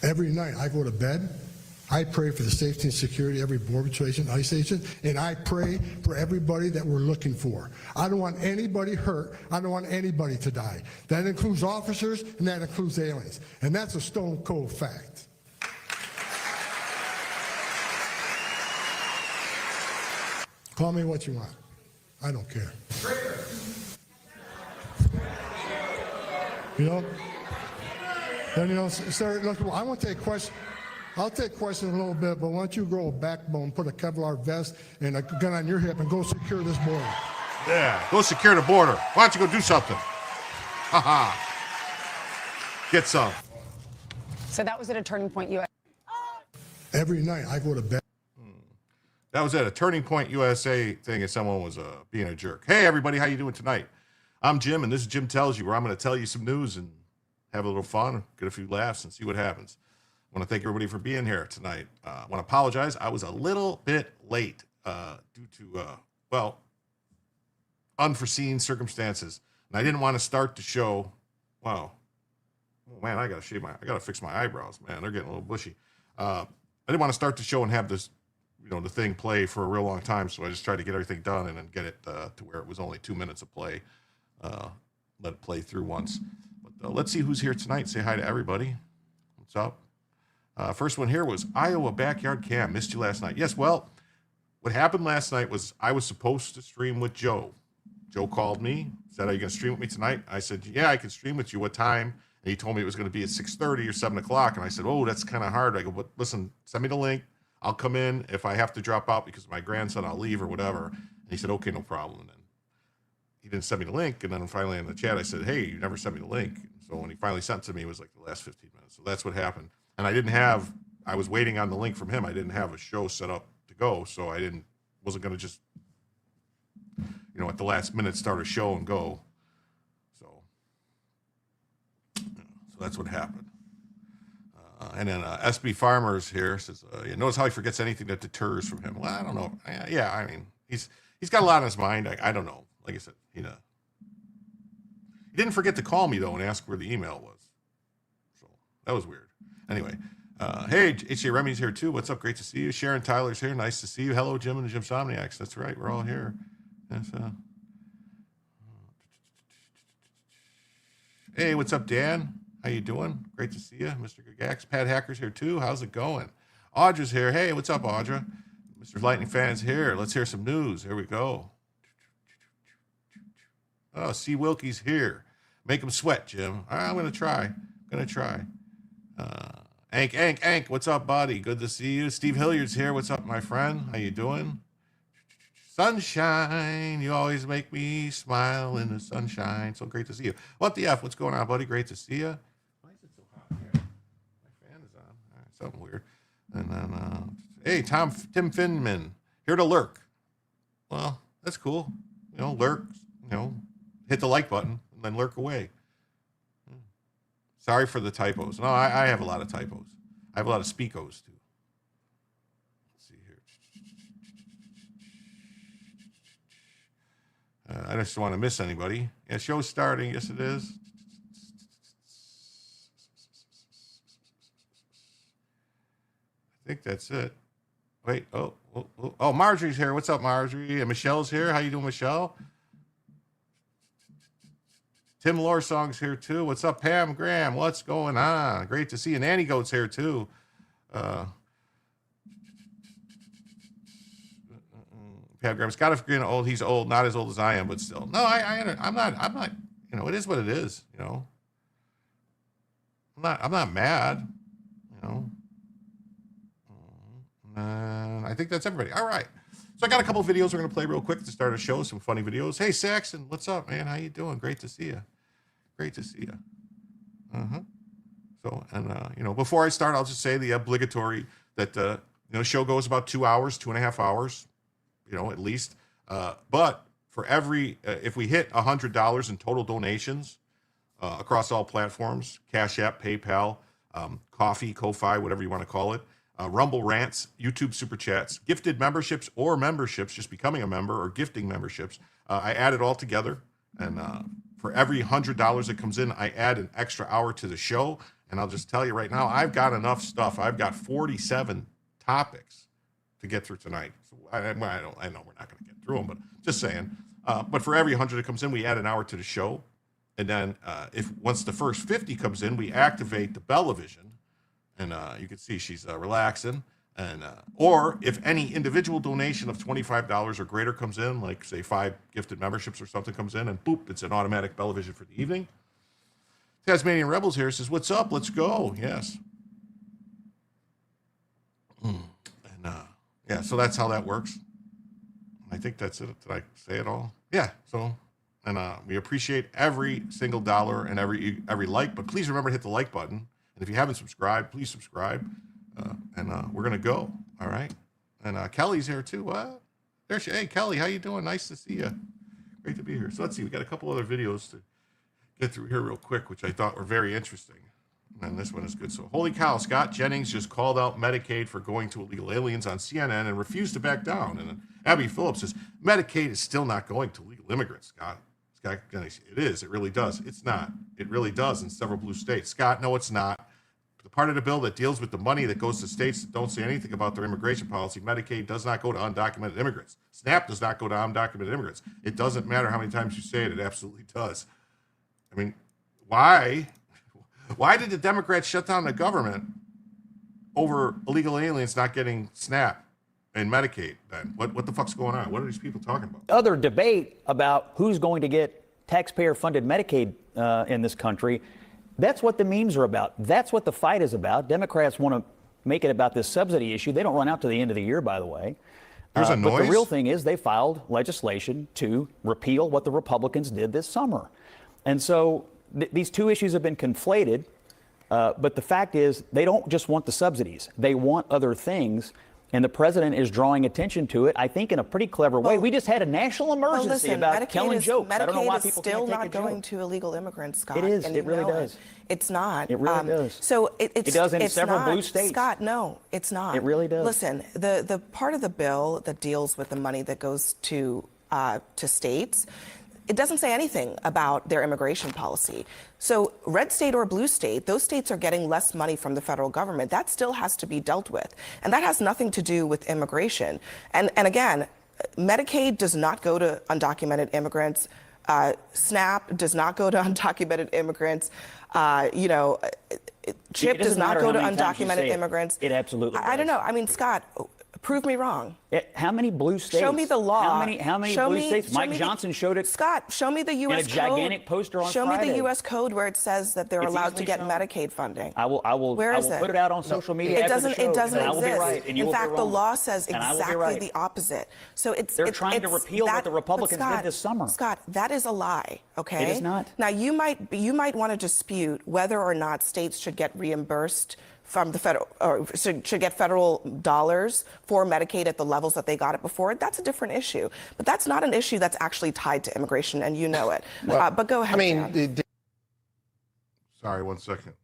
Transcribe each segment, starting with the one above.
Every night I go to bed, I pray for the safety and security of every border station, ICE station, and I pray for everybody that we're looking for. I don't want anybody hurt. I don't want anybody to die. That includes officers and that includes aliens. And that's a stone cold fact. Call me what you want. I don't care. You know? And, you know, sir, look, I want to take questions. I'll take questions in a little bit, but why don't you grow a backbone, put a Kevlar vest and a gun on your hip and go secure this border? Yeah, go secure the border. Why don't you go do something? Ha-ha. Get some. So that was at a Turning Point USA. Every night I go to bed. That was at a Turning Point USA thing and someone was being a jerk. Hey, everybody, how you doing tonight? I'm Jim, and this is Jim Tells You, where I'm going to tell you some news and have a little fun, get a few laughs, and see what happens. I want to thank everybody for being here tonight. I want to apologize. I was a little bit late due to, well, unforeseen circumstances. And I didn't want to start the show. Wow. Oh, man, I got to fix my eyebrows, man. They're getting a little bushy. I didn't want to start the show and have this, you know, the thing play for a real long time. So I just tried to get everything done and then get it to where it was only 2 minutes of play. Let it play through once. But let's see who's here tonight. Say hi to everybody. What's up? First one here was Iowa Backyard Cam. Missed you last night. Yes, well, what happened last night was I was supposed to stream with Joe. Joe called me, said, are you going to stream with me tonight? I said, yeah, I can stream with you. What time? And he told me it was going to be at 6:30 or 7 o'clock. And I said, oh, that's kind of hard. I go, but listen, send me the link. I'll come in. If I have to drop out because of my grandson, I'll leave or whatever. And he said, okay, no problem. And then he didn't send me the link. And then finally in the chat, I said, hey, you never sent me the link. So when he finally sent it to me, it was like the last 15 minutes. So that's what happened. And I was waiting on the link from him. I didn't have a show set up to go, so wasn't going to just, at the last minute start a show and go. So that's what happened. And then SB Farmers here says, notice how he forgets anything that deters from him. Well, I don't know. Yeah, I mean, he's got a lot on his mind. I don't know. Like I said, he didn't forget to call me, though, and ask where the email was. So that was weird. Anyway, hey, H.J. Remy's here, too. What's up? Great to see you. Sharon Tyler's here. Nice to see you. Hello, Jim and the Jim Somniacs. That's right. We're all here. Yes, hey, what's up, Dan? How you doing? Great to see you. Mr. Gagax. Pat Hacker's here, too. How's it going? Audra's here. Hey, what's up, Audra? Mr. Lightning Fan's here. Let's hear some news. Here we go. Oh, C. Wilkie's here. Make him sweat, Jim. I'm going to try. Ank, what's up, buddy? Good to see you. Steve Hilliard's here. What's up, my friend? How you doing? Sunshine, you always make me smile in the sunshine. So great to see you. What the F? What's going on, buddy? Great to see you. Why is it so hot here? My fan is on. All right, something weird. And then, hey, Tim Finman, here to lurk. Well, that's cool. Lurk, hit the like button and then lurk away. Sorry for the typos. No, I have a lot of typos. I have a lot of speakos, too. Let's see here. I just don't want to miss anybody. Yeah, show's starting. Yes, it is. I think that's it. Wait. Oh, Marjorie's here. What's up, Marjorie? And Michelle's here. How you doing, Michelle? Tim Lorsong's here, too. What's up, Pam Graham? What's going on? Great to see you. Nanny Goat's here, too. Pam Graham's got to forget old. He's old, not as old as I am, but still. No, I'm not. It is what it is. I'm not mad. I think that's everybody. All right. So I got a couple of videos we're going to play real quick to start a show. Some funny videos. Hey, Saxon, what's up, man? How you doing? Great to see you. So, and before I start, I'll just say the obligatory that show goes about 2 hours, 2.5 hours. At least. But for every, if we hit $100 in total donations across all platforms, Cash App, PayPal, Coffee, Ko-Fi, whatever you want to call it, Rumble Rants, YouTube Super Chats, gifted memberships or memberships, just becoming a member or gifting memberships, I add it all together. And for every $100 that comes in, I add an extra hour to the show. And I'll just tell you right now, I've got enough stuff. I've got 47 topics to get through tonight. So I know we're not going to get through them, but just saying. But for every 100 that comes in, we add an hour to the show. And then once the first 50 comes in, we activate the Bellavision. And you can see she's relaxing. And or if any individual donation of $25 or greater comes in, like say 5 gifted memberships or something comes in, and boop, it's an automatic Bellavision for the evening. Tasmanian Rebels here says, "What's up? Let's go." Yes. And yeah, so that's how that works. I think that's it. Did I say it all? Yeah. So, and we appreciate every single dollar and every like. But please remember to hit the like button. And if you haven't subscribed, please subscribe. And we're gonna go. All right. And Kelly's here too. What? There she. Hey, Kelly, how you doing? Nice to see you. Great to be here. So let's see. We got a couple other videos to get through here real quick, which I thought were very interesting. And this one is good. So, holy cow, Scott Jennings just called out Medicaid for going to illegal aliens on CNN and refused to back down. And then Abby Phillips says, Medicaid is still not going to legal immigrants, Scott. Scott Jennings, it is. It really does. It's not. It really does in several blue states. Scott, no, it's not. The part of the bill that deals with the money that goes to states that don't say anything about their immigration policy, Medicaid does not go to undocumented immigrants. SNAP does not go to undocumented immigrants. It doesn't matter how many times you say it. It absolutely does. I mean, why? Why did the Democrats shut down the government over illegal aliens not getting SNAP and Medicaid then? What the fuck's going on? What are these people talking about? Other debate about who's going to get taxpayer-funded Medicaid in this country, that's what the memes are about. That's what the fight is about. Democrats want to make it about this subsidy issue. They don't run out to the end of the year, by the way. There's a noise? But the real thing is they filed legislation to repeal what the Republicans did this summer. And so these two issues have been conflated. But the fact is, they don't just want the subsidies. They want other things. And the president is drawing attention to it, I think, in a pretty clever way. We just had a national emergency about telling jokes. I don't know why people still can't take not a joke. going to illegal immigrants, Scott. It is. And It really does. It's not. It really does. So It does in several blue states. Scott, no, it's not. It really does. Listen, the part of the bill that deals with the money that goes to states, it doesn't say anything about their immigration policy. So red state or blue state, those states are getting less money from the federal government. That still has to be dealt with. And that has nothing to do with immigration. And again, Medicaid does not go to undocumented immigrants. SNAP does not go to undocumented immigrants. CHIP does not go to undocumented immigrants. It absolutely does. I don't know. I mean, Scott, prove me wrong. How many blue states? Show me the law. How many blue states? Mike Johnson showed it. Scott, show me the U.S. in a gigantic poster on Show Friday. me the U.S. code where it says that they're It's allowed to easily get shown. Medicaid funding. I will Where is put it out on social media. It after doesn't. the show, It doesn't and I will be exist. right, and you In will be fact, the wrong. law says And I will be exactly right. the opposite. So They're trying to repeal what the Republicans did this summer. Scott, that is a lie. Okay. It is not. Now you might want to dispute whether or not states should get reimbursed from the federal, or should get federal dollars for Medicaid at the levels that they got it before. That's a different issue. But that's not an issue that's actually tied to immigration, and you know it. But go ahead. I mean, Dan. Sorry, 1 second.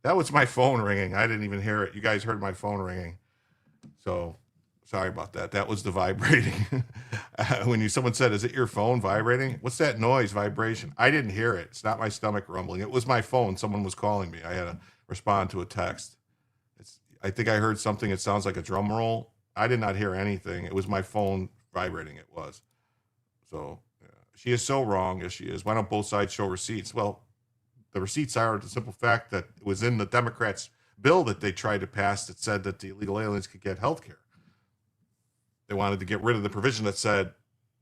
That was my phone ringing. I didn't even hear it. You guys heard my phone ringing. So sorry about that. That was the vibrating. When someone said, "Is it your phone vibrating?" What's that noise, vibration? I didn't hear it. It's not my stomach rumbling. It was my phone. Someone was calling me. I had to respond to a text. I think I heard something. It sounds like a drum roll. I did not hear anything. It was my phone vibrating. It was. So yeah. She is so wrong as she is. Why don't both sides show receipts? Well, the receipts are the simple fact that it was in the Democrats' bill that they tried to pass that said that the illegal aliens could get health care. They wanted to get rid of the provision that said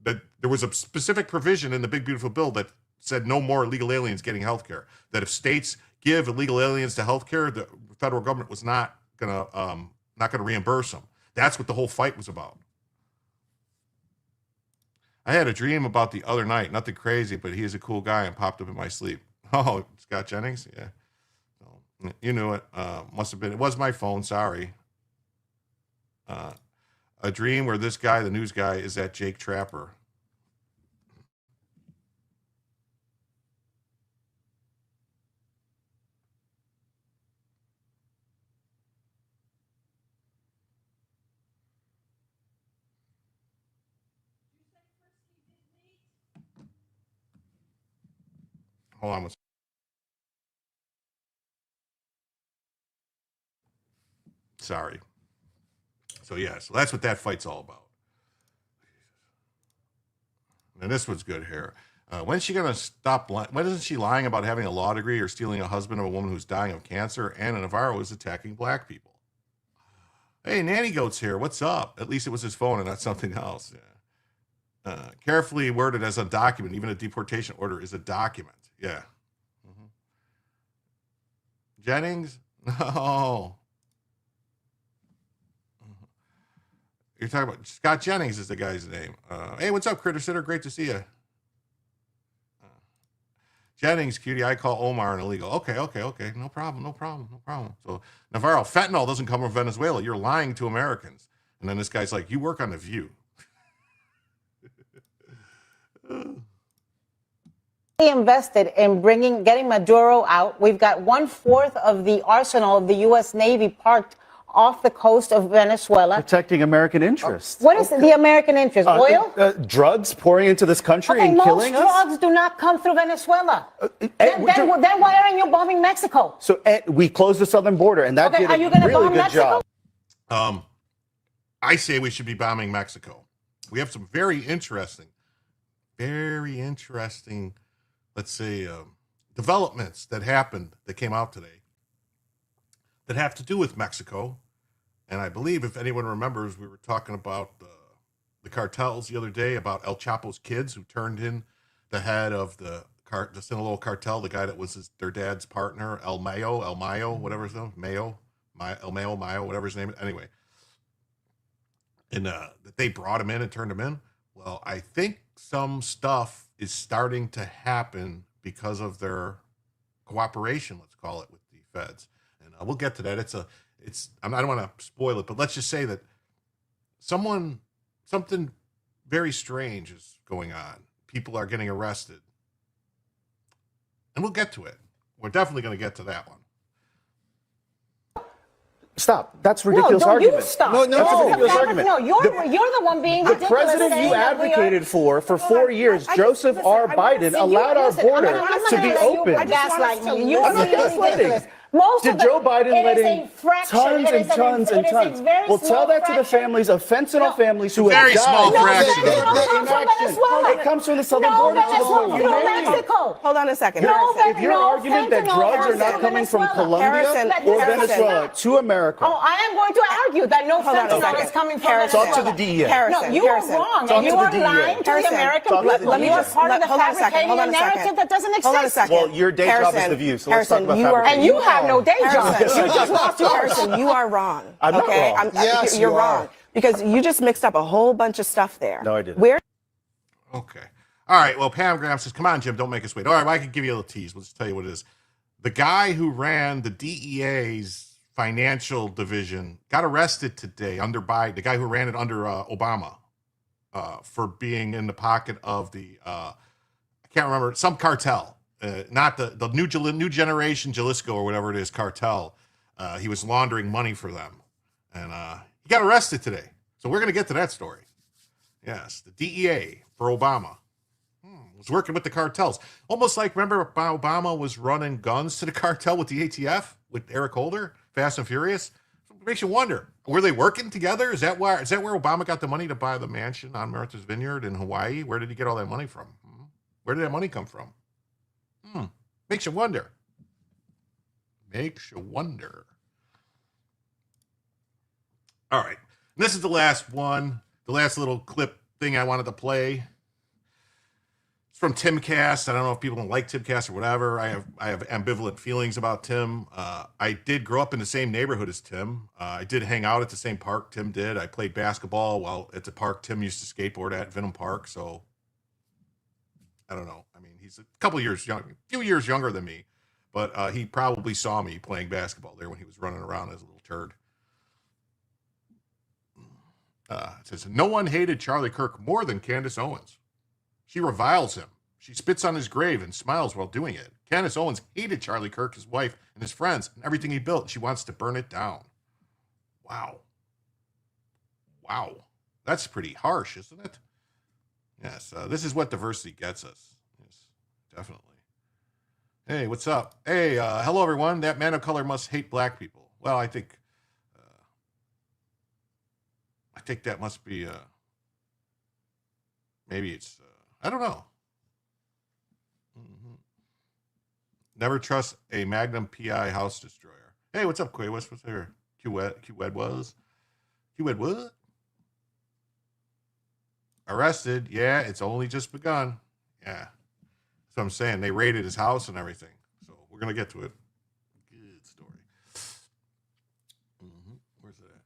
that there was a specific provision in the big, beautiful bill that said no more illegal aliens getting health care. That if states give illegal aliens to health care, the federal government was not gonna reimburse them. That's what the whole fight was about. I had a dream about the other night, nothing crazy, but he is a cool guy and popped up in my sleep. Oh, Scott Jennings? Yeah. So, you knew it. Must have been. It was my phone. Sorry. A dream where this guy, the news guy, is that Jake Trapper. Hold on. Sorry. So yeah, so that's what that fight's all about. And this one's good here. When's she gonna stop? When isn't she lying about having a law degree or stealing a husband of a woman who's dying of cancer? Anna Navarro is attacking black people. Hey, Nanny Goat's here. What's up? At least it was his phone and not something else. Yeah. Carefully worded as a document. Even a deportation order is a document. Yeah. Mm-hmm. Jennings? No. You're talking about Scott Jennings is the guy's name. Hey, what's up, Critter Sitter? Great to see you. Jennings, cutie, I call Omar an illegal. Okay. No problem. So Navarro, fentanyl doesn't come from Venezuela. You're lying to Americans. And then this guy's like, you work on The View. Invested in getting Maduro out. We've got 1/4 of the arsenal of the U.S. Navy parked off the coast of Venezuela. protecting American interests. What is the American interest? Oil? Drugs pouring into this country Okay, and most killing us? drugs do not come through Venezuela. Then why aren't you bombing Mexico? So we closed the southern border, and that Okay, did are a you gonna really bomb good Mexico? job. I say we should be bombing Mexico. We have some very interesting, let's say, developments that happened that came out today that have to do with Mexico. And I believe, if anyone remembers, we were talking about the cartels the other day, about El Chapo's kids who turned in the head of the the Sinaloa cartel, the guy that was their dad's partner, El Mayo, whatever his name, Mayo, whatever his name is. Anyway, and they brought him in and turned him in. Well, I think some stuff is starting to happen because of their cooperation, let's call it, with the feds. And we'll get to that. I don't want to spoil it, but let's just say that something very strange is going on. People are getting arrested. And we'll get to it. We're definitely going to get to that one. Stop. That's a ridiculous no, argument. You stop. No, that's a ridiculous argument. No, you're the one being the ridiculous. president you advocated for 4 years, Joseph R. Biden, allowed our border to be open. Gaslight me. I'm not gaslighting. Did Joe Biden let in tons and tons and tons? Well, tell that to the families of fentanyl families who have Very small died. fraction. It comes from the southern border to the border. Mexico. Hold on a second. If your argument that drugs are not coming from Colombia or Venezuela to America. Oh, I am going to argue that no fentanyl is coming from Venezuela. Talk to the DEA. No, you are wrong. And you are lying to the American people. You are part of the fabricating a narrative that doesn't exist. Hold on a second. Well, your day job is The View, so let's talk about fabricating. And you have no day job. You just lost yours. Harrison, you are wrong. I'm not wrong. Yes, you're you wrong. are. Because you just mixed up a whole bunch of stuff there. No, I didn't. Where? Okay. All right. Well, Pam Graham says, come on, Jim, don't make us wait. All right, well, I can give you a little tease. Let's tell you what it is. The guy who ran the DEA's financial division got arrested today under Biden, the guy who ran it under Obama, for being in the pocket of the, I can't remember, some cartel, not the new generation Jalisco or whatever it is, cartel. He was laundering money for them. And he got arrested today. So we're going to get to that story. Yes, the DEA for Obama was working with the cartels. Almost like, remember Obama was running guns to the cartel with the ATF, with Eric Holder, Fast and Furious? It makes you wonder, were they working together? Is that where Obama got the money to buy the mansion on Martha's Vineyard in Hawaii? Where did he get all that money from? Where did that money come from? Makes you wonder. Makes you wonder. All right. This is the last one, the last little clip thing I wanted to play. It's from Timcast. I don't know if people don't like Timcast or whatever. I have ambivalent feelings about Tim. I did grow up in the same neighborhood as Tim. I did hang out at the same park Tim did. I played basketball while at the park Tim used to skateboard at, Vinham Park. So I don't know. I mean, he's a few years younger than me, but he probably saw me playing basketball there when he was running around as a little turd. It says, no one hated Charlie Kirk more than Candace Owens. She reviles him. She spits on his grave and smiles while doing it. Candace Owens hated Charlie Kirk, his wife, and his friends, and everything he built. She wants to burn it down. Wow. That's pretty harsh, isn't it? Yes, this is what diversity gets us. Yes, definitely. Hey, what's up? Hey, hello, everyone. That man of color must hate black people. Well, I think that must be, maybe it's, I don't know. Never trust a Magnum PI house destroyer. Hey, what's up, Quay? What's there? Q-Wed what? Arrested. Yeah, it's only just begun. Yeah. That's what I'm saying. They raided his house and everything. So we're going to get to it. Good story. Where's it at?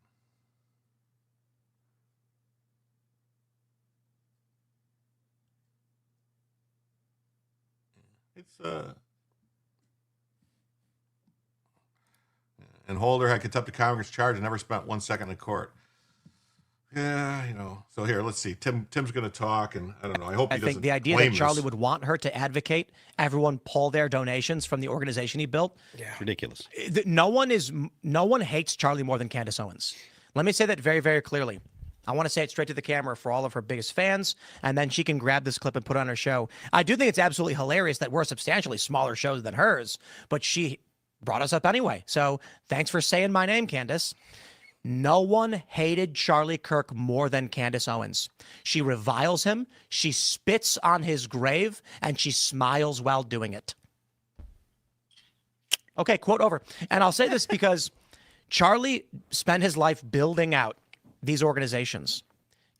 It's and Holder had contempt of Congress charge and never spent 1 second in court. Yeah, So here, let's see. Tim's going to talk, and I don't know. I hope he doesn't. I think the idea that Charlie would want her to advocate everyone pull their donations from the organization he built. Yeah, it's ridiculous. No one hates Charlie more than Candace Owens. Let me say that very, very clearly. I want to say it straight to the camera for all of her biggest fans, and then she can grab this clip and put it on her show. I do think it's absolutely hilarious that we're a substantially smaller show than hers, but she brought us up anyway. So thanks for saying my name, Candace. No one hated Charlie Kirk more than Candace Owens. She reviles him, she spits on his grave, and she smiles while doing it. Okay, quote over. And I'll say this because Charlie spent his life building out these organizations.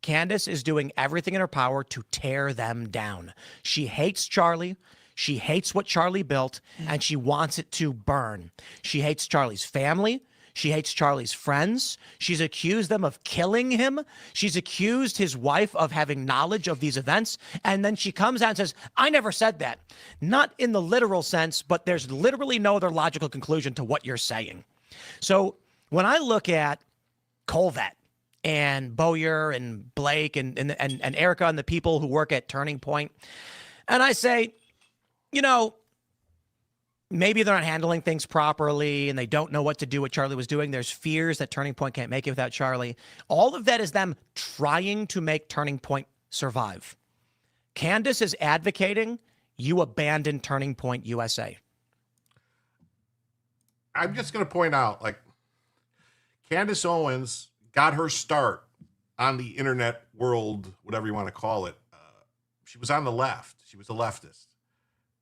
Candace is doing everything in her power to tear them down. She hates Charlie. She hates what Charlie built, and she wants it to burn. She hates Charlie's family. She hates Charlie's friends. She's accused them of killing him. She's accused his wife of having knowledge of these events. And then she comes out and says, I never said that. Not in the literal sense, but there's literally no other logical conclusion to what you're saying. So when I look at Colvett and Bowyer and Blake and Erica and the people who work at Turning Point, and I say, you know, maybe they're not handling things properly and they don't know what to do what Charlie was doing. There's fears that Turning Point can't make it without Charlie. All of that is them trying to make Turning Point survive. Candace is advocating you abandon Turning Point USA. I'm just going to point out, like, Candace Owens got her start on the internet world, whatever you want to call it. She was on the left. She was a leftist.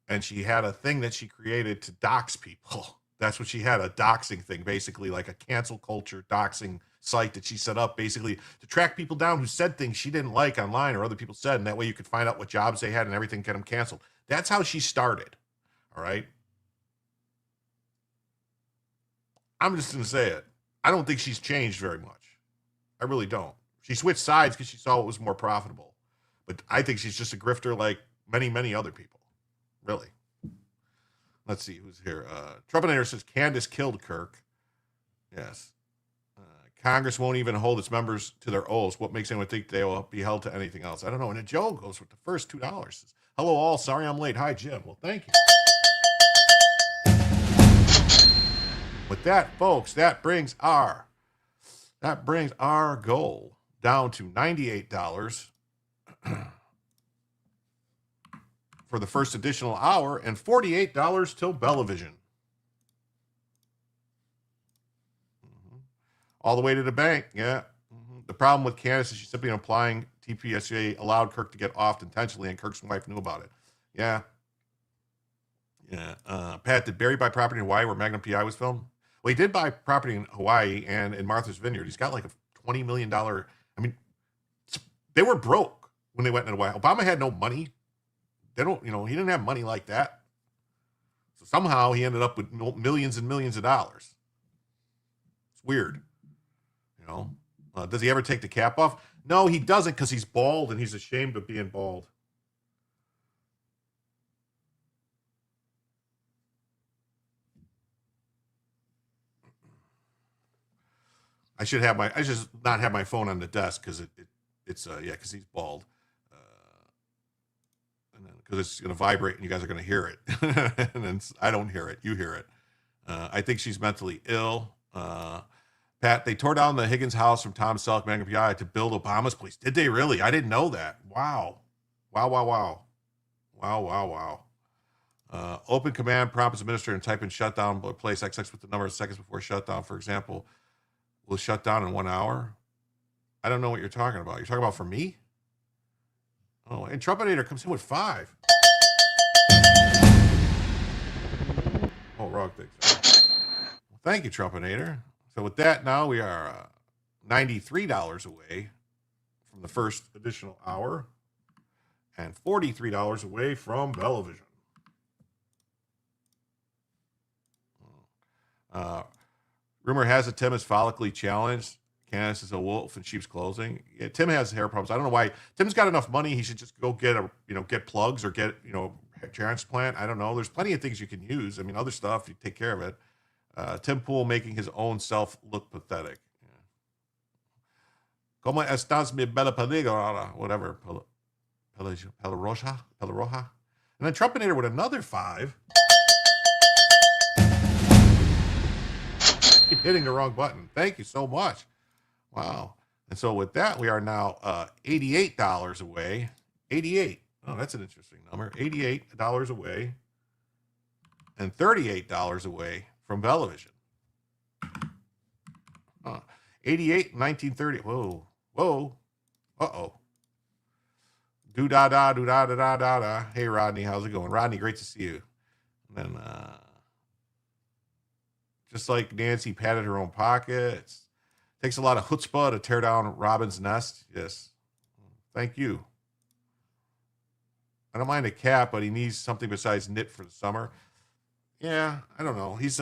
And she had a thing that she created to dox people. That's what she had, a doxing thing, basically like a cancel culture doxing site that she set up basically to track people down who said things she didn't like online or other people said. And that way you could find out what jobs they had and everything, get them canceled. That's how she started. All right. I'm just going to say it. I don't think she's changed very much. I really don't. She switched sides because she saw what was more profitable. But I think she's just a grifter like many, many other people. Really. Let's see who's here. Trumpinator says Candace killed Kirk. Yes. Congress won't even hold its members to their oaths. What makes anyone think they will be held to anything else? I don't know. And Joe goes with the first $2. Says, hello all. Sorry I'm late. Hi, Jim. Well, thank you. With that, folks, that brings our goal down to $98 for the first additional hour and $48 till Bellavision. All the way to the bank, yeah. The problem with Candace is she's simply implying TPSA allowed Kirk to get off intentionally, and Kirk's wife knew about it. Yeah. Pat, did Barry buy property in Hawaii where Magnum PI was filmed? Well, he did buy property in Hawaii and in Martha's Vineyard. He's got like a $20 million. I mean, they were broke when they went into Hawaii. Obama had no money. He didn't have money like that. So somehow he ended up with millions and millions of dollars. It's weird. Does he ever take the cap off? No, he doesn't, because he's bald and he's ashamed of being bald. I should just not have my phone on the desk because because he's bald. And then because it's going to vibrate and you guys are going to hear it. And then I don't hear it. You hear it. I think she's mentally ill. Pat, they tore down the Higgins house from Tom Selleck, Magnum PI to build Obama's place. Did they really? I didn't know that. Wow. Open command prompts administrator and type in shutdown place XX with the number of seconds before shutdown, for example, will shut down in 1 hour. I don't know what you're talking about. You're talking about for me? Oh, and Trumpinator comes in with 5. Oh, wrong thing. Well, thank you, Trumpinator. So with that, now we are $93 away from the first additional hour and $43 away from Bellavision. Rumor has it Tim is follically challenged. Candace is a wolf in sheep's clothing. Yeah, Tim has hair problems. I don't know why. Tim's got enough money. He should just go get plugs or get, a transplant. I don't know. There's plenty of things you can use. I mean, other stuff, you take care of it. Tim Pool making his own self look pathetic. Yeah. Como estás, mi bella peligrosa? Whatever. Peliroja? And then Trumpinator with another 5. Keep hitting the wrong button. Thank you so much. Wow. And so with that, we are now $88 away. 88. Oh, that's an interesting number. $88 away. And $38 away from Bellavision. 88, 1930. Whoa. Uh-oh. Do-da-da, do-da-da-da-da-da. Hey, Rodney, how's it going? Rodney, great to see you. And then, just like Nancy patted her own pocket, it takes a lot of chutzpah to tear down Robin's nest. Yes. Thank you. I don't mind a cap, but he needs something besides knit for the summer. Yeah, I don't know. He's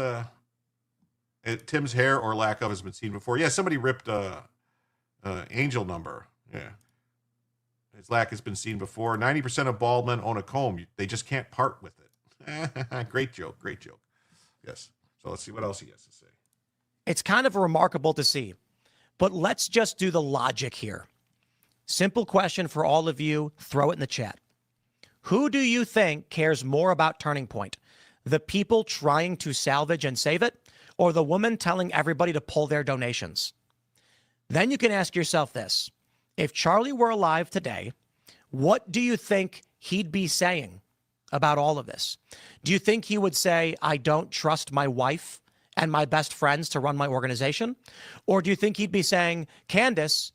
Tim's hair or lack of has been seen before. Yeah, somebody ripped Angel number. Yeah. His lack has been seen before. 90% of bald men own a comb. They just can't part with it. Great joke. Great joke. Yes. So let's see what else he has to say. It's kind of remarkable to see, but let's just do the logic here. Simple question for all of you. Throw it in the chat. Who do you think cares more about Turning Point? The people trying to salvage and save it, or the woman telling everybody to pull their donations? Then you can ask yourself this. If Charlie were alive today, what do you think he'd be saying about all of this? Do you think he would say, I don't trust my wife and my best friends to run my organization? Or do you think he'd be saying, Candace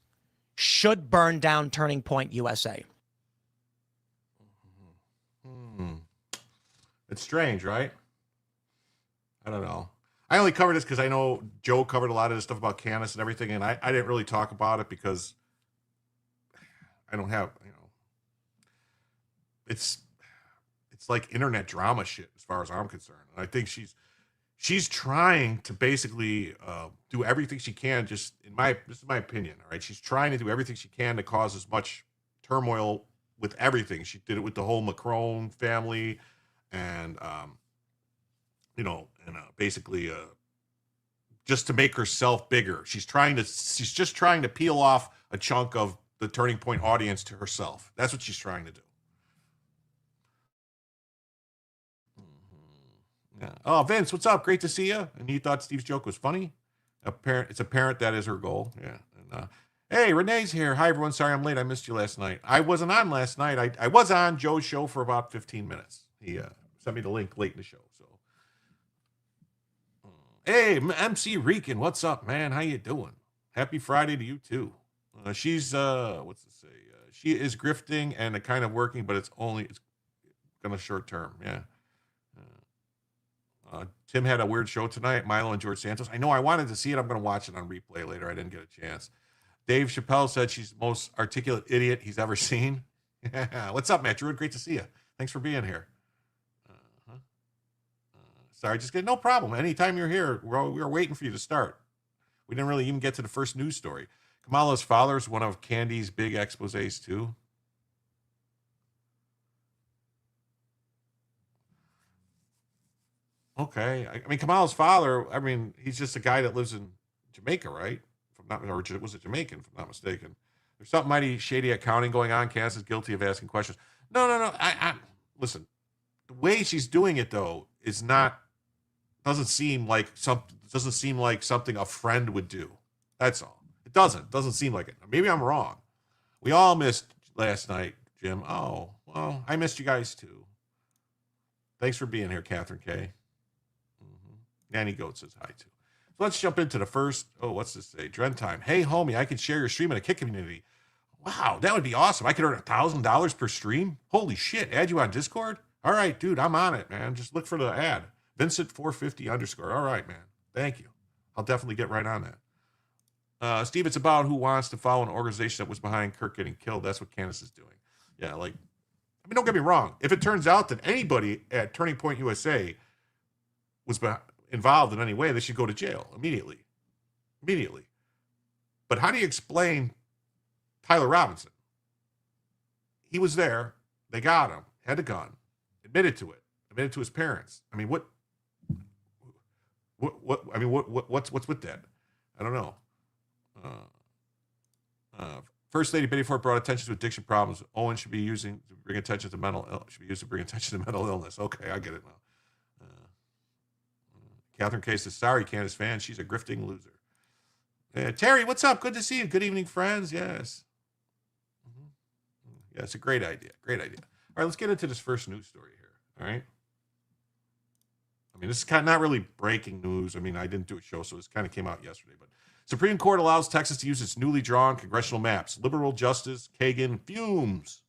should burn down Turning Point USA? It's strange, right? I don't know. I only covered this because I know Joe covered a lot of this stuff about Candace and everything, and I didn't really talk about it because I don't have, it's like internet drama shit as far as I'm concerned. And I think she's trying to basically do everything she can. Just this is my opinion. All right, she's trying to do everything she can to cause as much turmoil with everything. She did it with the whole Macron family, and basically just to make herself bigger. She's just trying to peel off a chunk of the Turning Point audience to herself. That's what she's trying to do. Yeah. Oh, Vince, what's up? Great to see you. And you thought Steve's joke was funny? It's apparent that is her goal. Yeah. And, hey, Renee's here. Hi, everyone. Sorry I'm late. I missed you last night. I wasn't on last night. I was on Joe's show for about 15 minutes. He sent me the link late in the show. So, hey, MC Rican, what's up, man? How you doing? Happy Friday to you too. She's what's it say? She is grifting and kind of working, but it's gonna short term. Yeah. Tim had a weird show tonight. Milo and George Santos. I know I wanted to see it. I'm gonna watch it on replay later. I didn't get a chance. Dave Chappelle said she's the most articulate idiot he's ever seen. What's up, Matt Druid? Great to see you. Thanks for being here. Sorry, just no problem. Anytime you're here, we were waiting for you to start. We didn't really even get to the first news story. Kamala's father is one of Candy's big exposés too. Okay, I mean Kamala's father. I mean he's just a guy that lives in Jamaica, right? Was it Jamaican? If I'm not mistaken. There's something mighty shady accounting going on. Cass is guilty of asking questions. No. I listen. The way she's doing it though is not. Doesn't seem like something a friend would do. That's all. It doesn't seem like it. Maybe I'm wrong. We all missed last night, Jim. Oh, well, I missed you guys too. Thanks for being here, Catherine K. Nanny Goat says hi too. So let's jump into the first. Oh, what's this say? Dren time. Hey, homie, I can share your stream in a Kick community. Wow, that would be awesome. I could earn $1,000 per stream. Holy shit! Add you on Discord? All right, dude, I'm on it, man. Just look for the ad. Vincent450_. All right, man. Thank you. I'll definitely get right on that. Steve, it's about who wants to follow an organization that was behind Kirk getting killed. That's what Candace is doing. Yeah, don't get me wrong. If it turns out that anybody at Turning Point USA was involved in any way, they should go to jail immediately. Immediately. But how do you explain Tyler Robinson? He was there. They got him. Had a gun. Admitted to it. Admitted to his parents. I mean, what's with that? I don't know. First Lady Betty Ford brought attention to addiction problems. Owen should be using to bring attention to mental illness. Okay, I get it now. Catherine K says, sorry, Candace fan. She's a grifting loser. Terry, what's up? Good to see you. Good evening, friends. Yes. Yeah, it's a great idea. Great idea. All right, let's get into this first news story here. All right. I mean, this is kind of not really breaking news. I mean, I didn't do a show, so this kind of came out yesterday. But Supreme Court allows Texas to use its newly drawn congressional maps. Liberal Justice Kagan fumes.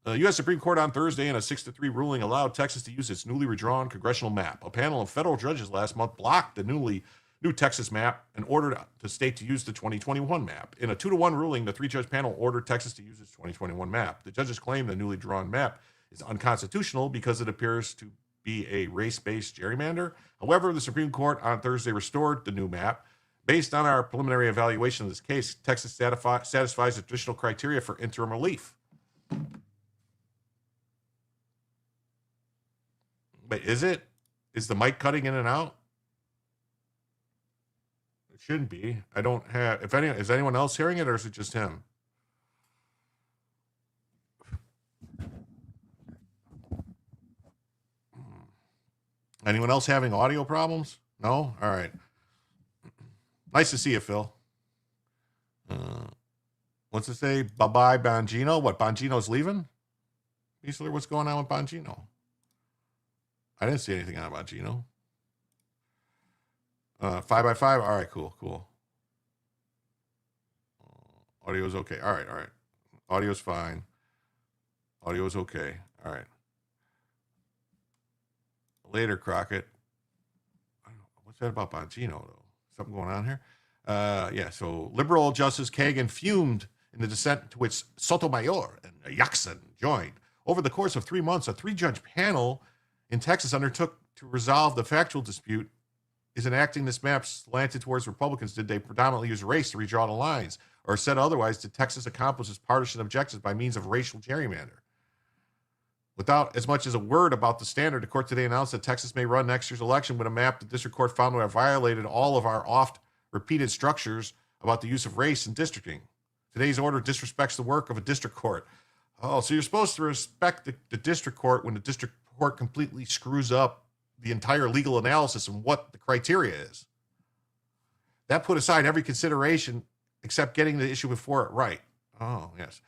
The U.S. Supreme Court on Thursday in a 6-3 ruling allowed Texas to use its newly redrawn congressional map. A panel of federal judges last month blocked the new new Texas map and ordered the state to use the 2021 map. In a 2-to-1 ruling, the 3-judge panel ordered Texas to use its 2021 map. The judges claim the newly drawn map is unconstitutional because it appears to be a race-based gerrymander. However, the Supreme Court on Thursday restored the new map. Based on our preliminary evaluation of this case, Texas satisfies additional criteria for interim relief. But is it? Is the mic cutting in and out? It shouldn't be. I don't have. Is anyone else hearing it, or is it just him? Anyone else having audio problems? No? All right. Nice to see you, Phil. What's it say? Bye-bye, Bongino. What, Bongino's leaving? Beasler, what's going on with Bongino? I didn't see anything on Bongino. 5x5? All right, cool. Audio's okay. All right. Audio's fine. Audio's okay. All right. Later, Crockett. I don't know. What's that about Bongino, though? Something going on here? Yeah, so liberal Justice Kagan fumed in the dissent to which Sotomayor and Yaxon joined. Over the course of 3 months, a 3-judge panel in Texas undertook to resolve the factual dispute. Is enacting this map slanted towards Republicans? Did they predominantly use race to redraw the lines? Or said otherwise, did Texas accomplish its partisan objectives by means of racial gerrymander? Without as much as a word about the standard, the court today announced that Texas may run next year's election with a map the district court found to have violated all of our oft-repeated structures about the use of race in districting. Today's order disrespects the work of a district court. Oh, so you're supposed to respect the district court when the district court completely screws up the entire legal analysis and what the criteria is. That put aside every consideration except getting the issue before it right. Oh, yes.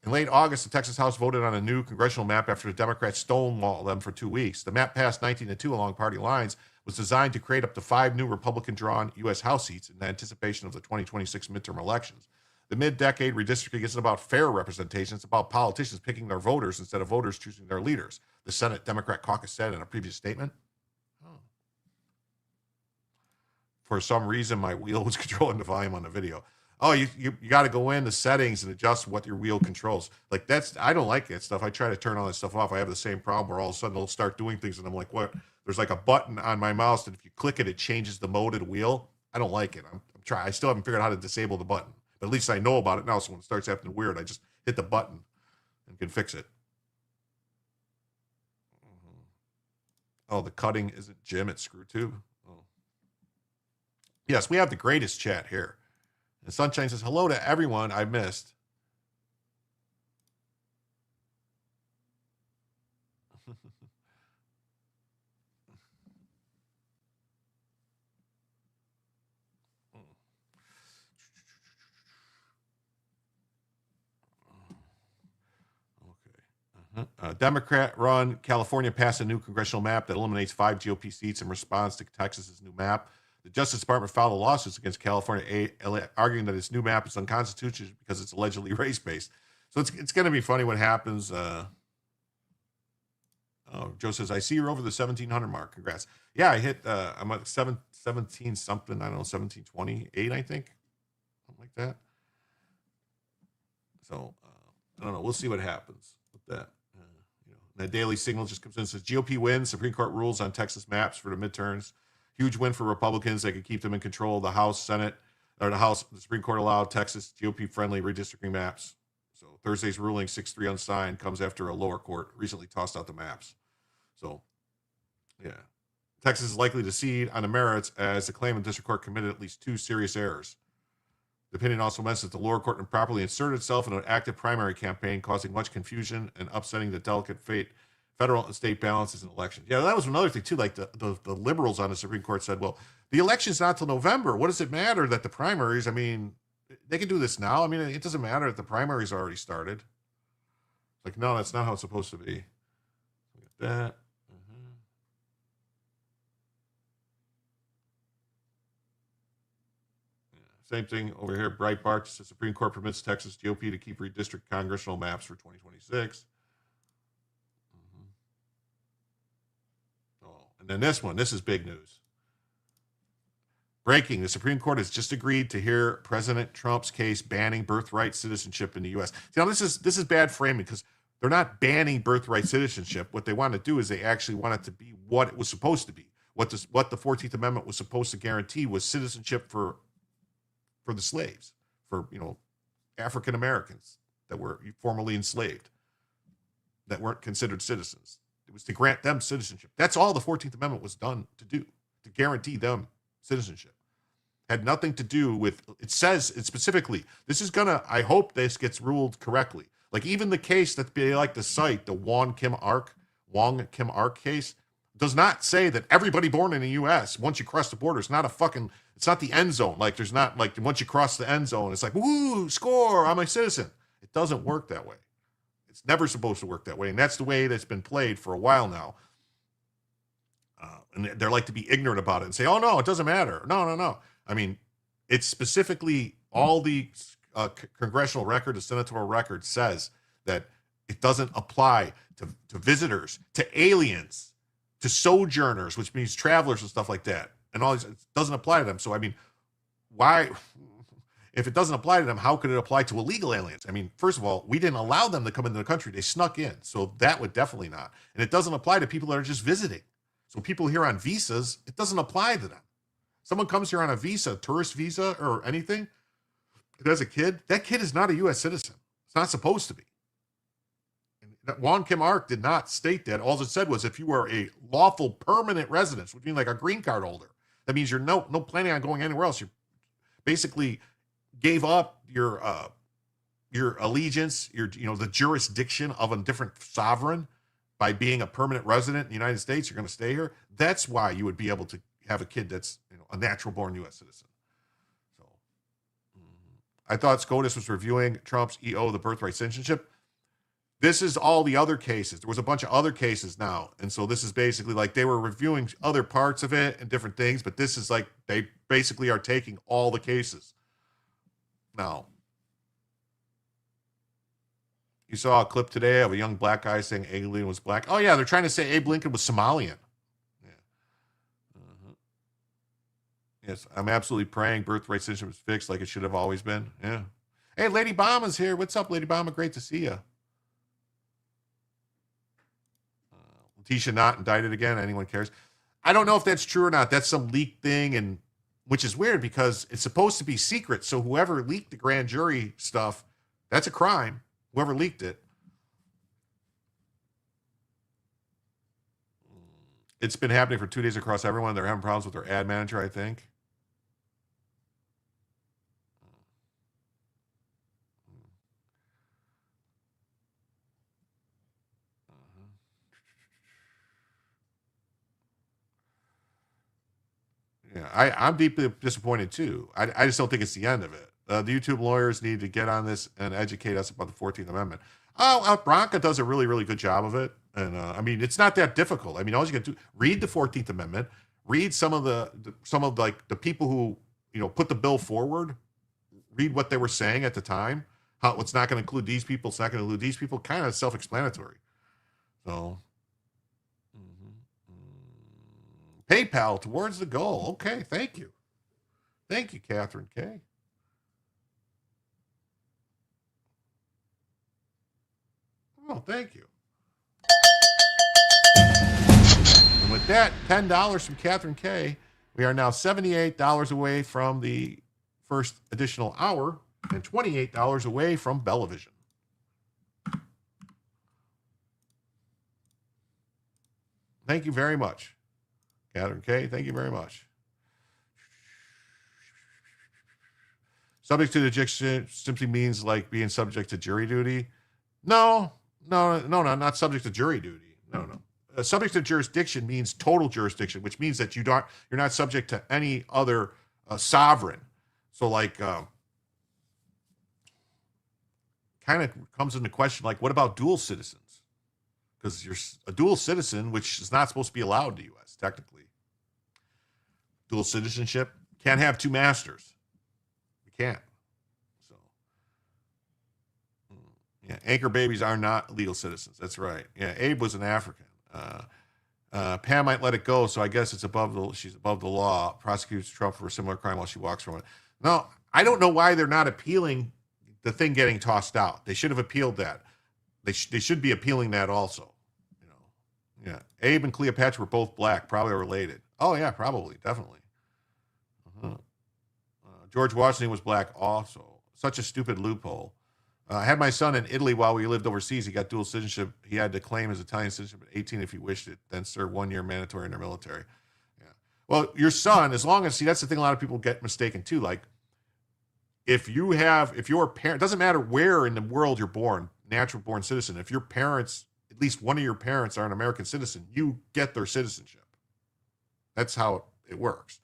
In late August, the Texas House voted on a new congressional map after the Democrats stonewalled them for 2 weeks. The map passed 19-2 along party lines, was designed to create up to 5 new Republican-drawn U.S. House seats in anticipation of the 2026 midterm elections. The mid-decade redistricting isn't about fair representation. It's about politicians picking their voters instead of voters choosing their leaders, the Senate Democrat caucus said in a previous statement. Oh. For some reason, my wheel was controlling the volume on the video. Oh, you got to go in the settings and adjust what your wheel controls. Like I don't like that stuff. I try to turn all that stuff off. I have the same problem where all of a sudden it'll start doing things and I'm like, what? There's like a button on my mouse that if you click it, it changes the mode of the wheel. I don't like it. I'm trying. I still haven't figured out how to disable the button, but at least I know about it now. So when it starts acting weird, I just hit the button and can fix it. Oh, the cutting isn't Jim at ScrewTube. Oh. Yes, we have the greatest chat here. And Sunshine says, hello to everyone I missed. Democrat-run California passed a new congressional map that eliminates 5 GOP seats in response to Texas's new map. The Justice Department filed a lawsuit against California, arguing that its new map is unconstitutional because it's allegedly race-based. So it's going to be funny what happens. Joe says, I see you're over the 1,700 mark. Congrats. Yeah, I hit, I'm at 17 something, I don't know, 1728, I think. Something like that. So, I don't know. We'll see what happens with that. The Daily Signal just comes in and says, GOP wins. Supreme Court rules on Texas maps for the midterms. Huge win for Republicans. They could keep them in control of the House, Senate, or the House. The Supreme Court allowed Texas GOP-friendly redistricting maps. So Thursday's ruling, 6-3 unsigned, comes after a lower court recently tossed out the maps. So, yeah. Texas is likely to cede on the merits as the claimant district court committed at least 2 serious errors. The opinion also mentions that the lower court improperly inserted itself in an active primary campaign, causing much confusion and upsetting the delicate federal and state balances in elections. Yeah, that was another thing, too. Like the liberals on the Supreme Court said, well, the election's not till November. What does it matter that the primaries, I mean, they can do this now. I mean, it doesn't matter that the primaries already started. Like, no, that's not how it's supposed to be. Look at that. Same thing over here. Breitbart says the Supreme Court permits Texas GOP to keep redistrict congressional maps for 2026. Oh, and then this one. This is big news. Breaking: the Supreme Court has just agreed to hear President Trump's case banning birthright citizenship in the U.S. Now, this is bad framing because they're not banning birthright citizenship. What they want to do is they actually want it to be what it was supposed to be. What the 14th Amendment was supposed to guarantee was citizenship for the slaves, for African Americans that were formerly enslaved, that weren't considered citizens. It was to grant them citizenship. That's all the 14th Amendment was done to do, to guarantee them citizenship. Had nothing to do with, it says it specifically, I hope this gets ruled correctly. Like even the case that they like to cite, the Wong Kim Ark case, does not say that everybody born in the U.S., once you cross the border, it's not the end zone. Like there's not like once you cross the end zone, it's like, woo, score, I'm a citizen. It doesn't work that way. It's never supposed to work that way. And that's the way that's been played for a while now. And they're like to be ignorant about it and say, oh, no, it doesn't matter. No. I mean, it's specifically all the congressional record, the senatorial record says that it doesn't apply to visitors, to aliens, to sojourners, which means travelers and stuff like that. And all these, it doesn't apply to them. So, I mean, why, if it doesn't apply to them, how could it apply to illegal aliens? I mean, first of all, we didn't allow them to come into the country. They snuck in. So that would definitely not. And it doesn't apply to people that are just visiting. So people here on visas, it doesn't apply to them. Someone comes here on a visa, tourist visa or anything, it has a kid, that kid is not a U.S. citizen. It's not supposed to be. And Wong Kim Ark did not state that. All it said was if you are a lawful permanent resident, which means like a green card holder, that means you're no planning on going anywhere else. You basically gave up your allegiance, the jurisdiction of a different sovereign by being a permanent resident in the United States. You're going to stay here. That's why you would be able to have a kid that's a natural born U.S. citizen. So I thought SCOTUS was reviewing Trump's EO, the birthright citizenship. This is all the other cases. There was a bunch of other cases now. And so this is basically like they were reviewing other parts of it and different things, but this is like they basically are taking all the cases. Now, you saw a clip today of a young black guy saying Abe Lincoln was black. Oh, yeah, they're trying to say Abe Lincoln was Somalian. Yeah. Yes, I'm absolutely praying birthright citizenship is fixed like it should have always been. Yeah. Hey, Lady Bama's here. What's up, Lady Bama? Great to see you. Letitia not indicted again. Anyone cares? I don't know if that's true or not. That's some leaked thing, and which is weird because it's supposed to be secret. So whoever leaked the grand jury stuff, that's a crime. Whoever leaked it. It's been happening for 2 days across everyone. They're having problems with their ad manager, I think. Yeah, I'm deeply disappointed too. I just don't think it's the end of it. The YouTube lawyers need to get on this and educate us about the 14th Amendment. Bronca does a really, really good job of it. And I mean, it's not that difficult. I mean, all you can do, read the 14th Amendment, read some of the people who, put the bill forward, read what they were saying at the time, how it's not going to include these people, it's not going to include these people, kind of self-explanatory. So, PayPal towards the goal. Okay, thank you. Thank you, Catherine K. Oh, thank you. And with that, $10 from Catherine K. We are now $78 away from the first additional hour and $28 away from Bellavision. Thank you very much. Catherine K., thank you very much. Subject to the jurisdiction simply means like being subject to jury duty. No, not subject to jury duty. No. Subject to jurisdiction means total jurisdiction, which means that you're not subject to any other sovereign. So like, kind of comes into question, like, what about dual citizens? Because you're a dual citizen, which is not supposed to be allowed in the U.S., technically. Dual citizenship, can't have two masters. You can't. So, yeah, anchor babies are not legal citizens. That's right. Yeah, Abe was an African. Pam might let it go, so I guess she's above the law. Prosecutes Trump for a similar crime while she walks from it. No, I don't know why they're not appealing the thing getting tossed out. They should have appealed that. They should be appealing that also. Yeah. Abe and Cleopatra were both black, probably related. Oh yeah, probably, definitely. George Washington was black also. Such a stupid loophole. I had my son in Italy while we lived overseas. He got dual citizenship. He had to claim his Italian citizenship at 18 if he wished it, then serve 1 year mandatory in their military. Yeah. Well, your son, as long as, see, that's the thing a lot of people get mistaken too. Like, if your parent, doesn't matter where in the world you're born, natural born citizen, if your parents, at least one of your parents are an American citizen, you get their citizenship. That's how it works.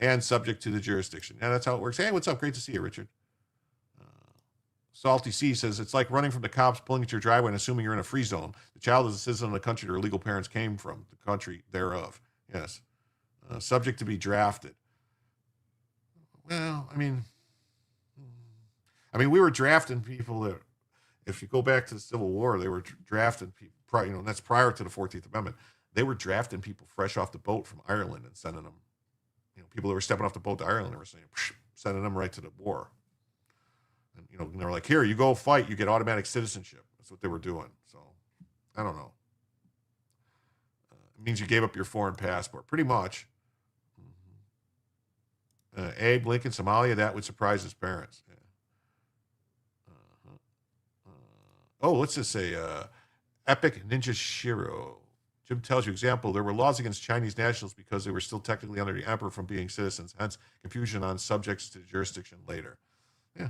And subject to the jurisdiction. Yeah, that's how it works. Hey, what's up? Great to see you, Richard. Salty C says, it's like running from the cops, pulling at your driveway and assuming you're in a free zone. The child is a citizen of the country their legal parents came from, the country thereof. Yes. Subject to be drafted. Well, I mean, we were drafting people that, if you go back to the Civil War, they were drafting people, and that's prior to the 14th Amendment. They were drafting people fresh off the boat from Ireland and sending them, people that were stepping off the boat to Ireland, they were saying, sending them right to the war. And, and they were like, here, you go fight, you get automatic citizenship. That's what they were doing. So, I don't know. It means you gave up your foreign passport, pretty much. Abe Lincoln, Somalia, that would surprise his parents. Yeah. Let's just say Epic Ninja Shiro. Jim tells you, example, there were laws against Chinese nationals because they were still technically under the emperor from being citizens, hence confusion on subjects to jurisdiction later. Yeah.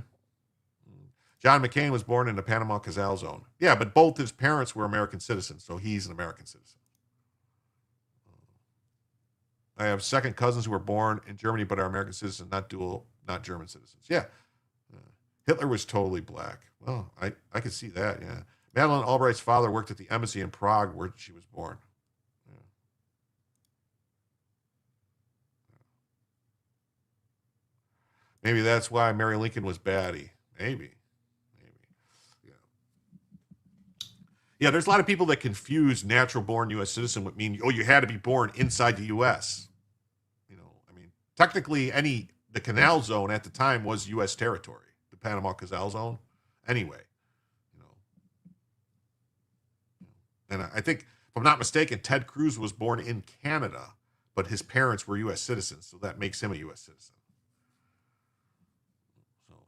John McCain was born in the Panama Canal Zone. Yeah, but both his parents were American citizens, so he's an American citizen. I have second cousins who were born in Germany but are American citizens, not German citizens. Yeah. Hitler was totally black. Well, I could see that, yeah. Madeleine Albright's father worked at the embassy in Prague where she was born. Maybe that's why Mary Lincoln was baddie. Maybe. Yeah, there's a lot of people that confuse natural born U.S. citizen with mean, you had to be born inside the U.S. Technically, the canal zone at the time was U.S. territory, the Panama Canal Zone. Anyway, and I think, if I'm not mistaken, Ted Cruz was born in Canada, but his parents were U.S. citizens, so that makes him a U.S. citizen.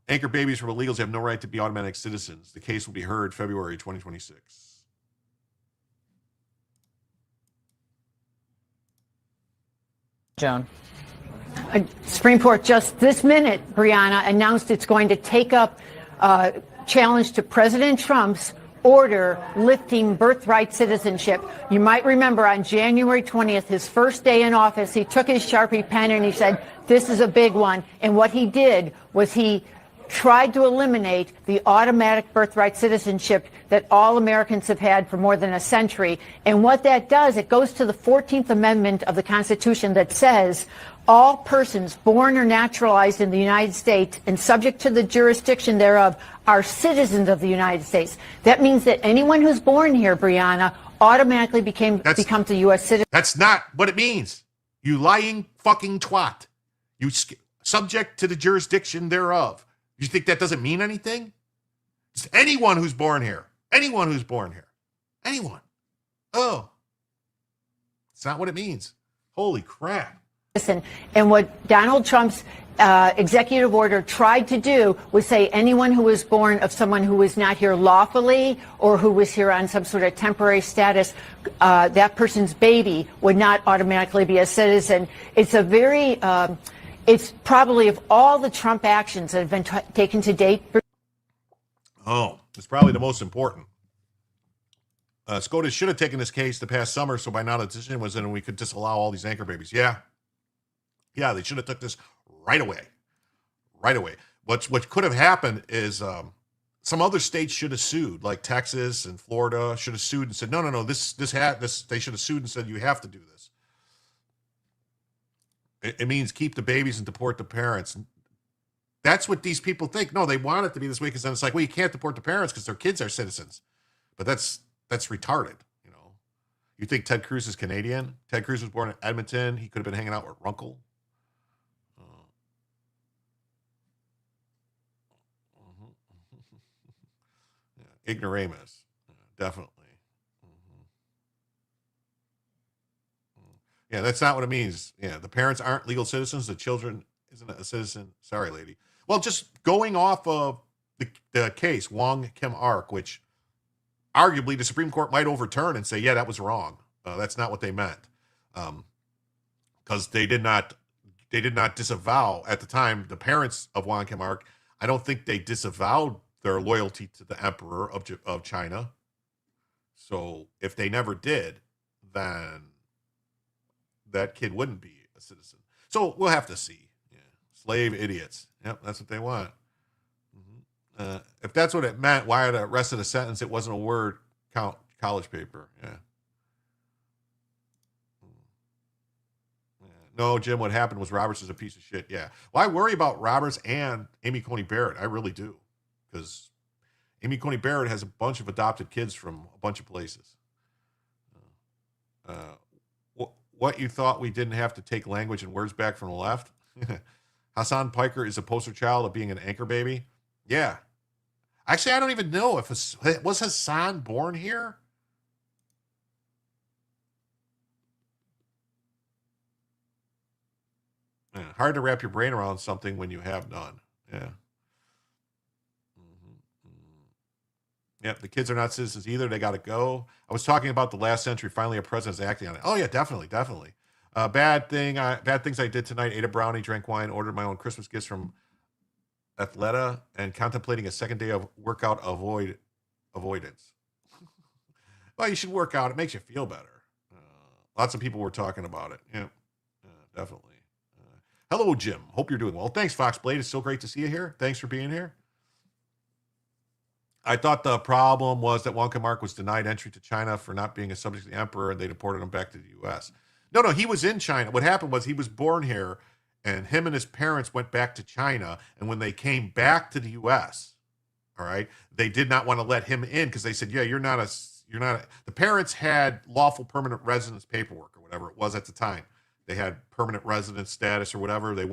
Anchor babies from illegals have no right to be automatic citizens. The case will be heard February 2026. Joan. Supreme Court just this minute, Brianna, announced it's going to take up challenge to President Trump's order lifting birthright citizenship. You might remember on January 20th, his first day in office, he took his Sharpie pen and he said, this is a big one. And what he did was he tried to eliminate the automatic birthright citizenship that all Americans have had for more than a century. And what that does, it goes to the 14th Amendment of the Constitution that says all persons born or naturalized in the United States and subject to the jurisdiction thereof are citizens of the United States. That means that anyone who's born here, Brianna, automatically becomes a U.S. citizen. That's not what it means. You lying fucking twat. You subject to the jurisdiction thereof. You think that doesn't mean anything? It's anyone who's born here. Anyone who's born here. Anyone. Oh. It's not what it means. Holy crap. And what Donald Trump's executive order tried to do was say anyone who was born of someone who was not here lawfully or who was here on some sort of temporary status, that person's baby would not automatically be a citizen. It's a very... it's probably of all the Trump actions that have been taken to date. Oh, it's probably the most important. SCOTUS should have taken this case the past summer, so by now the decision was in and we could disallow all these anchor babies. Yeah, they should have took this right away. Right away. What could have happened is some other states should have sued, like Texas and Florida should have sued and said, no, this they should have sued and said, you have to do this. It means keep the babies and deport the parents. That's what these people think. No, they want it to be this way because then it's like, well, you can't deport the parents because their kids are citizens. But that's retarded. You think Ted Cruz is Canadian? Ted Cruz was born in Edmonton. He could have been hanging out with Runkle. Yeah, ignoramus, definitely. Yeah, that's not what it means. Yeah, the parents aren't legal citizens. The children isn't a citizen. Sorry, lady. Well, just going off of the case, Wong Kim Ark, which arguably the Supreme Court might overturn and say, yeah, that was wrong. That's not what they meant. Because they did not disavow at the time, the parents of Wong Kim Ark, I don't think they disavowed their loyalty to the emperor of China. So if they never did, then that kid wouldn't be a citizen. So we'll have to see. Yeah. Slave idiots. Yep, that's what they want. If that's what it meant, why the rest of the sentence, it wasn't a word count college paper. Yeah. No, Jim, what happened was Roberts is a piece of shit. Yeah. Well, I worry about Roberts and Amy Coney Barrett. I really do. Because Amy Coney Barrett has a bunch of adopted kids from a bunch of places. What you thought we didn't have to take language and words back from the left? Hassan Piker is a poster child of being an anchor baby. Yeah. Actually, I don't even know if was Hassan born here? Yeah, hard to wrap your brain around something when you have none. Yeah. Yeah, the kids are not citizens either. They got to go. I was talking about the last century. Finally, a president's acting on it. Oh yeah, definitely. Bad things I did tonight. Ate a brownie, drank wine, ordered my own Christmas gifts from Athleta, and contemplating a second day of workout avoidance. Well, you should work out. It makes you feel better. Lots of people were talking about it. Yeah, definitely. Hello, Jim. Hope you're doing well. Thanks, Foxblade. It's so great to see you here. Thanks for being here. I thought the problem was that Wong Kim Ark was denied entry to China for not being a subject of the emperor, and they deported him back to the U.S. No, he was in China. What happened was he was born here, and him and his parents went back to China, and when they came back to the U.S., all right, they did not want to let him in because they said, yeah, the parents had lawful permanent residence paperwork or whatever it was at the time. They had permanent residence status or whatever. They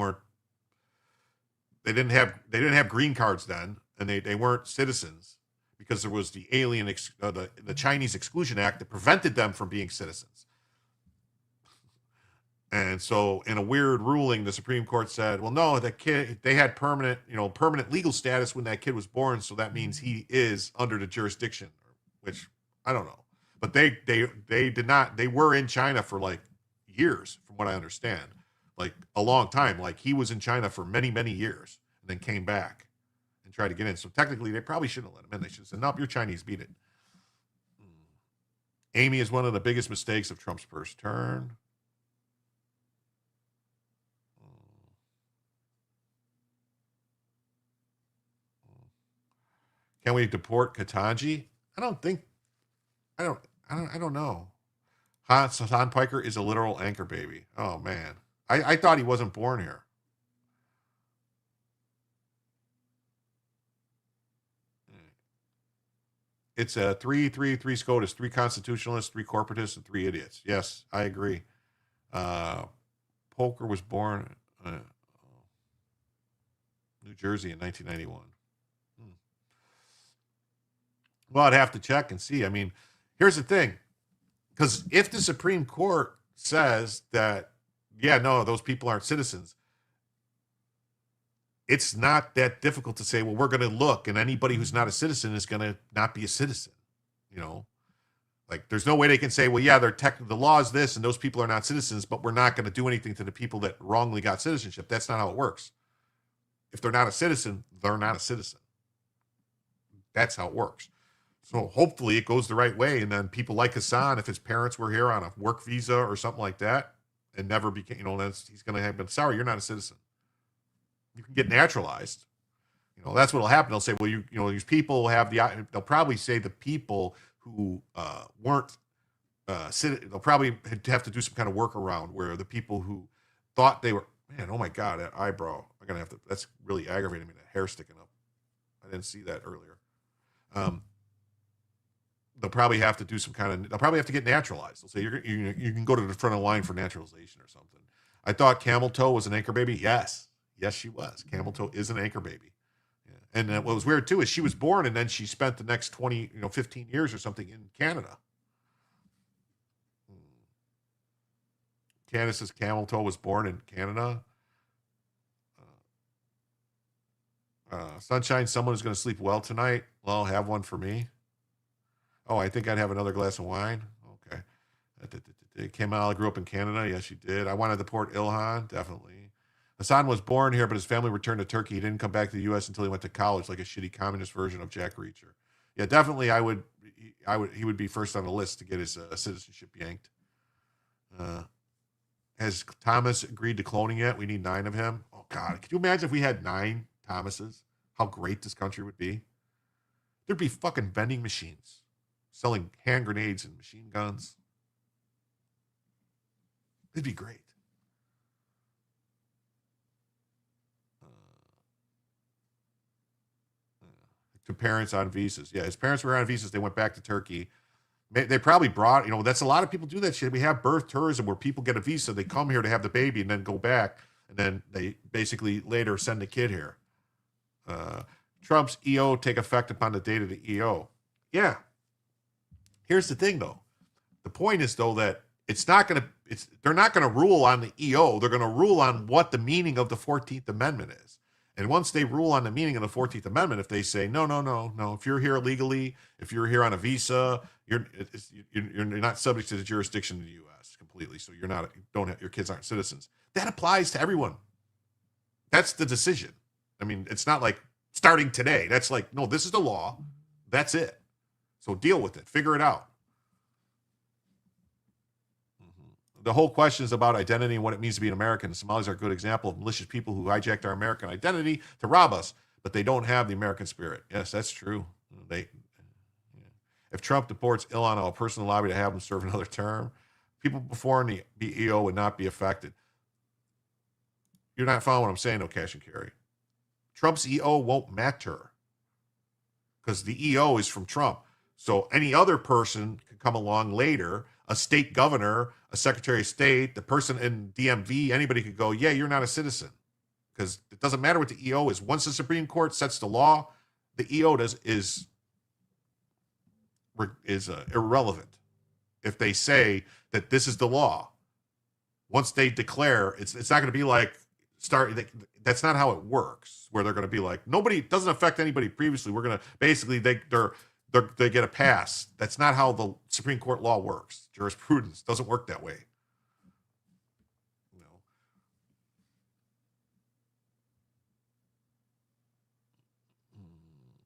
didn't have green cards then, and they weren't citizens because there was the the Chinese Exclusion Act that prevented them from being citizens. And so in a weird ruling, the Supreme Court said, well, no, that kid, they had permanent legal status when that kid was born. So that means he is under the jurisdiction, which I don't know, but they did not, they were in China for like years from what I understand, like a long time. Like he was in China for many, many years and then came back and tried to get in. So technically they probably shouldn't have let him in. They should have said, nope, you're Chinese, beat it. Amy is one of the biggest mistakes of Trump's first term. Can we deport Katanji? I don't know. Hassan Piker is a literal anchor baby. Oh man. I thought he wasn't born here. It's a 3-3-3 SCOTUS, 3 constitutionalists, 3 corporatists, and 3 idiots. Yes, I agree. Polker was born New Jersey in 1991. Well, I'd have to check and see. I mean, here's the thing. Because if the Supreme Court says that, yeah, no, those people aren't citizens, it's not that difficult to say, well, we're going to look, and anybody who's not a citizen is going to not be a citizen. Like there's no way they can say, well, yeah, the law is this, and those people are not citizens, but we're not going to do anything to the people that wrongly got citizenship. That's not how it works. If they're not a citizen, they're not a citizen. That's how it works. So hopefully it goes the right way. And then people like Hassan, if his parents were here on a work visa or something like that and never became, then he's going to have been, sorry, you're not a citizen. You can get naturalized. That's what will happen. They'll say, well, these people have they'll probably say the people who weren't, they'll probably have to do some kind of workaround where the people who thought they were, man, oh my God, that eyebrow. I gonna have to. That's really aggravating me. That hair sticking up. I didn't see that earlier. They'll probably have to do some kind of. They'll probably have to get naturalized. They'll say you can go to the front of the line for naturalization or something. I thought Camel Toe was an anchor baby. Yes, she was. Camel Toe is an anchor baby. Yeah. And what was weird too is she was born and then she spent the next 15 years or something in Canada. Candace's Camel Toe was born in Canada. Sunshine, someone is going to sleep well tonight. Well, have one for me. Oh, I think I'd have another glass of wine. Okay. Kamala grew up in Canada. Yes, she did. I wanted to port Ilhan. Definitely. Hassan was born here, but his family returned to Turkey. He didn't come back to the U.S. until he went to college, like a shitty communist version of Jack Reacher. Yeah, definitely. He would be first on the list to get his citizenship yanked. Has Thomas agreed to cloning yet? We need 9 of him. Oh God, could you imagine if we had 9 Thomases? How great this country would be. There'd be fucking vending machines selling hand grenades and machine guns. It'd be great. To parents on visas. Yeah, his parents were on visas. They went back to Turkey. They probably brought, that's a lot of people do that shit. We have birth tourism where people get a visa. They come here to have the baby and then go back. And then they basically later send the kid here. Trump's EO take effect upon the date of the EO. Yeah. Here's the thing, though. The point is, though, that they're not going to rule on the EO. They're going to rule on what the meaning of the 14th Amendment is. And once they rule on the meaning of the 14th Amendment, if they say, no, if you're here illegally, if you're here on a visa, you're not subject to the jurisdiction of the U.S. completely. So your kids aren't citizens. That applies to everyone. That's the decision. I mean, it's not like starting today. That's like, no, this is the law. That's it. So deal with it. Figure it out. The whole question is about identity and what it means to be an American. The Somalis are a good example of malicious people who hijacked our American identity to rob us, but they don't have the American spirit. Yes, that's true. If Trump deports Ilhan, I'll personally lobby to have him serve another term. People before the EO would not be affected. You're not following what I'm saying, though, Cash and Carry. Trump's EO won't matter because the EO is from Trump. So any other person can come along later, a state governor, a secretary of state, the person in DMV, anybody could go, yeah, you're not a citizen. Because it doesn't matter what the EO is. Once the Supreme Court sets the law, the EO is irrelevant. If they say that this is the law, once they declare, it's not going to be like that's not how it works, where they're going to be like, nobody, doesn't affect anybody previously. We're going to basically, they get a pass. That's not how the Supreme Court law works. Jurisprudence doesn't work that way.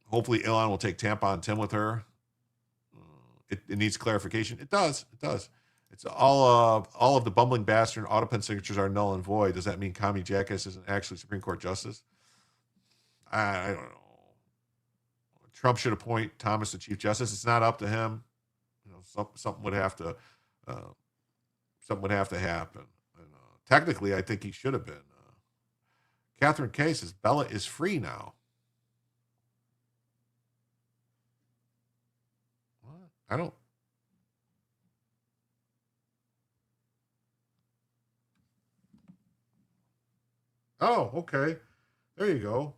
Hopefully Ilhan will take Tampon Tim with her. It needs clarification. It does. It's all of the bumbling bastard autopen signatures are null and void. Does that mean Commie Jackass isn't actually Supreme Court justice? I don't know. Trump should appoint Thomas to Chief Justice. It's not up to him. Something would have to happen. And, technically, I think he should have been. Catherine K says Bella is free now. What? I don't. Oh, okay. There you go.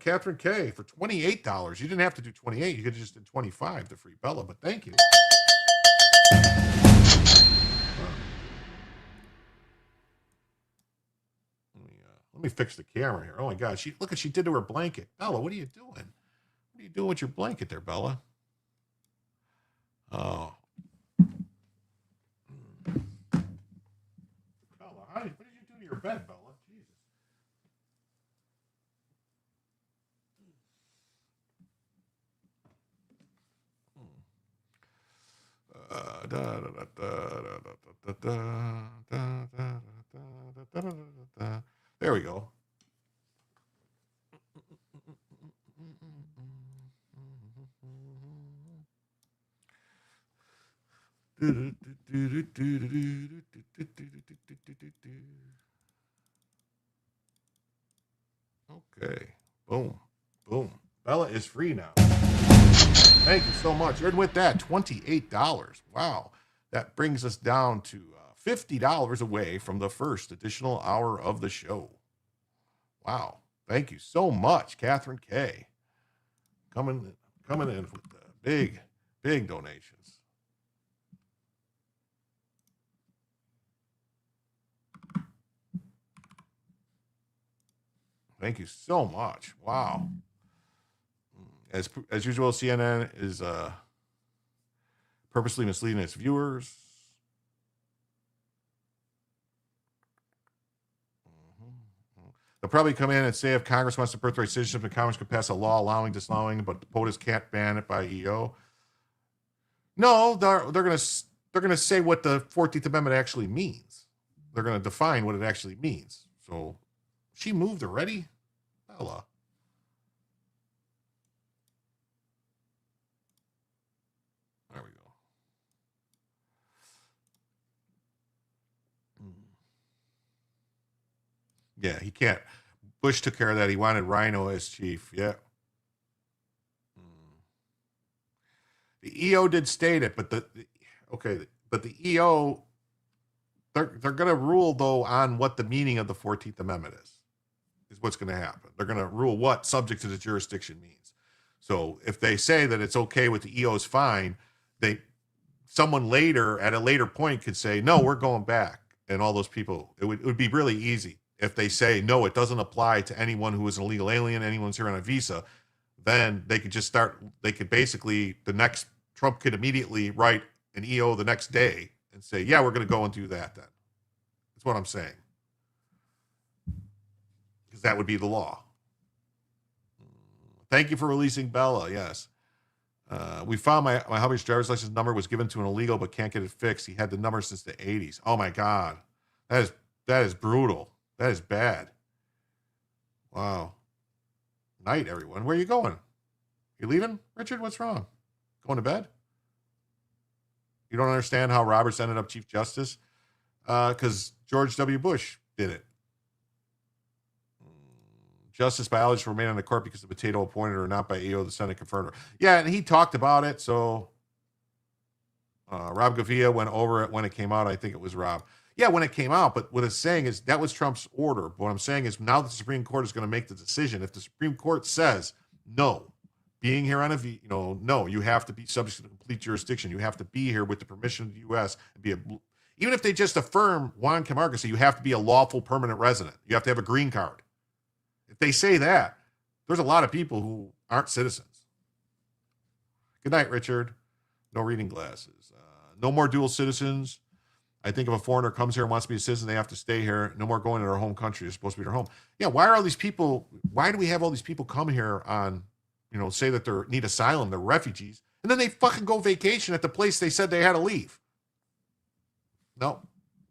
Catherine K for $28. You didn't have to do 28. You could have just did 25 to free Bella, but thank you. Let me fix the camera here. Oh my God. Look what she did to her blanket. Bella, what are you doing? What are you doing with your blanket there, Bella? Oh. Bella, what did you do to your bed, Bella? There we go. Okay. Boom. Boom. Bella is free now. Thank you so much. And with that, $28. Wow. That brings us down to $50 away from the first additional hour of the show. Wow. Thank you so much, Catherine K. Coming in with big donations. Thank you so much. Wow. As usual, CNN is purposely misleading its viewers. They'll probably come in and say if Congress wants the birthright citizenship, and Congress can pass a law allowing, disallowing, but the POTUS can't ban it by EO. No, they're gonna say what the 14th Amendment actually means. They're gonna define what it actually means. So, she moved already, Bella. There we go. Yeah, he can't. Bush took care of that. He wanted Rhino as chief. Yeah. The EO did state it, but the EO, they're going to rule though on what the meaning of the 14th Amendment is what's going to happen. They're going to rule what subject to the jurisdiction means. So if they say that it's okay with the EO is fine, someone later at a later point could say, no, we're going back. And all those people, it would be really easy. If they say, no, it doesn't apply to anyone who is an illegal alien, anyone's here on a visa, then they could just start, Trump could immediately write an EO the next day and say, yeah, we're going to go and do that then. That's what I'm saying. Because that would be the law. Thank you for releasing Bella, yes. We found my hubby's driver's license number was given to an illegal but can't get it fixed. He had the number since the 80s. Oh my God. That is brutal. That is bad. Wow. Night, everyone. Where are you going? You leaving, Richard? What's wrong? Going to bed? You don't understand how Roberts ended up Chief Justice? Because George W. Bush did it. Justice biologists remain on the court because the potato appointed her, not by EO. The Senate confirmed her. Yeah, and he talked about it. So Rob Gavia went over it when it came out. I think it was Rob. Yeah, when it came out. But what it's saying is that was Trump's order. But what I'm saying is now the Supreme Court is going to make the decision. If the Supreme Court says no, being here on no, you have to be subject to complete jurisdiction. You have to be here with the permission of the U.S. and even if they just affirm Juan Camargo, say you have to be a lawful permanent resident. You have to have a green card. If they say that, there's a lot of people who aren't citizens. Good night, Richard. No reading glasses. No more dual citizens. I think if a foreigner comes here and wants to be a citizen, they have to stay here. No more going to their home country. They're supposed to be their home. Yeah, why do we have all these people come here on, say that they need asylum, they're refugees, and then they fucking go vacation at the place they said they had to leave? No.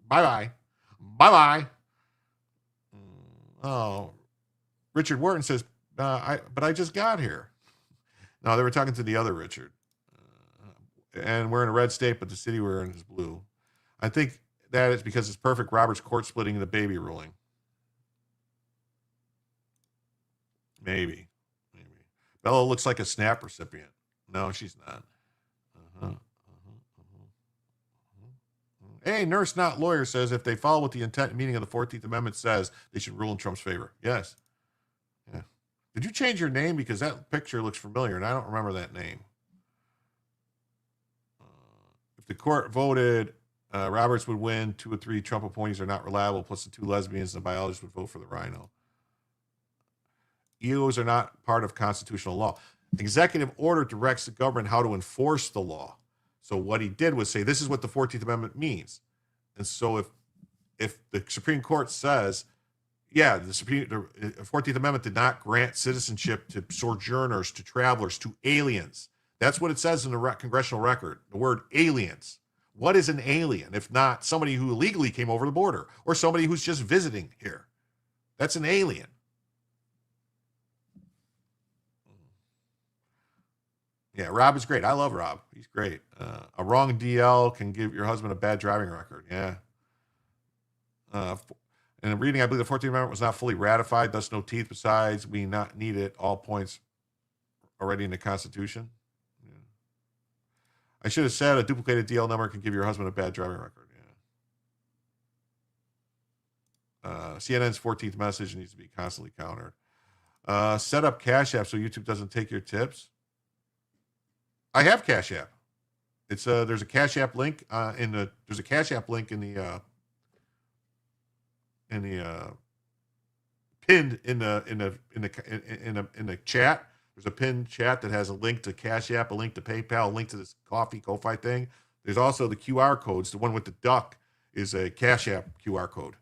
Bye-bye. Bye-bye. Oh, Richard Wharton says, but I just got here. No, they were talking to the other Richard. And we're in a red state, but the city we're in is blue. I think that is because it's perfect Roberts court splitting the baby ruling. Maybe. Bella looks like a SNAP recipient. No, she's not. Hey, nurse, not lawyer, says if they follow what the intent and meaning of the 14th Amendment says, they should rule in Trump's favor. Yes. Yeah. Did you change your name? Because that picture looks familiar, and I don't remember that name. If the court voted Roberts would win, 2 or 3 Trump appointees are not reliable, plus the 2 lesbians, the biologist would vote for the rhino. EOs are not part of constitutional law. Executive order directs the government how to enforce the law. So what he did was say, this is what the 14th Amendment means. And so if the Supreme Court says, yeah, the 14th Amendment did not grant citizenship to sojourners, to travelers, to aliens. That's what it says in the congressional record, the word aliens. What is an alien if not somebody who illegally came over the border or somebody who's just visiting here? That's an alien. Yeah, Rob is great. I love Rob. He's great. A wrong DL can give your husband a bad driving record. Yeah. And in reading, I believe the 14th Amendment was not fully ratified, thus no teeth. Besides, we not need it all points already in the Constitution. Yeah. I should have said a duplicated DL number can give your husband a bad driving record. Yeah. CNN's 14th message needs to be constantly countered. Set up Cash App so YouTube doesn't take your tips. I have Cash App. It's there's a Cash App link there's a Cash App link in the pinned in the chat. There's a pinned chat that has a link to Cash App, a link to PayPal, a link to this Ko-Fi thing. There's also the QR codes. The one with the duck is a Cash App QR code.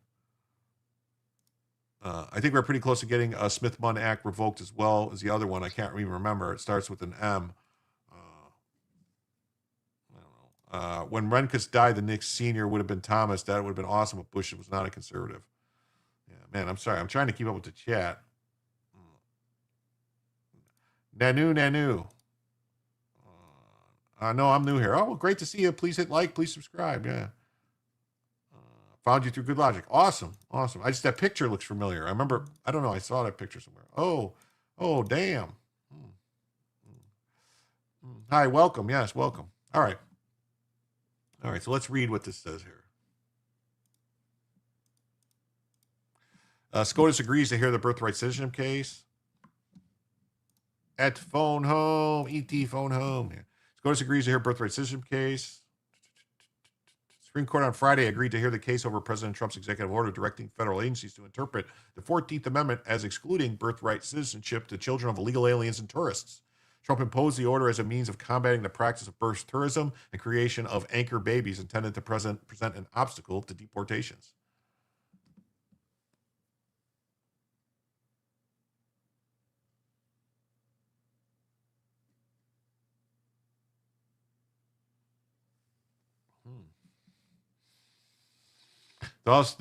I think we're pretty close to getting a Smith-Munn Act revoked as well as the other one. I can't even remember. It starts with an M. I don't know. When Rehnquist died, the next senior would have been Thomas. That would have been awesome if Bush was not a conservative. Yeah, man, I'm sorry. I'm trying to keep up with the chat. Nanu. No, I'm new here. Oh, well, great to see you. Please hit like. Please subscribe. Yeah. Found you through Good Logic. Awesome. That picture looks familiar. I remember, I don't know, I saw that picture somewhere. Oh, damn. Hi, welcome. Yes, welcome. All right, so let's read what this says here. SCOTUS agrees to hear the birthright citizenship case. ET phone home. Yeah. SCOTUS agrees to hear birthright citizenship case. Supreme Court on Friday agreed to hear the case over President Trump's executive order directing federal agencies to interpret the 14th Amendment as excluding birthright citizenship to children of illegal aliens and tourists. Trump imposed the order as a means of combating the practice of birth tourism and creation of anchor babies intended to present an obstacle to deportations. Thus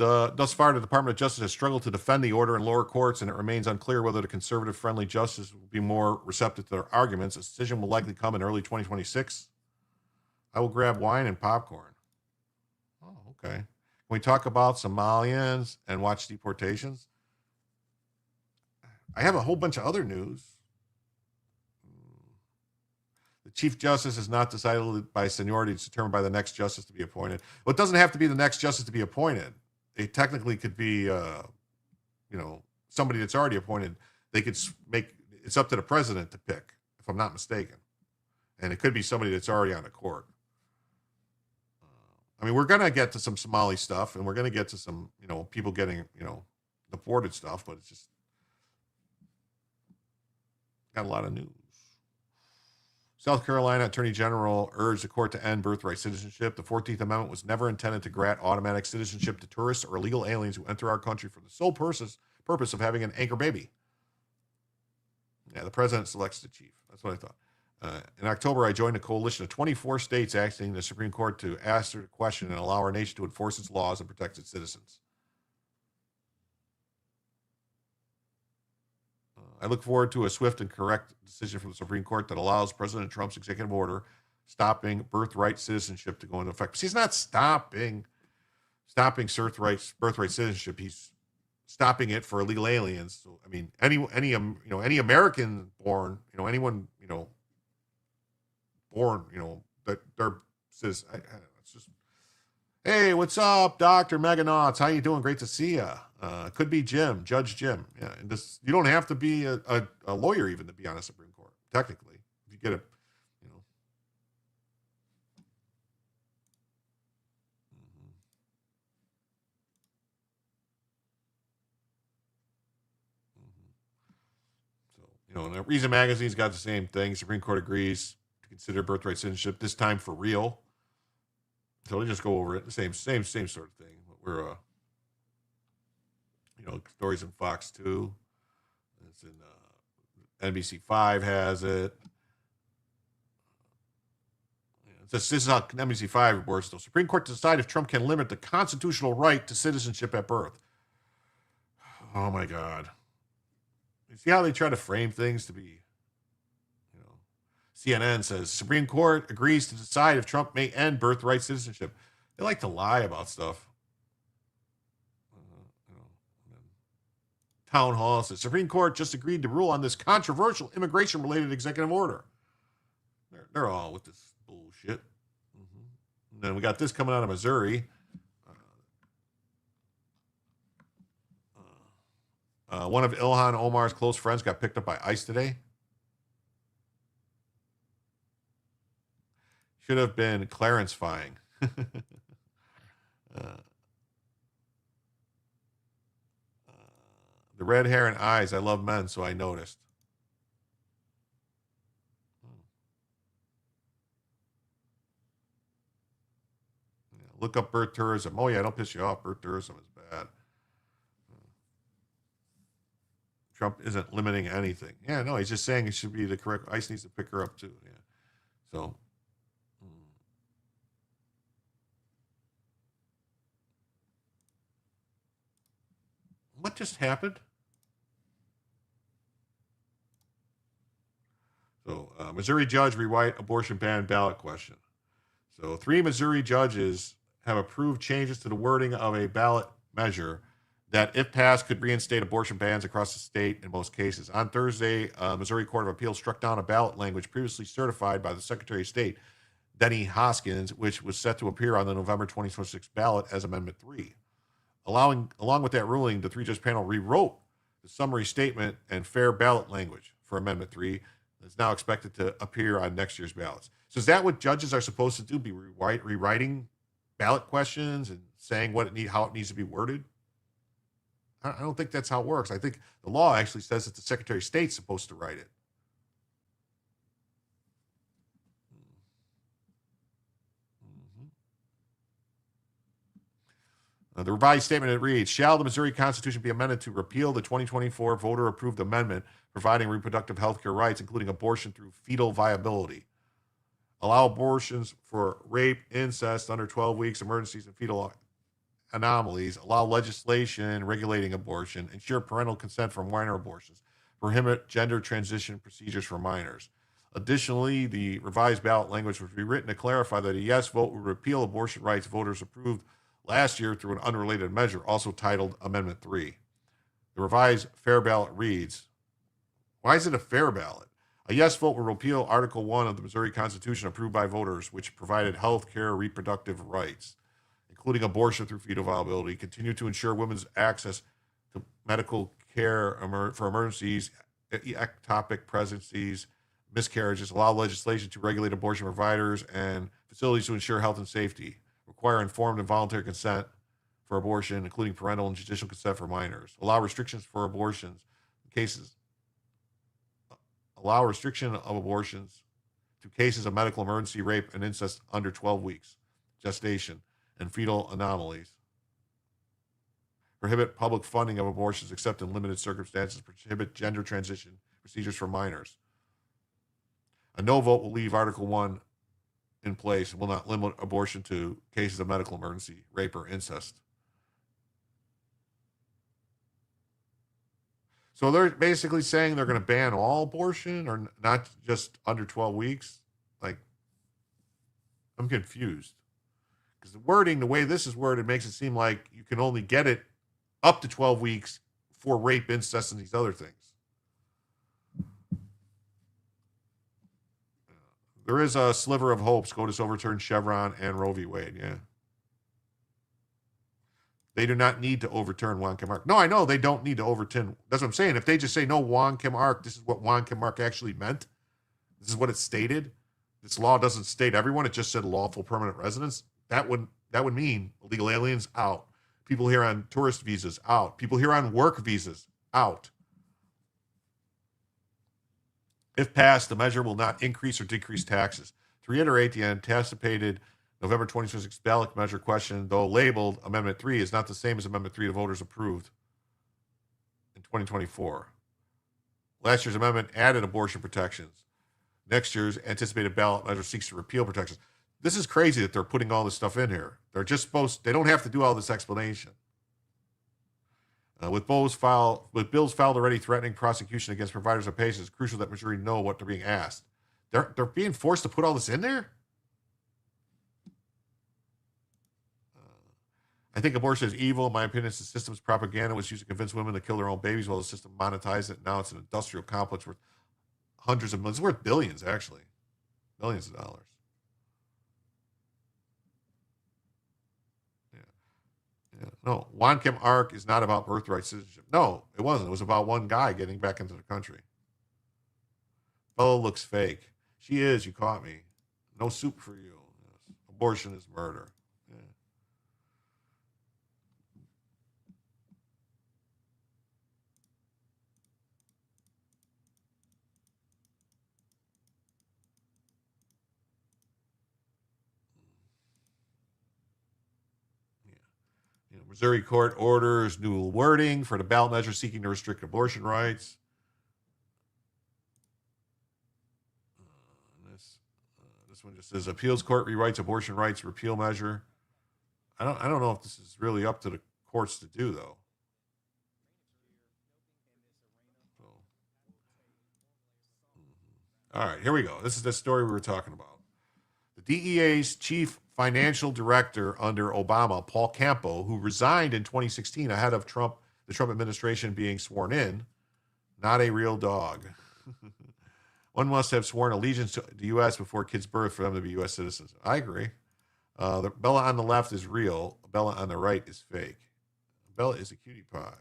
far, the Department of Justice has struggled to defend the order in lower courts, and it remains unclear whether the conservative-friendly justice will be more receptive to their arguments. A decision will likely come in early 2026. I will grab wine and popcorn. Oh, okay. Can we talk about Somalians and watch deportations? I have a whole bunch of other news. The Chief Justice is not decided by seniority. It's determined by the next justice to be appointed. Well, it doesn't have to be the next justice to be appointed. It technically could be, somebody that's already appointed. They could it's up to the president to pick, if I'm not mistaken. And it could be somebody that's already on the court. We're going to get to some Somali stuff, and we're going to get to some, people getting, deported stuff, but it's just got a lot of news. South Carolina Attorney General urged the court to end birthright citizenship. The 14th Amendment was never intended to grant automatic citizenship to tourists or illegal aliens who enter our country for the sole purpose of having an anchor baby. Yeah, the president selects the chief. That's what I thought. In October, I joined a coalition of 24 states asking the Supreme Court to answer the question and allow our nation to enforce its laws and protect its citizens. I look forward to a swift and correct decision from the Supreme Court that allows President Trump's executive order stopping birthright citizenship to go into effect. He's not stopping birthright citizenship. He's stopping it for illegal aliens. So, any American born, anyone, born, that they're citizens. It's just, hey, what's up, Dr. Meganauts? How you doing? Great to see you. Could be Jim, Judge Jim. Yeah, and you don't have to be a lawyer even to be on a Supreme Court, technically. If you get a, So, and Reason Magazine's got the same thing. Supreme Court agrees to consider birthright citizenship, this time for real. So they just go over it. The same sort of thing. We're stories in Fox 2. It's in NBC 5 has it. This is how NBC 5 works. The Supreme Court to decide if Trump can limit the constitutional right to citizenship at birth. Oh my God! You see how they try to frame things to be. CNN says Supreme Court agrees to decide if Trump may end birthright citizenship. They like to lie about stuff. town hall. The Supreme Court just agreed to rule on this controversial immigration-related executive order. They're all with this bullshit. And then we got this coming out of Missouri. One of Ilhan Omar's close friends got picked up by ICE today. Should have been Clarence-fying. The red hair and eyes. I love men, so I noticed. Yeah, look up birth tourism. Oh, yeah, don't piss you off. Birth tourism is bad. Trump isn't limiting anything. Yeah, no, he's just saying it should be the correct. ICE needs to pick her up, too. Yeah. So. What just happened? So, Missouri judge rewrite abortion ban ballot question. So, 3 Missouri judges have approved changes to the wording of a ballot measure that, if passed, could reinstate abortion bans across the state in most cases. On Thursday, Missouri Court of Appeals struck down a ballot language previously certified by the Secretary of State, Denny Hoskins, which was set to appear on the November 2026 ballot as Amendment 3. Along with that ruling, the 3-judge panel rewrote the summary statement and fair ballot language for Amendment 3. It's now expected to appear on next year's ballots. So is that what judges are supposed to do? Be rewriting ballot questions and saying how it needs to be worded? I don't think that's how it works. I think the law actually says that the Secretary of State's supposed to write it. The revised statement, it reads, shall the Missouri Constitution be amended to repeal the 2024 voter-approved amendment providing reproductive health care rights, including abortion through fetal viability, allow abortions for rape, incest, under 12 weeks, emergencies, and fetal anomalies, allow legislation regulating abortion, ensure parental consent for minor abortions, prohibit gender transition procedures for minors. Additionally, the revised ballot language was rewritten to clarify that a yes vote would repeal abortion rights voters approved last year through an unrelated measure, also titled Amendment 3. The revised fair ballot reads, why is it a fair ballot? A yes vote will repeal Article 1 of the Missouri Constitution approved by voters, which provided health care reproductive rights, including abortion through fetal viability, continue to ensure women's access to medical care for emergencies, ectopic pregnancies, miscarriages, allow legislation to regulate abortion providers and facilities to ensure health and safety, require informed and voluntary consent for abortion, including parental and judicial consent for minors, allow restrictions for abortions in cases, allow restriction of abortions to cases of medical emergency, rape, and incest under 12 weeks, gestation, and fetal anomalies, prohibit public funding of abortions except in limited circumstances, prohibit gender transition procedures for minors. A no vote will leave Article 1 in place and will not limit abortion to cases of medical emergency, rape, or incest. So they're basically saying they're going to ban all abortion or not just under 12 weeks? Like, I'm confused. Because the wording, the way this is worded, makes it seem like you can only get it up to 12 weeks for rape, incest, and these other things. There is a sliver of hope. SCOTUS overturned Chevron and Roe v. Wade. Yeah. They do not need to overturn Juan Kim Ark. No, I know they don't need to overturn. That's what I'm saying. If they just say, no, Juan Kim Ark, this is what Juan Kim Ark actually meant. This is what it stated. This law doesn't state everyone. It just said lawful permanent residents. That would mean illegal aliens out. People here on tourist visas out. People here on work visas out. If passed, the measure will not increase or decrease taxes. To reiterate, the anticipated November 2026 ballot measure question, though labeled Amendment 3, is not the same as Amendment 3 the voters approved in 2024. Last year's amendment added abortion protections. Next year's anticipated ballot measure seeks to repeal protections. This is crazy that they're putting all this stuff in here. They're just they don't have to do all this explanation. With bills filed already threatening prosecution against providers of patients, it's crucial that Missouri know what they're being asked. They're being forced to put all this in there? I think abortion is evil. In my opinion, it's the system's propaganda was used to convince women to kill their own babies while the system monetized it. Now it's an industrial complex worth hundreds of millions. It's worth billions, actually. Millions of dollars. Yeah. No, Juan Kim Ark is not about birthright citizenship. No, it wasn't. It was about one guy getting back into the country. Bella looks fake. She is. You caught me. No soup for you. Yes. Abortion is murder. Yeah. Missouri court orders new wording for the ballot measure seeking to restrict abortion rights. This one just says appeals court rewrites abortion rights repeal measure. I don't know if this is really up to the courts to do, though. All right, here we go. This is the story we were talking about. The DEA's chief financial director under Obama, Paul Campo, who resigned in 2016 ahead of the Trump administration being sworn in, not a real dog. One must have sworn allegiance to the U.S. before kids' birth for them to be U.S. citizens. I agree. The Bella on the left is real. Bella on the right is fake. Bella is a cutie pie.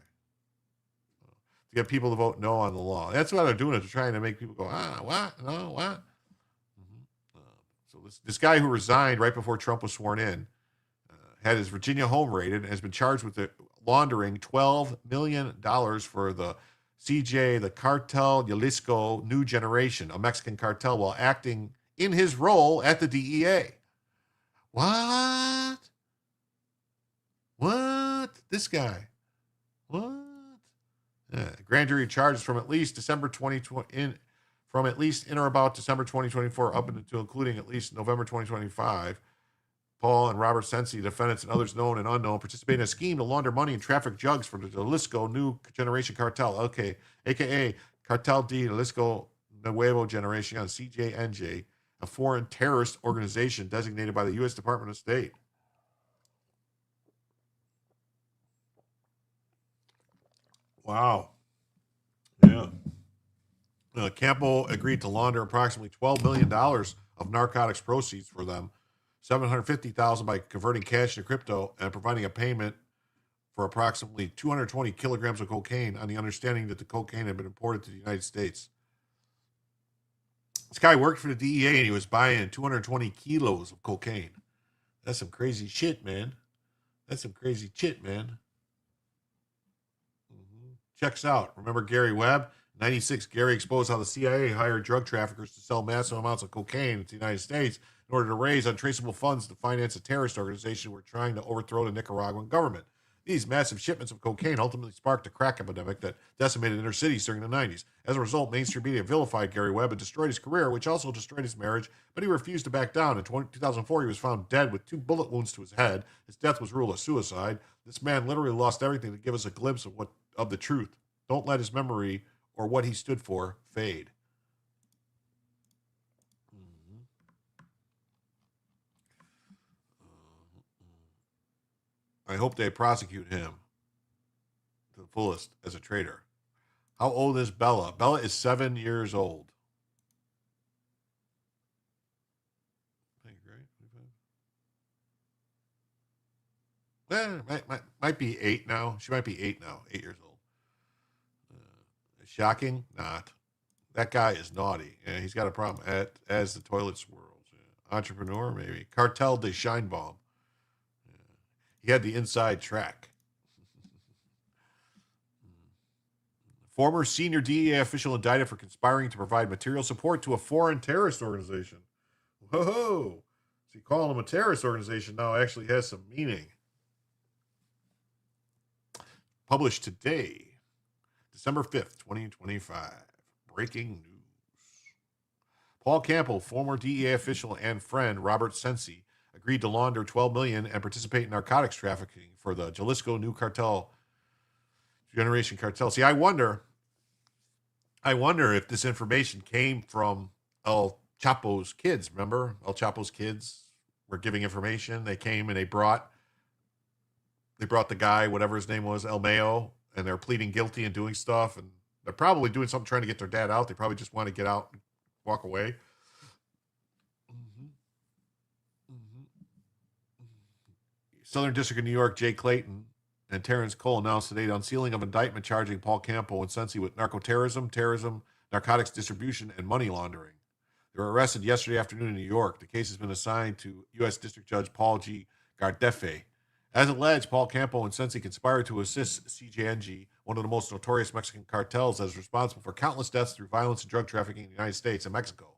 To get people to vote no on the law. That's why they're doing it. They're trying to make people go, what? No, what? So this guy who resigned right before Trump was sworn in had his Virginia home raided and has been charged with laundering $12 million for the CJ, the Cartel Jalisco New Generation, a Mexican cartel, while acting in his role at the DEA. What? This guy. What? Yeah. Grand jury charges from at least December 2020 from at least in or about December 2024 up into including at least November 2025. Paul and Robert Sensi, defendants and others known and unknown, participated in a scheme to launder money and traffic drugs for the Jalisco New Generation Cartel, aka Cartel de Jalisco Nuevo Generacion, CJNJ, a foreign terrorist organization designated by the U.S. Department of State. Wow. Yeah. Campo agreed to launder approximately $12 million of narcotics proceeds for them, $750,000 by converting cash to crypto and providing a payment for approximately 220 kilograms of cocaine on the understanding that the cocaine had been imported to the United States. This guy worked for the DEA and he was buying 220 kilos of cocaine. That's some crazy shit, man. Checks out. Remember Gary Webb? 96, Gary exposed how the CIA hired drug traffickers to sell massive amounts of cocaine to the United States in order to raise untraceable funds to finance a terrorist organization who were trying to overthrow the Nicaraguan government. These massive shipments of cocaine ultimately sparked a crack epidemic that decimated inner cities during the 90s. As a result, mainstream media vilified Gary Webb and destroyed his career, which also destroyed his marriage, but he refused to back down. In 2004, he was found dead with 2 bullet wounds to his head. His death was ruled a suicide. This man literally lost everything to give us a glimpse of the truth. Don't let his memory or what he stood for fade. I hope they prosecute him to the fullest as a traitor. How old is Bella? Bella is 7 years old. I think, right? Might be 8 now. She might be 8 now, 8 years old. Shocking? Not. That guy is naughty. Yeah, he's got a problem as the toilet swirls. Yeah. Entrepreneur, maybe. Cartel de Scheinbaum. Yeah. He had the inside track. Former senior DEA official indicted for conspiring to provide material support to a foreign terrorist organization. Whoa! So calling them a terrorist organization now actually has some meaning. Published today. December 5th, 2025. Breaking news. Paul Campo, former DEA official and friend Robert Sensi, agreed to launder $12 million and participate in narcotics trafficking for the Jalisco New Generation Cartel. See, I wonder if this information came from El Chapo's kids. Remember? El Chapo's kids were giving information. They came and they brought They brought the guy, whatever his name was, El Mayo, and they're pleading guilty and doing stuff. And they're probably doing something trying to get their dad out. They probably just want to get out and walk away. Southern District of New York, Jay Clayton and Terrence Cole announced today the unsealing of indictment charging Paul Campo and Sensi with narcoterrorism, terrorism, narcotics distribution, and money laundering. They were arrested yesterday afternoon in New York. The case has been assigned to U.S. District Judge Paul G. Gardefe. As alleged, Paul Campo and Sensi conspired to assist CJNG, one of the most notorious Mexican cartels that is responsible for countless deaths through violence and drug trafficking in the United States and Mexico.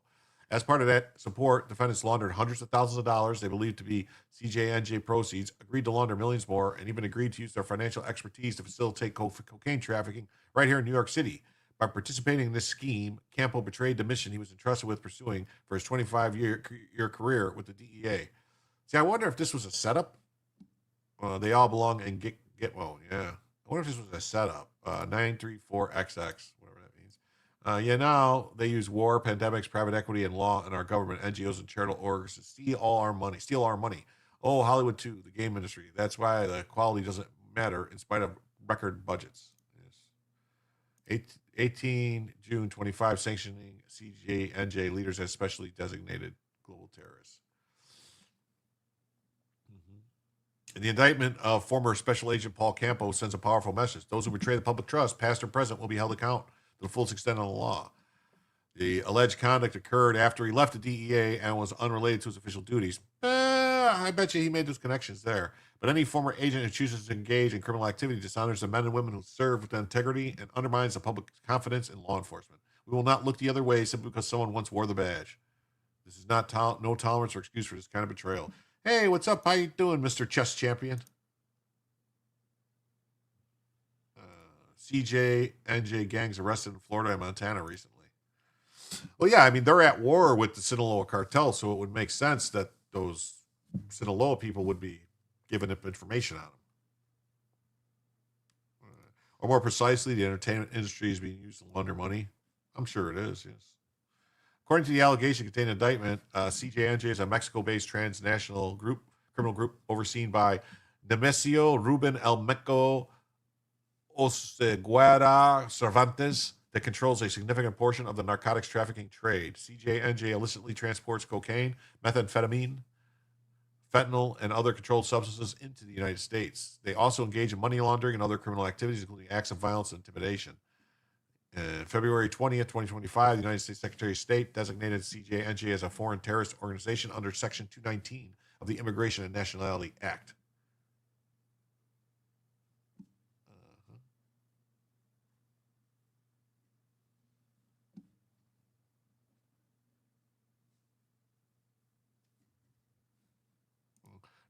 As part of that support, defendants laundered hundreds of thousands of dollars they believed to be CJNJ proceeds, agreed to launder millions more, and even agreed to use their financial expertise to facilitate cocaine trafficking right here in New York City. By participating in this scheme, Campo betrayed the mission he was entrusted with pursuing for his 25-year career with the DEA. See, I wonder if this was a setup. They all belong in Gitmo, yeah. I wonder if this was a setup. 934XX, whatever that means. Now they use war, pandemics, private equity, and law in our government, NGOs, and charitable orgs to steal our money. Oh, Hollywood too, the game industry. That's why the quality doesn't matter in spite of record budgets. Yes. 18 June 25, sanctioning CJNJ leaders as specially designated global terrorists. In the indictment of former Special Agent Paul Campo sends a powerful message. Those who betray the public trust, past or present, will be held accountable to the fullest extent of the law. The alleged conduct occurred after he left the DEA and was unrelated to his official duties. I bet you he made those connections there. But any former agent who chooses to engage in criminal activity dishonors the men and women who serve with integrity and undermines the public confidence in law enforcement. We will not look the other way simply because someone once wore the badge. This is not no tolerance or excuse for this kind of betrayal. Hey, what's up? How you doing, Mr. Chess Champion? CJNJ gangs arrested in Florida and Montana recently. Well, yeah, I mean, they're at war with the Sinaloa cartel, so it would make sense that those Sinaloa people would be giving up information on them. Or more precisely, the entertainment industry is being used to launder money. I'm sure it is, yes. According to the allegation contained in the indictment, CJNJ is a Mexico-based transnational criminal group overseen by Nemesio Ruben Elmeco Oseguera Cervantes that controls a significant portion of the narcotics trafficking trade. CJNJ illicitly transports cocaine, methamphetamine, fentanyl, and other controlled substances into the United States. They also engage in money laundering and other criminal activities, including acts of violence and intimidation. February 20th, 2025, the United States Secretary of State designated CJNJ as a foreign terrorist organization under Section 219 of the Immigration and Nationality Act.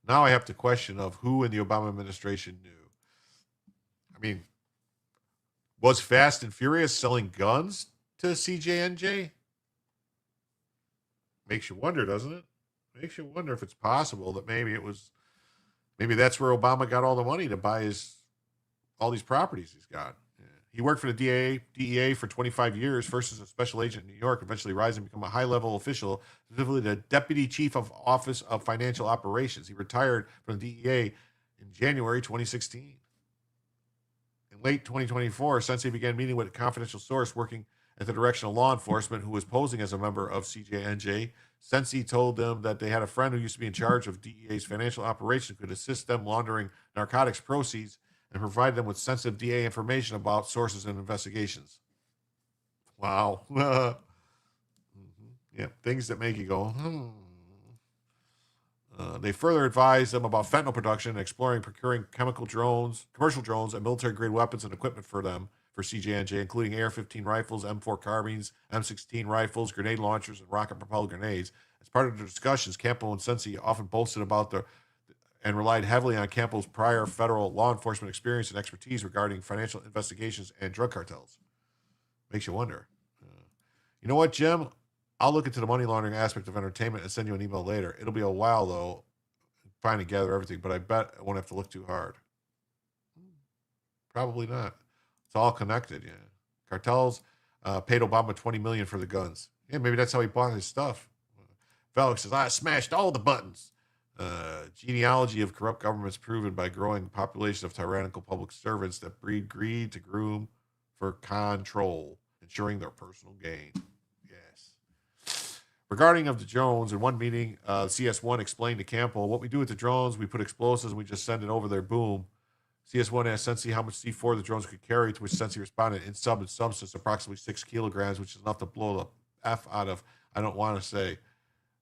Now I have the question of who in the Obama administration knew. I mean, was Fast and Furious selling guns to CJNJ? Makes you wonder, doesn't it? Makes you wonder if it's possible that maybe that's where Obama got all the money to buy all these properties he's got. Yeah. He worked for the DEA for 25 years, first as a special agent in New York, eventually rising to become a high-level official, specifically the Deputy Chief of Office of Financial Operations. He retired from the DEA in January 2016. In late 2024, Sensei began meeting with a confidential source working at the direction of law enforcement who was posing as a member of CJNJ. Sensei told them that they had a friend who used to be in charge of DEA's financial operation who could assist them laundering narcotics proceeds and provide them with sensitive DEA information about sources and investigations. Wow. Yeah, things that make you go, They further advised them about fentanyl production and exploring procuring commercial drones, and military-grade weapons and equipment for CJNJ, including AR-15 rifles, M4 carbines, M16 rifles, grenade launchers, and rocket-propelled grenades. As part of the discussions, Campo and Sensi often boasted about and relied heavily on Campo's prior federal law enforcement experience and expertise regarding financial investigations and drug cartels. Makes you wonder. You know what, Jim? I'll look into the money laundering aspect of entertainment and send you an email later. It'll be a while, though, trying to gather everything, but I bet I won't have to look too hard. Probably not. It's all connected, yeah. Cartels paid Obama $20 million for the guns. Yeah, maybe that's how he bought his stuff. Felix says, I smashed all the buttons. Genealogy of corrupt governments proven by growing population of tyrannical public servants that breed greed to groom for control, ensuring their personal gain. Yes. Regarding of the drones, in one meeting, CS1 explained to Campbell, what we do with the drones, we put explosives and we just send it over there, boom. CS1 asked Sensi how much C4 the drones could carry, to which Sensi responded, in substance, approximately 6 kilograms, which is enough to blow the F out of, I don't want to say.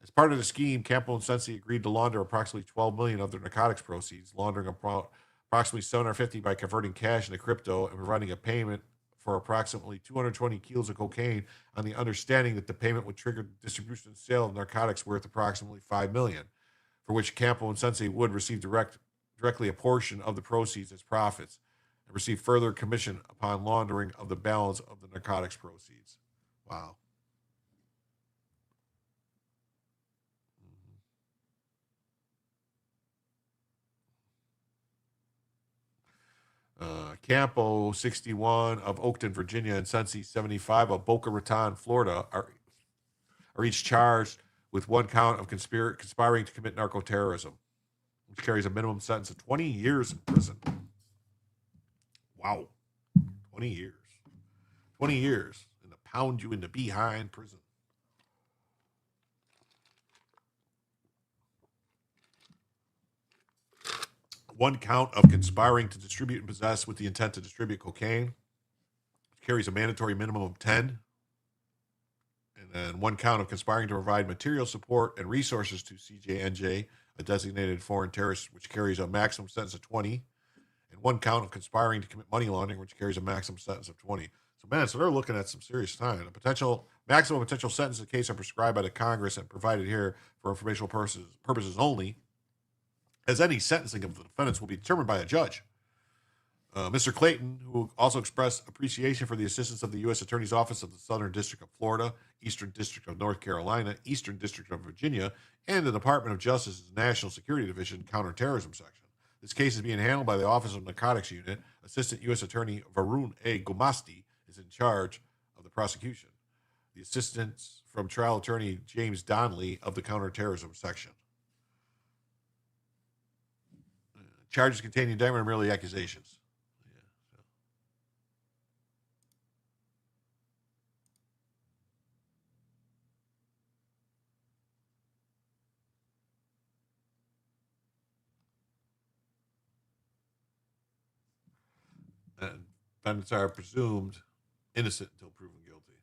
As part of the scheme, Campbell and Sensi agreed to launder approximately $12 million of their narcotics proceeds, laundering approximately $750 by converting cash into crypto and providing a payment for approximately 220 kilos of cocaine on the understanding that the payment would trigger the distribution and sale of narcotics worth approximately $5 million, for which Campbell and Sensi would receive directly a portion of the proceeds as profits and receive further commission upon laundering of the balance of the narcotics proceeds. Wow. Campo 61 of Oakton, Virginia, and Sensi 75 of Boca Raton, Florida are each charged with one count of conspiring to commit narco-terrorism, which carries a minimum sentence of 20 years in prison. Wow. 20 years. 20 years in the pound you in the behind prison. One count of conspiring to distribute and possess with the intent to distribute cocaine, which carries a mandatory minimum of 10. And then one count of conspiring to provide material support and resources to CJNJ, a designated foreign terrorist, which carries a maximum sentence of 20. And one count of conspiring to commit money laundering, which carries a maximum sentence of 20. So, man, so they're looking at some serious time. The maximum potential sentence in the case are prescribed by the Congress and provided here for informational purposes only, as any sentencing of the defendants will be determined by a judge. Mr. Clayton, who also expressed appreciation for the assistance of the U.S. Attorney's Office of the Southern District of Florida, Eastern District of North Carolina, Eastern District of Virginia, and the Department of Justice's National Security Division Counterterrorism Section. This case is being handled by the Office of Narcotics Unit. Assistant U.S. Attorney Varun A. Gumasti is in charge of the prosecution. The assistance from trial attorney James Donnelly of the Counterterrorism Section. Charges containing indictment are merely accusations. And defendants are presumed innocent until proven guilty.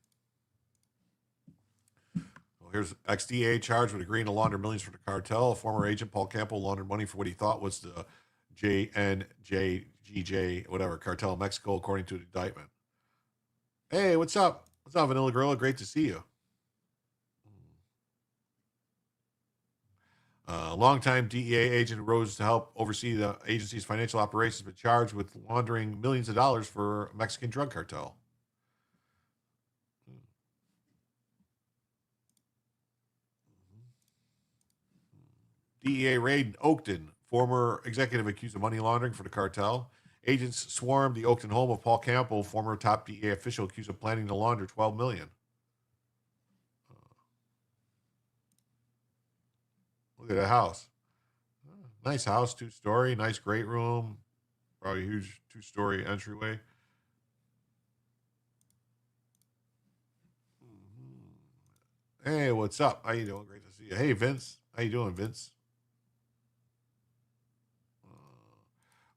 Well, here's XDA charged with agreeing to launder millions for the cartel. A former agent, Paul Campbell, laundered money for what he thought was the JNJGJ, whatever, cartel in Mexico, according to the indictment. Hey, what's up? What's up, Vanilla Gorilla? Great to see you. Longtime DEA agent who rose to help oversee the agency's financial operations, but charged with laundering millions of dollars for a Mexican drug cartel. DEA raid in Oakton. Former executive accused of money laundering for the cartel. Agents swarmed the Oakton home of Paul Campbell, former top DEA official accused of planning to launder $12 million. Look at that house. Nice house, 2-story, nice great room. Probably a huge 2-story entryway. Hey, what's up? How you doing? Great to see you. Hey, Vince. How you doing, Vince?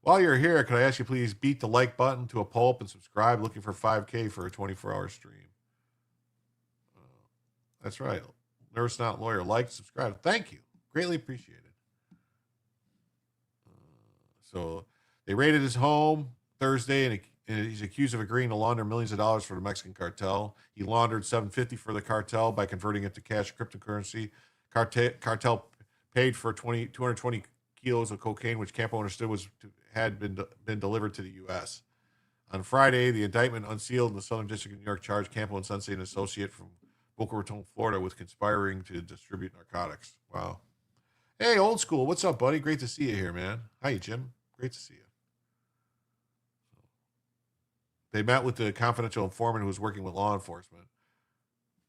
While you're here, could I ask you please beat the like button to a pulp and subscribe? Looking for 5K for a 24-hour stream. That's right. Nurse Not Lawyer. Like, subscribe. Thank you. Greatly appreciated. So they raided his home Thursday, and he's accused of agreeing to launder millions of dollars for the Mexican cartel. He laundered $750 for the cartel by converting it to cash cryptocurrency. Cartel paid for 220 kilos of cocaine, which Campo understood had been delivered to the U.S. On Friday, the indictment unsealed in the Southern District of New York charged Campo and Sensei, an associate from Boca Raton, Florida, with conspiring to distribute narcotics. Wow. Hey, old school. What's up, buddy? Great to see you here, man. Hi, Jim. Great to see you. They met with the confidential informant who was working with law enforcement,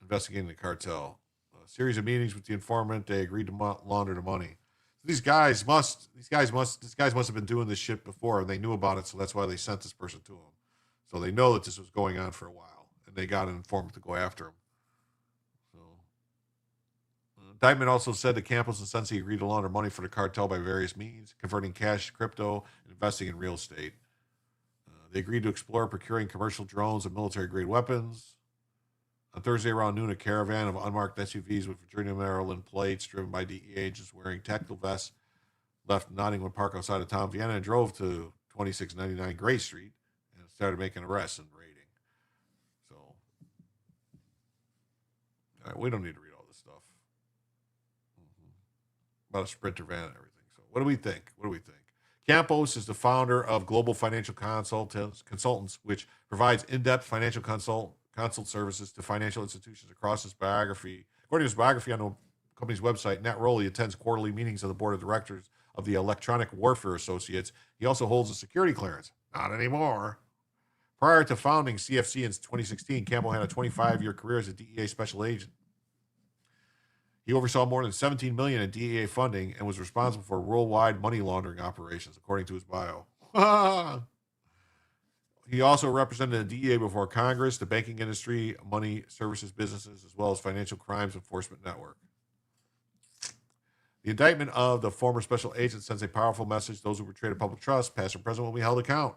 investigating the cartel. A series of meetings with the informant. They agreed to launder the money. These guys must have been doing this shit before, and they knew about it, so that's why they sent this person to them. So they know that this was going on for a while, and they got an informant to go after him. So, indictment also said that Campos and Sensi agreed to launder money for the cartel by various means, converting cash to crypto and investing in real estate. They agreed to explore procuring commercial drones and military-grade weapons. On Thursday around noon, a caravan of unmarked SUVs with Virginia, Maryland plates driven by DEA agents wearing tactical vests left Nottingham Park outside of town, Vienna, and drove to 2699 Gray Street and started making arrests and raiding. So, all right, we don't need to read all this stuff about a Sprinter van and everything. So, what do we think? Campos is the founder of Global Financial Consultants, which provides in-depth financial consult services to financial institutions across his biography. According to his biography on the company's website, in that role, he attends quarterly meetings of the board of directors of the Electronic Warfare Associates. He also holds a security clearance. Not anymore. Prior to founding CFC in 2016, Campbell had a 25-year career as a DEA special agent. He oversaw more than $17 million in DEA funding and was responsible for worldwide money laundering operations, according to his bio. He also represented the DEA before Congress, the banking industry, money services businesses, as well as Financial Crimes Enforcement Network. The indictment of the former special agent sends a powerful message. Those who betray the public trust, past and present, will be held account.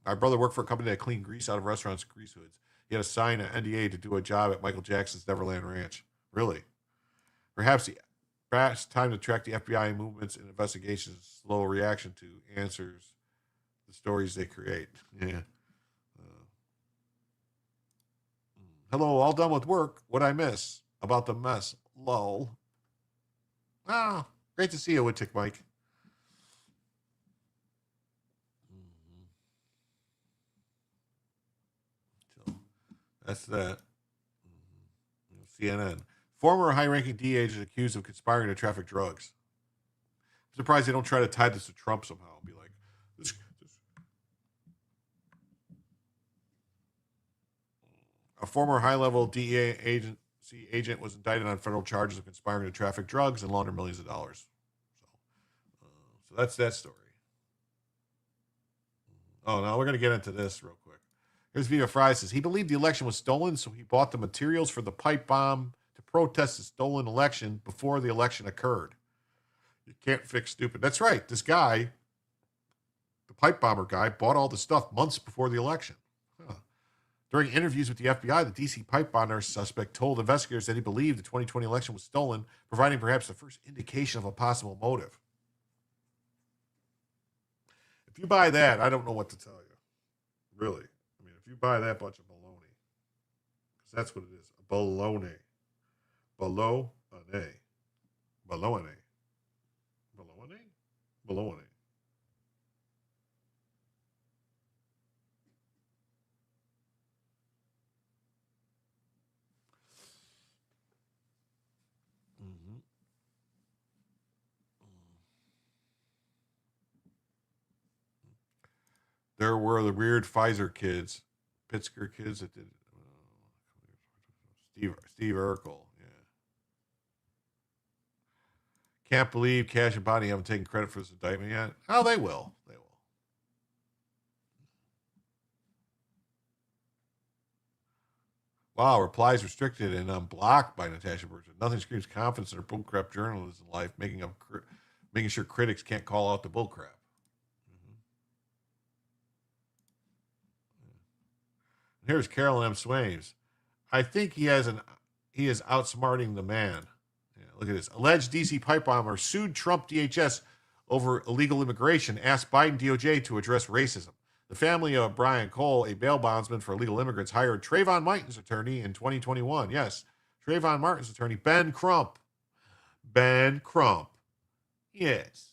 My brother worked for a company that cleaned grease out of restaurants' grease hoods. He had to sign an NDA to do a job at Michael Jackson's Neverland Ranch. Really? Perhaps time to track the FBI movements and investigations, slow reaction to answers, the stories they create. Yeah. Hello, all done with work. What'd I miss? About the mess. Lol. Ah, great to see you, Wittick Mike. That's that. CNN. Former high-ranking DA agent accused of conspiring to traffic drugs. I'm surprised they don't try to tie this to Trump somehow. Be like, a former high-level DEA agent was indicted on federal charges of conspiring to traffic drugs and launder millions of dollars. So that's that story. Oh, now we're going to get into this real quick. Here's Viva Fry says, he believed the election was stolen, so he bought the materials for the pipe bomb to protest the stolen election before the election occurred. You can't fix stupid. That's right. This guy, the pipe bomber guy, bought all the stuff months before the election. Huh. During interviews with the FBI, the D.C. pipe bomber suspect told investigators that he believed the 2020 election was stolen, providing perhaps the first indication of a possible motive. If you buy that, I don't know what to tell you. Really. If you buy that bunch of baloney, because that's what it is, baloney. Baloney. Baloney. Baloney? Baloney. There were the weird Pfizer kids, Pittsburgh kids that did Steve Urkel. Yeah. Can't believe Cash and Bonnie haven't taken credit for this indictment yet. Oh, they will. They will. Wow, replies restricted and unblocked by Natasha Burgess. Nothing screams confidence in her bullcrap journalism life, making sure critics can't call out the bullcrap. Here's Carolyn M. Swames. I think he is outsmarting the man. Yeah, look at this. Alleged DC pipe bomber sued Trump DHS over illegal immigration, asked Biden DOJ to address racism. The family of Brian Cole, a bail bondsman for illegal immigrants, hired Trayvon Martin's attorney in 2021. Yes, Trayvon Martin's attorney, Ben Crump. Ben Crump. Yes.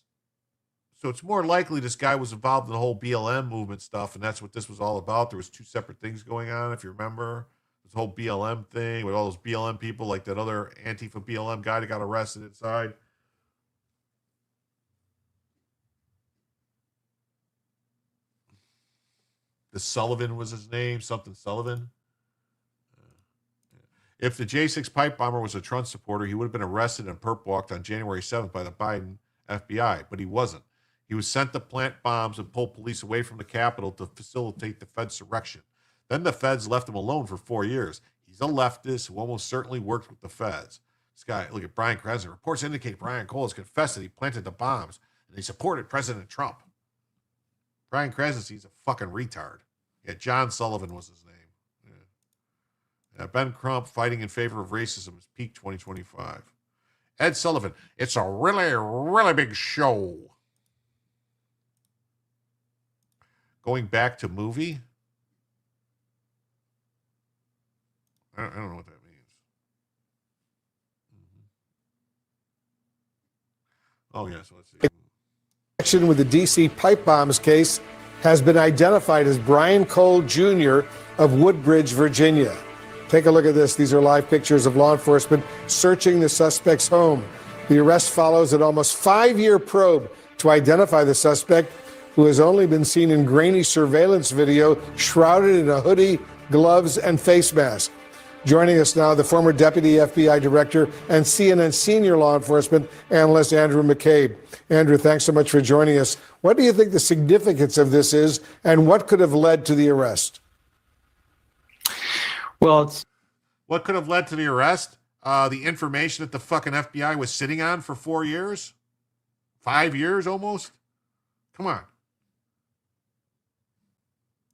So it's more likely this guy was involved in the whole BLM movement stuff, and that's what this was all about. There was two separate things going on, if you remember. This whole BLM thing with all those BLM people, like that other Antifa BLM guy that got arrested inside. The Sullivan was his name, something Sullivan. If the J6 pipe bomber was a Trump supporter, he would have been arrested and perp walked on January 7th by the Biden FBI, but he wasn't. He was sent to plant bombs and pull police away from the Capitol to facilitate the Fed's surrection. Then the Feds left him alone for 4 years. He's a leftist who almost certainly worked with the Feds. This guy, look at Brian Krasny. Reports indicate Brian Cole has confessed that he planted the bombs and he supported President Trump. Brian Krasny's a fucking retard. Yeah, John Sullivan was his name. Yeah. Ben Crump fighting in favor of racism is peak 2025. Ed Sullivan, it's a really, really big show. Going back to movie? I don't know what that means. Oh, yeah, so let's see. Connection with the D.C. pipe bombs case has been identified as Brian Cole Jr. of Woodbridge, Virginia. Take a look at this. These are live pictures of law enforcement searching the suspect's home. The arrest follows an almost 5-year probe to identify the suspect, who has only been seen in grainy surveillance video, shrouded in a hoodie, gloves, and face mask. Joining us now, the former deputy FBI director and CNN senior law enforcement analyst, Andrew McCabe. Andrew, thanks so much for joining us. What do you think the significance of this is, and what could have led to the arrest? Well, what could have led to the arrest? The information that the fucking FBI was sitting on for 4 years? 5 years almost? Come on.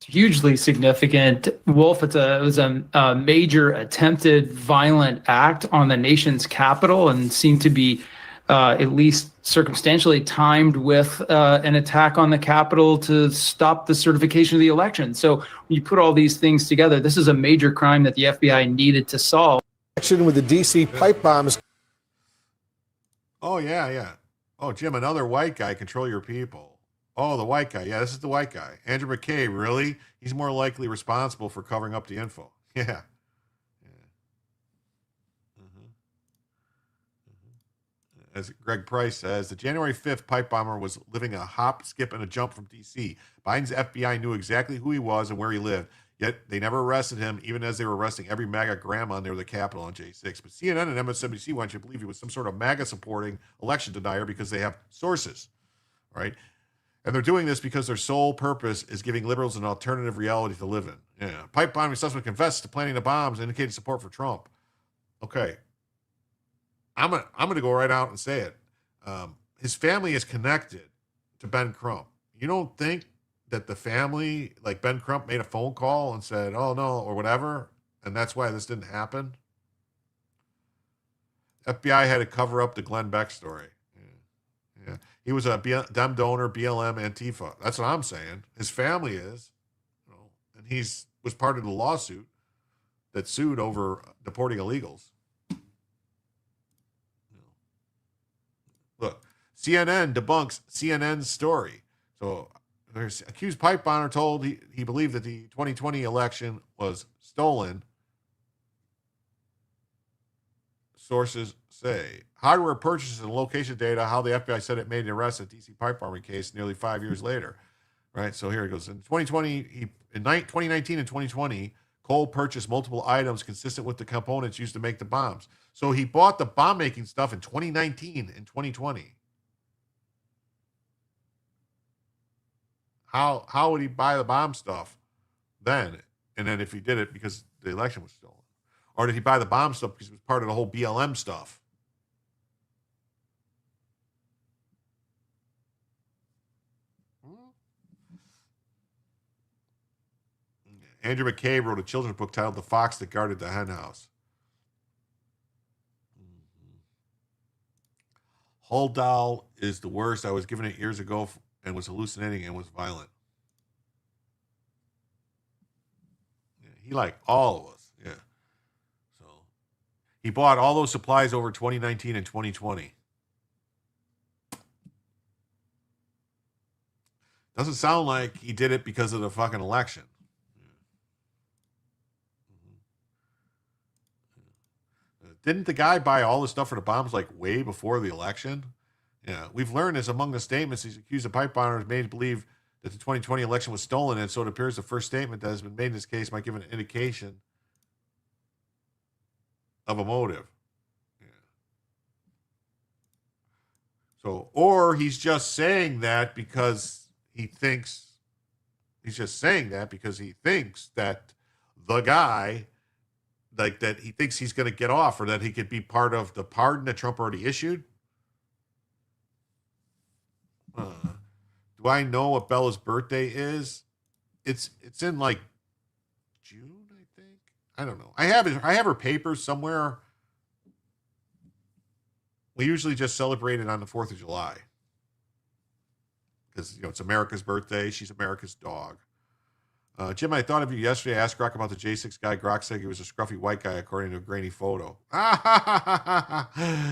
hugely significant. Wolf, it was a major attempted violent act on the nation's capital and seemed to be at least circumstantially timed with an attack on the Capitol to stop the certification of the election. So when you put all these things together, this is a major crime that the FBI needed to solve. Action with the D.C. pipe bombs. Oh, yeah. Oh, Jim, another white guy, control your people. Oh, the white guy. Yeah, this is the white guy. Andrew McCabe, really? He's more likely responsible for covering up the info. Yeah. As Greg Price says, the January 5th pipe bomber was living a hop, skip, and a jump from D.C. Biden's FBI knew exactly who he was and where he lived, yet they never arrested him, even as they were arresting every MAGA grandma near the Capitol on J6. But CNN and MSNBC want you to believe he was some sort of MAGA-supporting election denier because they have sources, right? And they're doing this because their sole purpose is giving liberals an alternative reality to live in. Yeah. Pipe bombing suspect confessed to planting the bombs, indicating support for Trump. Okay. I'm gonna go right out and say it. His family is connected to Ben Crump. You don't think that the family, like Ben Crump, made a phone call and said, "Oh no," or whatever, and that's why this didn't happen? FBI had to cover up the Glenn Beck story. Yeah. He was a Dem donor, BLM, Antifa. That's what I'm saying. His family is, and was part of the lawsuit that sued over deporting illegals. Look, CNN debunks CNN's story. So there's accused pipe bomber told he believed that the 2020 election was stolen. Sources say hardware purchases and location data, how the FBI said it made an arrest at DC pipe bombing case nearly 5 years later. Right. So here it goes. In 2019 and 2020, Cole purchased multiple items consistent with the components used to make the bombs. So he bought the bomb making stuff in 2019 and 2020. How would he buy the bomb stuff then? And then if he did it because the election was stolen? Or did he buy the bomb stuff because it was part of the whole BLM stuff? Andrew McCabe wrote a children's book titled The Fox That Guarded the Hen House. Haldol is the worst. I was given it years ago and was hallucinating and was violent. Yeah, he liked all of us. Yeah. So he bought all those supplies over 2019 and 2020. Doesn't sound like he did it because of the fucking election. Didn't the guy buy all the stuff for the bombs like way before the election? Yeah, we've learned this among the statements he's accused of pipe bombers made to believe that the 2020 election was stolen, and so it appears the first statement that has been made in this case might give an indication of a motive. Yeah. So, or he's just saying that because he thinks that the guy, like that he thinks he's going to get off, or that he could be part of the pardon that Trump already issued. Do I know what Bella's birthday is? It's in like June, I think. I don't know. I have her papers somewhere. We usually just celebrate it on the 4th of July. Because, it's America's birthday. She's America's dog. Jim, I thought of you yesterday. I asked Grok about the J6 guy. Grok said he was a scruffy white guy, according to a grainy photo.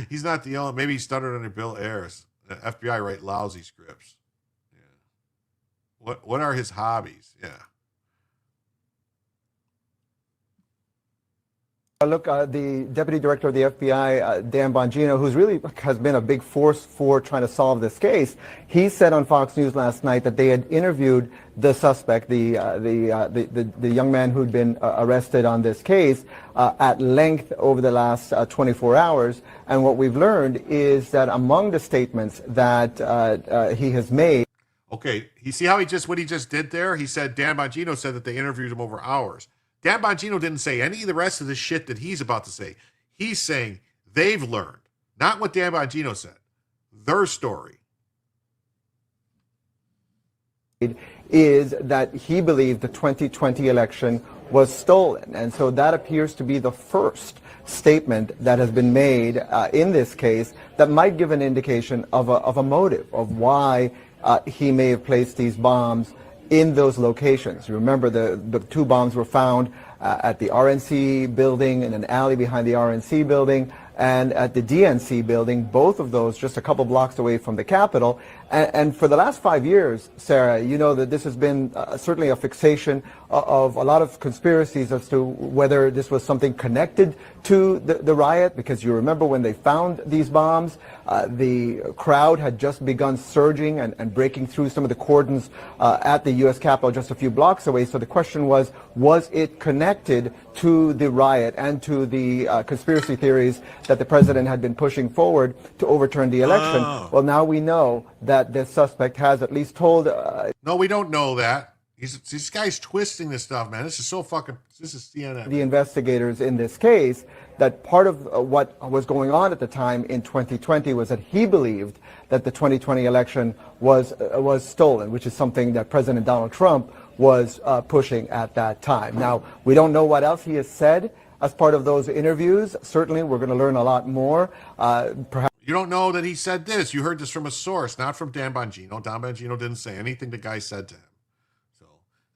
He's not the only. Maybe he stuttered under Bill Ayers. The FBI write lousy scripts. Yeah. What are his hobbies? Yeah. Look, the deputy director of the FBI, Dan Bongino, who's really has been a big force for trying to solve this case, he said on Fox News last night that they had interviewed the suspect, the young man who'd been arrested on this case, at length over the last 24 hours. And what we've learned is that among the statements that he has made. Okay, you see how what he just did there? He said Dan Bongino said that they interviewed him over hours. Dan Bongino didn't say any of the rest of the shit that he's about to say. He's saying they've learned, not what Dan Bongino said, their story. Is that he believed the 2020 election was stolen. And so that appears to be the first statement that has been made in this case that might give an indication of a motive, of why he may have placed these bombs in those locations. Remember, the two bombs were found at the RNC building, in an alley behind the RNC building, and at the DNC building, both of those just a couple blocks away from the Capitol. And for the last 5 years, Sarah, you know that this has been certainly a fixation of a lot of conspiracies as to whether this was something connected to the riot, because you remember when they found these bombs, the crowd had just begun surging and breaking through some of the cordons at the U.S. Capitol just a few blocks away. So the question was it connected to the riot and to the conspiracy theories that the president had been pushing forward to overturn the election? Oh. Well, now we know that the suspect has at least told... No, we don't know that. This guy's twisting this stuff, man. This is CNN. The investigators in this case, that part of what was going on at the time in 2020 was that he believed that the 2020 election was stolen, which is something that President Donald Trump was pushing at that time. Now, we don't know what else he has said as part of those interviews. Certainly, we're going to learn a lot more. Perhaps. You don't know that he said this. You heard this from a source, not from Dan Bongino. Dan Bongino didn't say anything the guy said to him. So,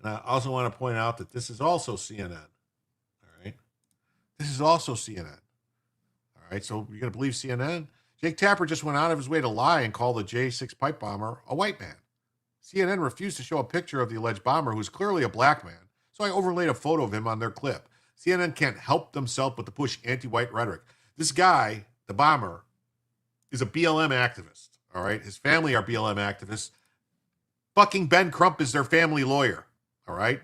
and I also want to point out that this is also CNN. All right? This is also CNN. All right? So you're going to believe CNN? Jake Tapper just went out of his way to lie and call the J6 pipe bomber a white man. CNN refused to show a picture of the alleged bomber, who's clearly a black man. So I overlaid a photo of him on their clip. CNN can't help themselves but to push anti-white rhetoric. This guy, the bomber, is a BLM activist, all right? His family are BLM activists. Fucking Ben Crump is their family lawyer, all right?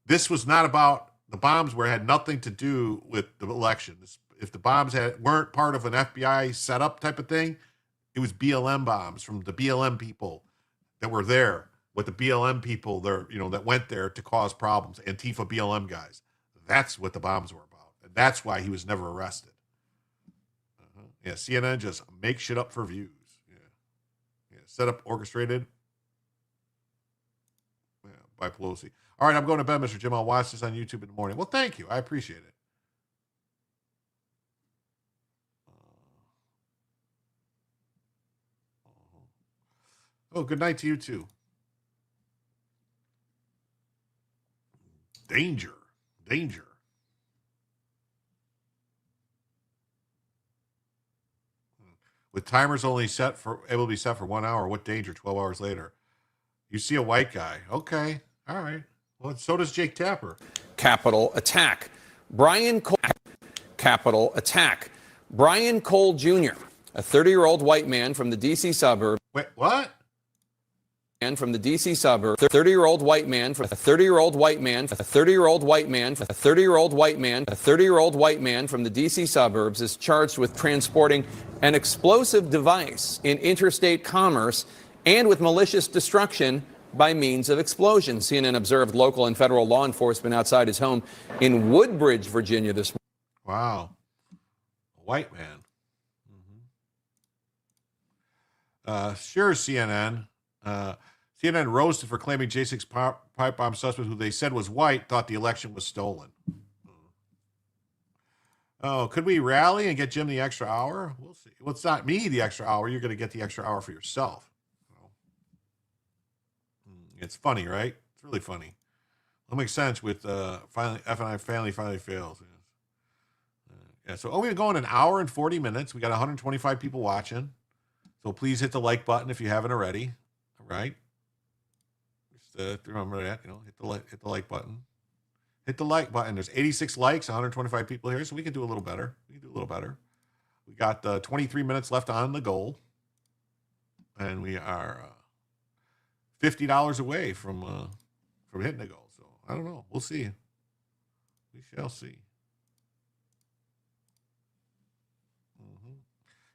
This was not about, the bombs had nothing to do with the election. If the bombs weren't part of an FBI setup type of thing, it was BLM bombs from the BLM people that were there, with the BLM people there, that went there to cause problems, Antifa BLM guys. That's what the bombs were about. And that's why he was never arrested. Yeah, CNN just make shit up for views. Yeah, set up, orchestrated. Yeah, by Pelosi. All right, I'm going to bed, Mr. Jim. I'll watch this on YouTube in the morning. Well, thank you. I appreciate it. Oh, good night to you too. Danger. With timers only able to be set for 1 hour, what danger 12 hours later? You see a white guy. Okay. All right. Well, so does Jake Tapper. Capitol attack. Brian Cole Jr., a 30-year-old white man from the D.C. suburb. Wait, what? man from the D.C. suburb, 30-year-old white man, a 30-year-old white man, a 30-year-old white man, a 30-year-old white man, a 30-year-old white man from the D.C. suburbs is charged with transporting an explosive device in interstate commerce and with malicious destruction by means of explosion. CNN observed local and federal law enforcement outside his home in Woodbridge, Virginia this morning. Wow. A white man. Sure, CNN. CNN roasted for claiming J6 pipe bomb suspect, who they said was white, thought the election was stolen. Oh, could we rally and get Jim the extra hour? We'll see. Well, it's not me the extra hour. You're going to get the extra hour for yourself. It's funny, right? It's really funny. It'll make sense with finally F&I family finally fails. Yeah, so we're going an hour and 40 minutes. We got 125 people watching. So please hit the like button if you haven't already. All right. Just remember that, hit the like button. Hit the like button. There's 86 likes, 125 people here, so we can do a little better. We got 23 minutes left on the goal. And we are $50 away from hitting the goal. So I don't know. We'll see. We shall see.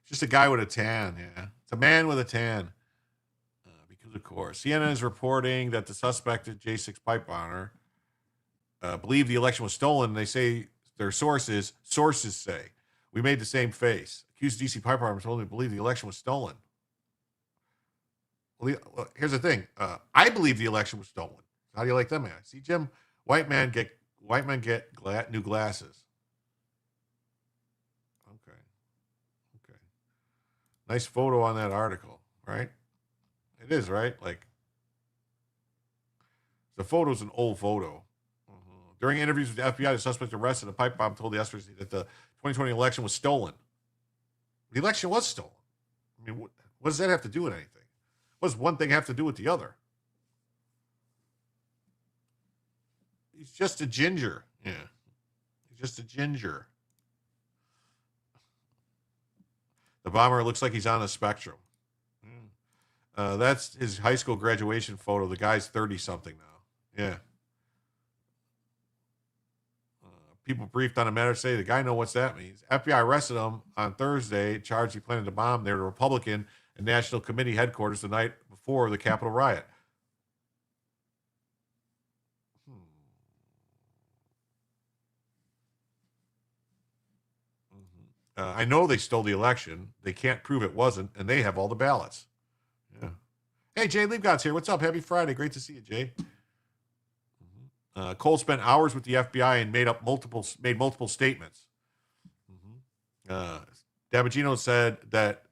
It's just a guy with a tan. Yeah, it's a man with a tan. Because of course, CNN is reporting that the suspected J6 pipe bomber believed the election was stolen. They say their sources say we made the same face. Accused DC pipe bomber told me to believe the election was stolen. Well, here's the thing. I believe the election was stolen. How do you like that, man? See, Jim, white men get new glasses. Okay. Nice photo on that article, right? It is, right? Like, the photo's an old photo. During interviews with the FBI, the suspect arrested a pipe bomb told the SRC that the 2020 election was stolen. The election was stolen. I mean, what does that have to do with anything? What does one thing have to do with the other? He's just a ginger. Yeah. He's just a ginger. The bomber looks like he's on a spectrum. That's his high school graduation photo. The guy's 30-something now. Yeah. People briefed on a matter say the guy know what's that means. FBI arrested him on Thursday, charged he planned to bomb their Republican and National Committee headquarters the night before the Capitol riot. I know they stole the election. They can't prove it wasn't, and they have all the ballots. Yeah. Hey, Jay Leibgott's here. What's up? Happy Friday. Great to see you, Jay. Cole spent hours with the FBI and made multiple statements. Dabagino said that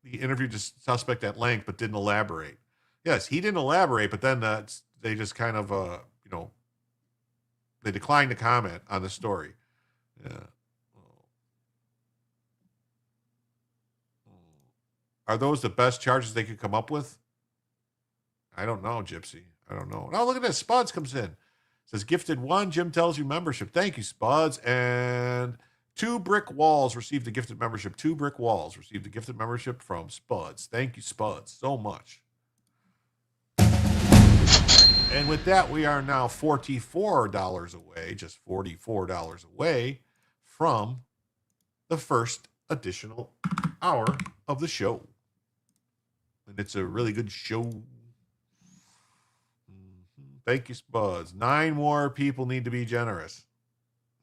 he interviewed the suspect at length but didn't elaborate. Yes, he didn't elaborate, but then they just kind of, they declined to comment on the story. Yeah. Are those the best charges they could come up with? I don't know, Gypsy. I don't know. Now look at this. Spuds comes in. Says gifted one. Jim tells you membership. Thank you, Spuds. And 2 Brick Walls received a gifted membership. 2 Brick Walls received a gifted membership from Spuds. Thank you, Spuds, so much. And with that, we are now $44 away, just $44 away from the first additional hour of the show. And it's a really good show. Thank you, Spuds. 9 more people need to be generous.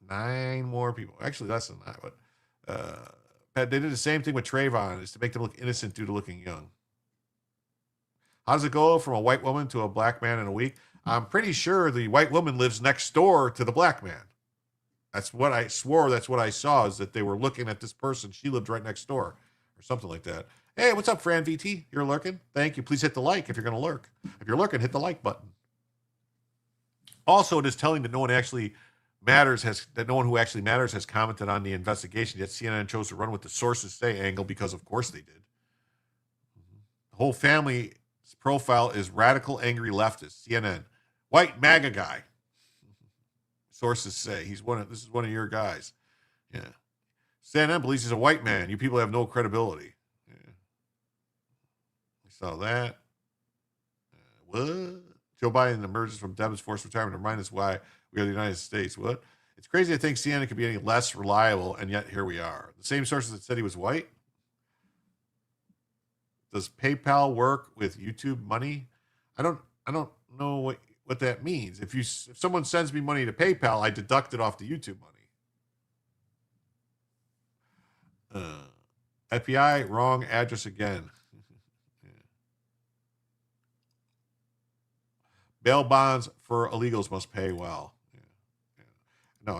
9 more people. Actually, less than that. But they did the same thing with Trayvon, is to make them look innocent due to looking young. How does it go from a white woman to a black man in a week? I'm pretty sure the white woman lives next door to the black man. That's what I swore. That's what I saw, is that they were looking at this person. She lived right next door or something like that. Hey, what's up, Fran VT? You're lurking? Thank you. Please hit the like if you're going to lurk. If you're lurking, hit the like button. Also, it is telling that no one who actually matters has commented on the investigation, yet CNN chose to run with the sources say angle because, of course, they did. The whole family's profile is radical, angry leftist. CNN, white MAGA guy. Sources say this is one of your guys. Yeah. CNN believes he's a white man. You people have no credibility. Yeah. We saw that. What? Joe Biden emerges from Demon's forced retirement to remind us why we are the United States. What? It's crazy to think CNN could be any less reliable, and yet here we are. The same sources that said he was white. Does PayPal work with YouTube money? I don't know what that means. If someone sends me money to PayPal, I deduct it off the YouTube money. FBI, wrong address again. Yeah. Bail bonds for illegals must pay well. Yeah. Yeah. No,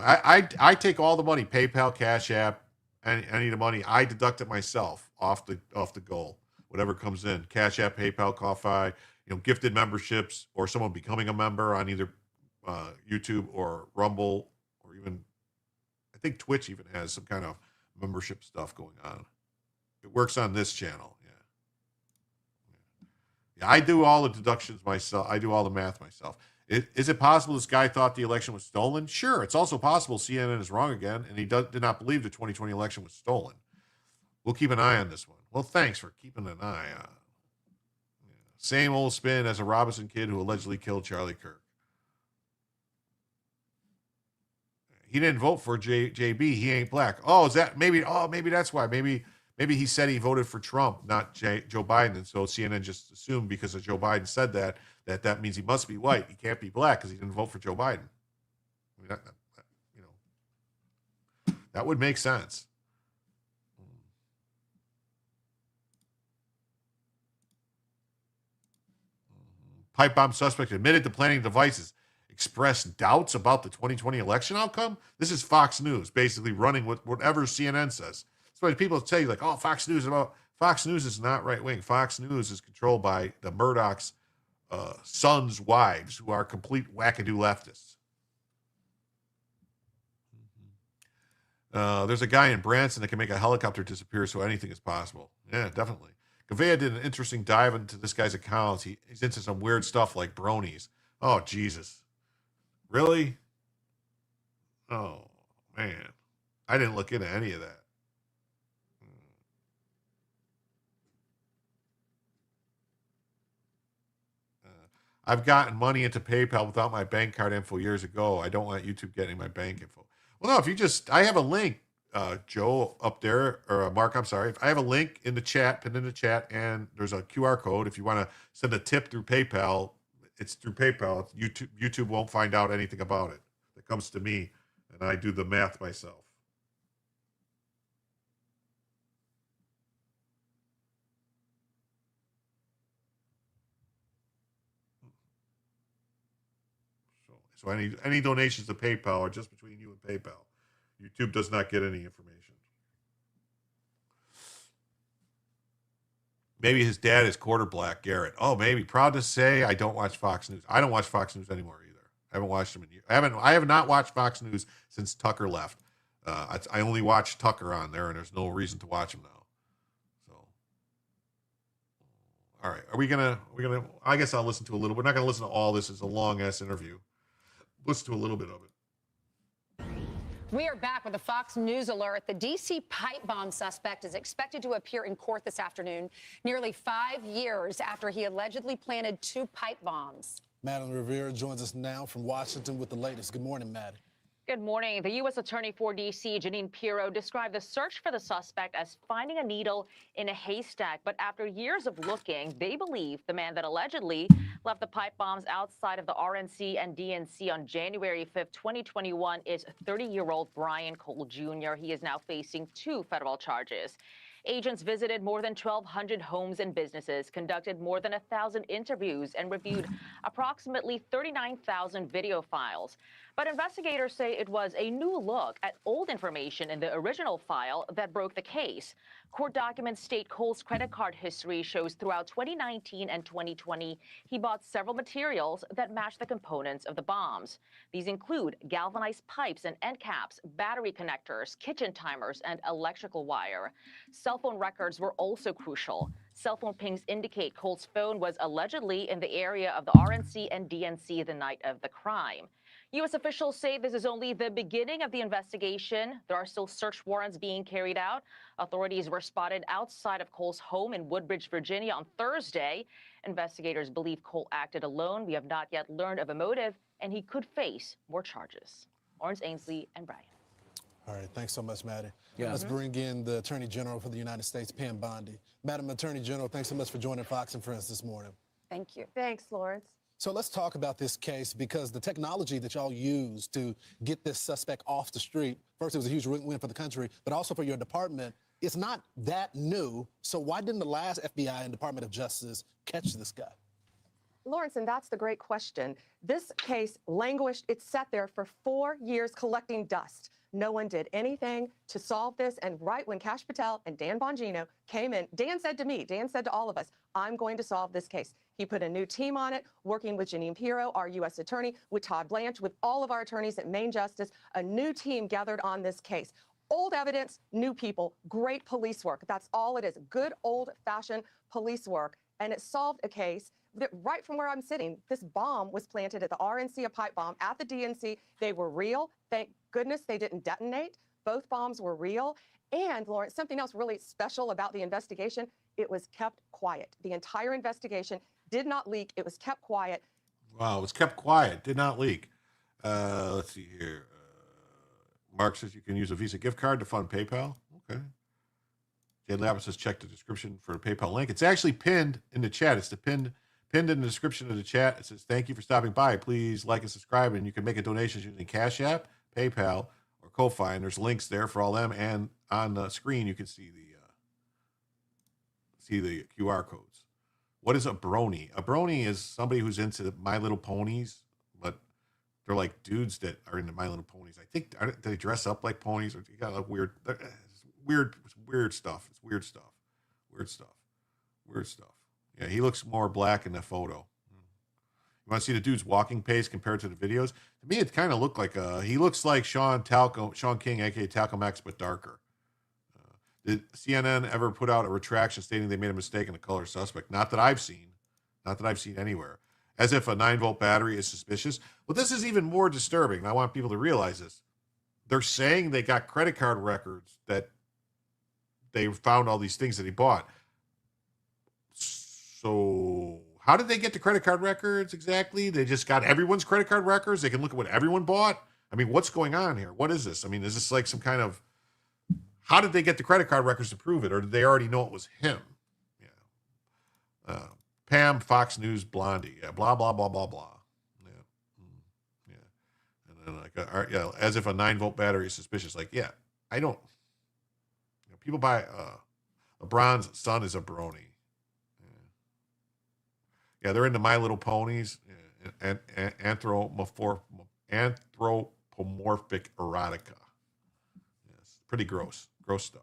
I take all the money, PayPal, Cash App, any of the money, I deduct it myself off the goal. Whatever comes in, Cash App, PayPal, Ko-Fi, gifted memberships, or someone becoming a member on either YouTube or Rumble, or even I think Twitch even has some kind of membership stuff going on. It works on this channel. Yeah, I do all the deductions myself. I do all the math myself. Is it possible this guy thought the election was stolen? Sure. It's also possible CNN is wrong again, and he did not believe the 2020 election was stolen. We'll keep an eye on this one. Well, thanks for keeping an eye on. Yeah. Same old spin as a Robinson kid who allegedly killed Charlie Kirk. He didn't vote for JB. He ain't black. Oh, is that maybe? Oh, maybe that's why. Maybe he said he voted for Trump, not Joe Biden. And so CNN just assumed because of Joe Biden said that means he must be white. He can't be black because he didn't vote for Joe Biden. I mean, that would make sense. Pipe bomb suspect admitted to planting devices, expressed doubts about the 2020 election outcome. This is Fox News, basically running with whatever CNN says. That's why people tell you, like, oh, Fox News is not right wing. Fox News is controlled by the Murdoch's sons' wives, who are complete wackadoo leftists. There's a guy in Branson that can make a helicopter disappear, so anything is possible. Yeah, definitely. Gavea did an interesting dive into this guy's account. He's into some weird stuff like bronies. Oh, Jesus. Really? Oh, man. I didn't look into any of that. I've gotten money into PayPal without my bank card info years ago. I don't want YouTube getting my bank info. Well, no, I have a link, Joe, up there, or Mark, I'm sorry. I have a link in the chat, pinned in the chat, and there's a QR code. If you want to send a tip through PayPal, it's through PayPal. YouTube won't find out anything about it. It comes to me, and I do the math myself. So any donations to PayPal are just between you and PayPal. YouTube does not get any information. Maybe his dad is quarter black, Garrett. Oh, maybe. Proud to say I don't watch Fox News. I don't watch Fox News anymore either. I haven't watched them in years. I have not watched Fox News since Tucker left. I only watch Tucker on there, and there's no reason to watch him now. So, all right. Are we gonna? I guess I'll listen to a little. We're not gonna listen to all this. It's a long ass interview. Listen to a little bit of it. We are back with a Fox News alert. The D.C. pipe bomb suspect is expected to appear in court this afternoon, nearly 5 years after he allegedly planted 2 pipe bombs. Madeline Rivera joins us now from Washington with the latest. Good morning, Maddie. Good morning. The U.S. Attorney for D.C., Jeanine Pirro, described the search for the suspect as finding a needle in a haystack. But after years of looking, they believe the man that allegedly left the pipe bombs outside of the RNC and DNC on January 5th, 2021 is 30-year-old Brian Cole Jr. He is now facing 2 federal charges. Agents visited more than 1,200 homes and businesses, conducted more than 1,000 interviews, and reviewed approximately 39,000 video files. But investigators say it was a new look at old information in the original file that broke the case. Court documents state Cole's credit card history shows throughout 2019 and 2020, he bought several materials that match the components of the bombs. These include galvanized pipes and end caps, battery connectors, kitchen timers, and electrical wire. Cell phone records were also crucial. Cell phone pings indicate Cole's phone was allegedly in the area of the RNC and DNC the night of the crime. U.S. officials say this is only the beginning of the investigation. There are still search warrants being carried out. Authorities were spotted outside of Cole's home in Woodbridge, Virginia on Thursday. Investigators believe Cole acted alone. We have not yet learned of a motive, and he could face more charges. Lawrence Ainsley and Brian. All right, thanks so much, Maddie. Yeah. Let's bring in the Attorney General for the United States, Pam Bondi. Madam Attorney General, thanks so much for joining Fox and Friends this morning. Thank you. Thanks, Lawrence. So let's talk about this case, because the technology that y'all used to get this suspect off the street, first it was a huge win for the country, but also for your department, it's not that new. So why didn't the last FBI and Department of Justice catch this guy? Lawrence, and that's the great question. This case languished, it sat there for 4 years collecting dust. No one did anything to solve this. And right when Kash Patel and Dan Bongino came in, Dan said to me, Dan said to all of us, I'm going to solve this case. He put a new team on it, working with Jeanine Pirro, our U.S. attorney, with Todd Blanche, with all of our attorneys at Maine Justice. A new team gathered on this case. Old evidence, new people, great police work. That's all it is, good old-fashioned police work. And it solved a case that right from where I'm sitting, this bomb was planted at the RNC, a pipe bomb at the DNC. They were real. Thank goodness they didn't detonate. Both bombs were real. And Lawrence, something else really special about the investigation, it was kept quiet. The entire investigation did not leak. It was kept quiet. Wow, it was kept quiet, did not leak. Let's see here. Mark says you can use a Visa gift card to fund PayPal. Okay. Jay Labus says check the description for the PayPal link. It's actually pinned in the chat. It's pinned in the description of the chat. It says thank you for stopping by. Please like and subscribe, and you can make a donation using Cash App, PayPal, or Ko-Fi. And there's links there for all them. And on the screen you can see the QR codes. What is a brony? A brony is somebody who's into My Little Ponies, but they're like dudes that are into My Little Ponies. I think they dress up like ponies, or you got a weird stuff. It's weird stuff. Yeah, he looks more black in the photo. You want to see the dude's walking pace compared to the videos? To me, it kind of looked like he looks like Sean King, aka Talcum X, but darker. Did CNN ever put out a retraction stating they made a mistake in the color suspect? Not that I've seen. Not that I've seen anywhere. As if a 9-volt battery is suspicious. Well, this is even more disturbing. I want people to realize this. They're saying they got credit card records that they found all these things that he bought. So how did they get the credit card records exactly? They just got everyone's credit card records? They can look at what everyone bought? I mean, what's going on here? What is this? I mean, is this like some kind of... How did they get the credit card records to prove it? Or did they already know it was him? Yeah. Pam, Fox News, Blondie. Yeah, blah, blah, blah, blah, blah. Yeah. And then as if a 9-volt battery is suspicious. Like, yeah, I don't... people buy... LeBron's son is a brony. Yeah, they're into My Little Ponies and anthropomorphic erotica. Yes, pretty gross stuff.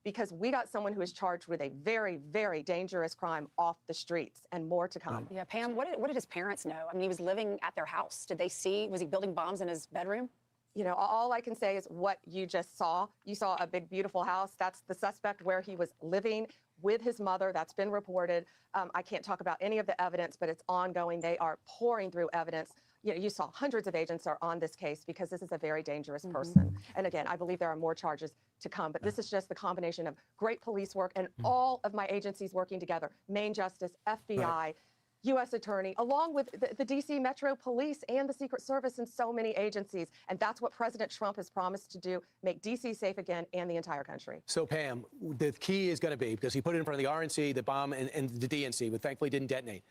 Because we got someone who is charged with a very, very dangerous crime off the streets, and more to come. Yeah, Pam, what did his parents know? I mean, he was living at their house. Did they see, was he building bombs in his bedroom? You know, all I can say is what you just saw. You saw a big, beautiful house. That's the suspect where he was living with his mother. That's been reported. I can't talk about any of the evidence, but it's ongoing. They are pouring through evidence. You know, you saw hundreds of agents are on this case because this is a very dangerous person. And again, I believe there are more charges to come, but this is just the combination of great police work and all of my agencies working together, Maine Justice, FBI, U.S. Attorney, along with the D.C. Metro Police and the Secret Service and so many agencies. And that's what President Trump has promised to do, make D.C. safe again and the entire country. So, Pam, the key is going to be, because he put it in front of the RNC, the bomb, and the DNC, but thankfully didn't detonate.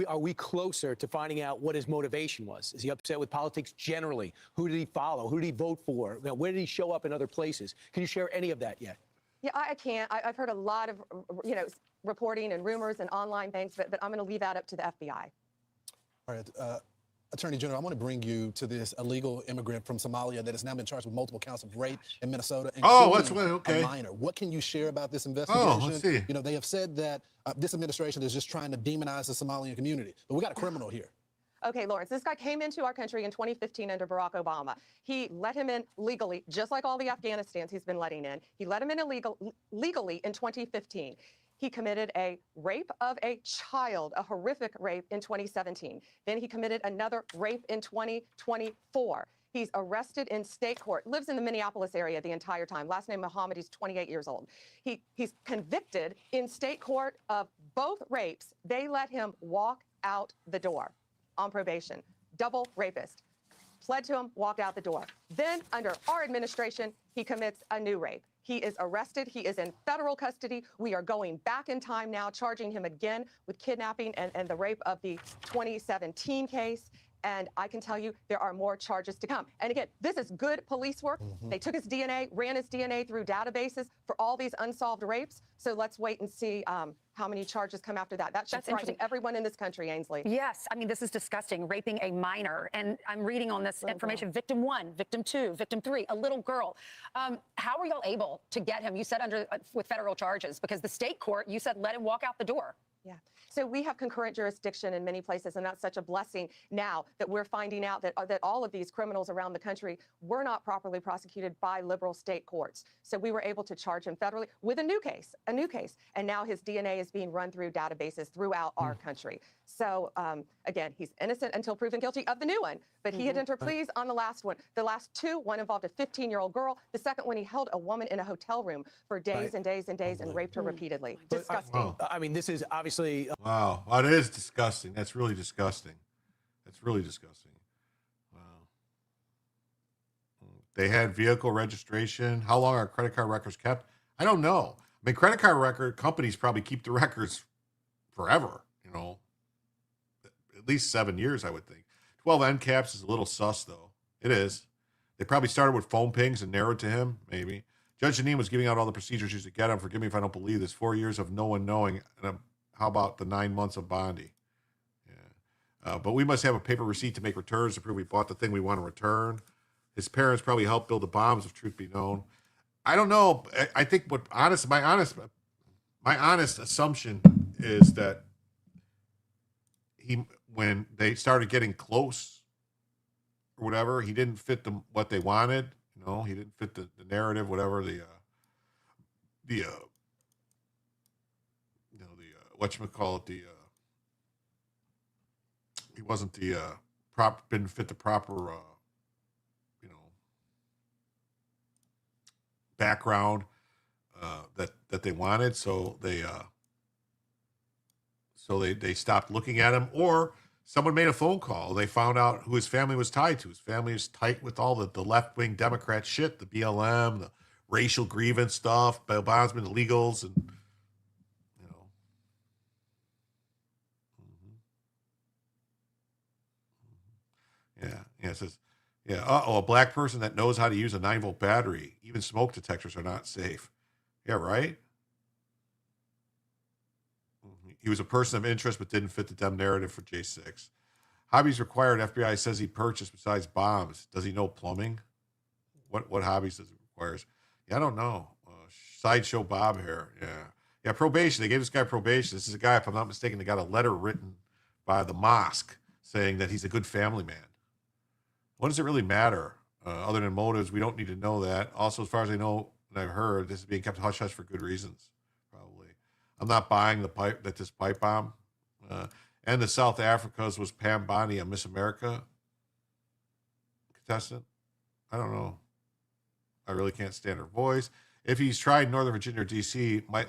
Are we closer to finding out what his motivation was? Is he upset with politics generally? Who did he follow? Who did he vote for? Where did he show up in other places? Can you share any of that yet? Yeah, I can't. I've heard a lot of, reporting and rumors and online things, but I'm going to leave that up to the FBI. All right. Attorney General, I want to bring you to this illegal immigrant from Somalia that has now been charged with multiple counts of rape in Minnesota, including a minor. What can you share about this investigation? Oh, let's see. You know, they have said that this administration is just trying to demonize the Somalian community, but we got a criminal here. Okay, Lawrence, this guy came into our country in 2015 under Barack Obama. He let him in legally, just like all the Afghanistans he's been letting in. He let him in legally in 2015. He committed a rape of a child, a horrific rape in 2017. Then he committed another rape in 2024. He's arrested in state court, lives in the Minneapolis area the entire time. Last name Muhammad, he's 28 years old. He's convicted in state court of both rapes. They let him walk out the door on probation. Double rapist. Pled to him, walked out the door. Then, under our administration, he commits a new rape. He is arrested. He is in federal custody. We are going back in time now, charging him again with kidnapping and the rape of the 2017 case. And I can tell you there are more charges to come. And again, this is good police work. They took his DNA, ran his DNA through databases for all these unsolved rapes. So let's wait and see how many charges come after that. That should frighten everyone in this country, Ainsley. Yes, I mean, this is disgusting, raping a minor. And I'm reading on this information, victim 1, victim 2, victim 3, a little girl. How were y'all able to get him? You said with federal charges, because the state court, you said let him walk out the door. Yeah. So we have concurrent jurisdiction in many places, and that's such a blessing now that we're finding out that all of these criminals around the country were not properly prosecuted by liberal state courts. So we were able to charge him federally with a new case, and now his DNA is being run through databases throughout our country. So again, he's innocent until proven guilty of the new one, but he had entered pleas on the last one. The last two, one involved a 15-year-old girl. The second one, he held a woman in a hotel room for days and days and days and raped her repeatedly. Disgusting. I mean, this is obviously. Wow. That is disgusting. That's really disgusting. That's really disgusting. Wow. They had vehicle registration. How long are credit card records kept? I don't know. I mean, credit card record companies probably keep the records forever, at least 7 years, I would think. 12 end caps is a little sus, though. It is. They probably started with phone pings and narrowed to him, maybe. Judge Janine was giving out all the procedures used to get him. Forgive me if I don't believe this. 4 years of no one knowing. And how about the 9 months of Bondi? Yeah. But we must have a paper receipt to make returns to prove we bought the thing we want to return. His parents probably helped build the bombs, if truth be known. I don't know. I think my honest assumption is that when they started getting close or whatever, he didn't fit what they wanted. He didn't fit the narrative, whatever whatchamacallit, he wasn't didn't fit the proper, background that they wanted. So they stopped looking at him, or someone made a phone call. They found out who his family was tied to. His family is tight with all the left-wing Democrat shit, the BLM, the racial grievance stuff, bail bondsmen, illegals, and Yeah, it says, a black person that knows how to use a 9-volt battery. Even smoke detectors are not safe. Yeah, right? He was a person of interest but didn't fit the Dem narrative for J6. Hobbies required, FBI says he purchased besides bombs. Does he know plumbing? What hobbies does he requires? Yeah, I don't know. Sideshow Bob here. Yeah, probation. They gave this guy probation. This is a guy, if I'm not mistaken, that got a letter written by the mosque saying that he's a good family man. What does it really matter? Other than motives, we don't need to know that. Also, as far as I know and I've heard, this is being kept hush-hush for good reasons, probably. I'm not buying this pipe bomb. And the South Africa's was Pam Bondi, a Miss America contestant. I don't know. I really can't stand her voice. If he's tried Northern Virginia or D.C., might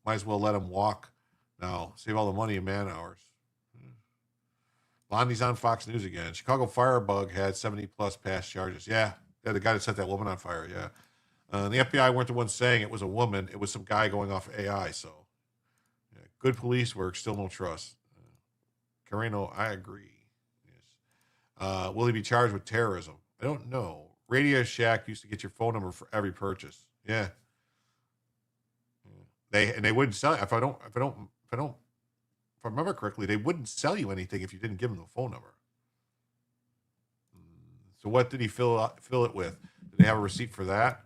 as well let him walk now. Save all the money and man hours. Bondi's on Fox News again. Chicago Firebug had 70-plus past charges. Yeah, the guy that set that woman on fire, yeah. The FBI weren't the ones saying it was a woman. It was some guy going off AI, so. Yeah, good police work, still no trust. Carreno, I agree. Yes. Will he be charged with terrorism? I don't know. Radio Shack used to get your phone number for every purchase. Yeah. They wouldn't sell it. If I remember correctly, they wouldn't sell you anything if you didn't give them the phone number. So what did he fill it with? Did they have a receipt for that?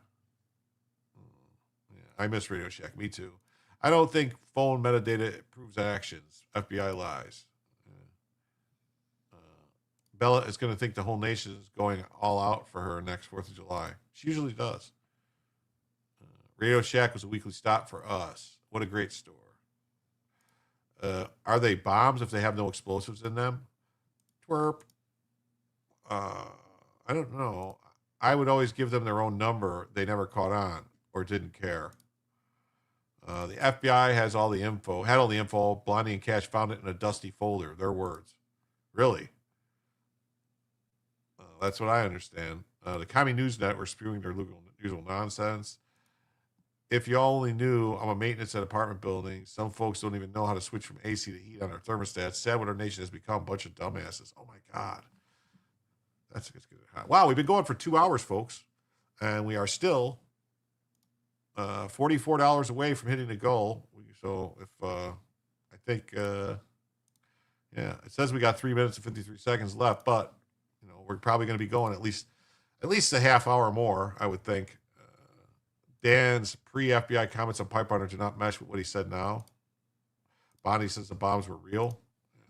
Yeah, I miss Radio Shack. Me too. I don't think phone metadata proves actions. FBI lies. Bella is going to think the whole nation is going all out for her next 4th of July. She usually does. Radio Shack was a weekly stop for us. What a great store. Are they bombs if they have no explosives in them? Twerp. I don't know. I would always give them their own number. They never caught on or didn't care. The FBI has all the info, had all the info. Blondie and Cash found it in a dusty folder. Their words. Really? That's what I understand. The Commie News Net were spewing their usual nonsense. If you only knew, I'm a maintenance at apartment buildings. Some folks don't even know how to switch from AC to heat on their thermostats. Sad what our nation has become. A bunch of dumbasses. Oh, my God. That's good. Wow, we've been going for 2 hours, folks. And we are still $44 away from hitting the goal. So if I think, it says we got 3 minutes and 53 seconds left, but we're probably going to be going at least a half hour more, I would think. Dan's pre-FBI comments on Pipe Runner do not mesh with what he said now. Bonnie says the bombs were real. Yeah.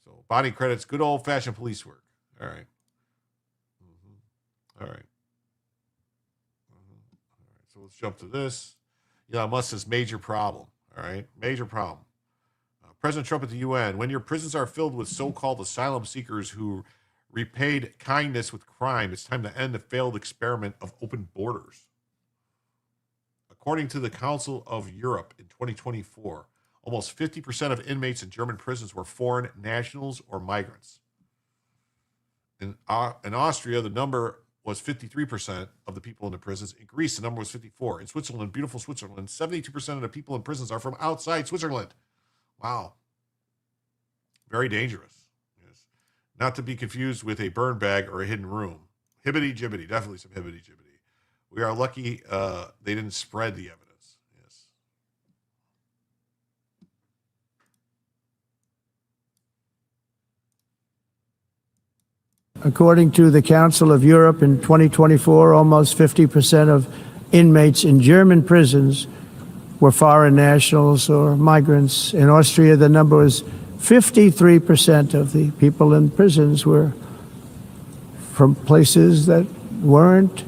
So Bonnie credits good old-fashioned police work. All right. All right. So let's jump to this. Elon Musk says major problem. All right. Major problem. President Trump at the UN. When your prisons are filled with so-called asylum seekers who repaid kindness with crime, it's time to end the failed experiment of open borders. According to the Council of Europe in 2024, almost 50% of inmates in German prisons were foreign nationals or migrants. In Austria, the number was 53% of the people in the prisons. In Greece, the number was 54%. In Switzerland, beautiful Switzerland, 72% of the people in prisons are from outside Switzerland. Wow. Very dangerous. Yes. Not to be confused with a burn bag or a hidden room. Hibbity-jibbity. Definitely some hibbity-jibbity. We are lucky they didn't spread the evidence. Yes. According to the Council of Europe in 2024, almost 50% of inmates in German prisons were foreign nationals or migrants. In Austria, the number was 53% of the people in prisons were from places that weren't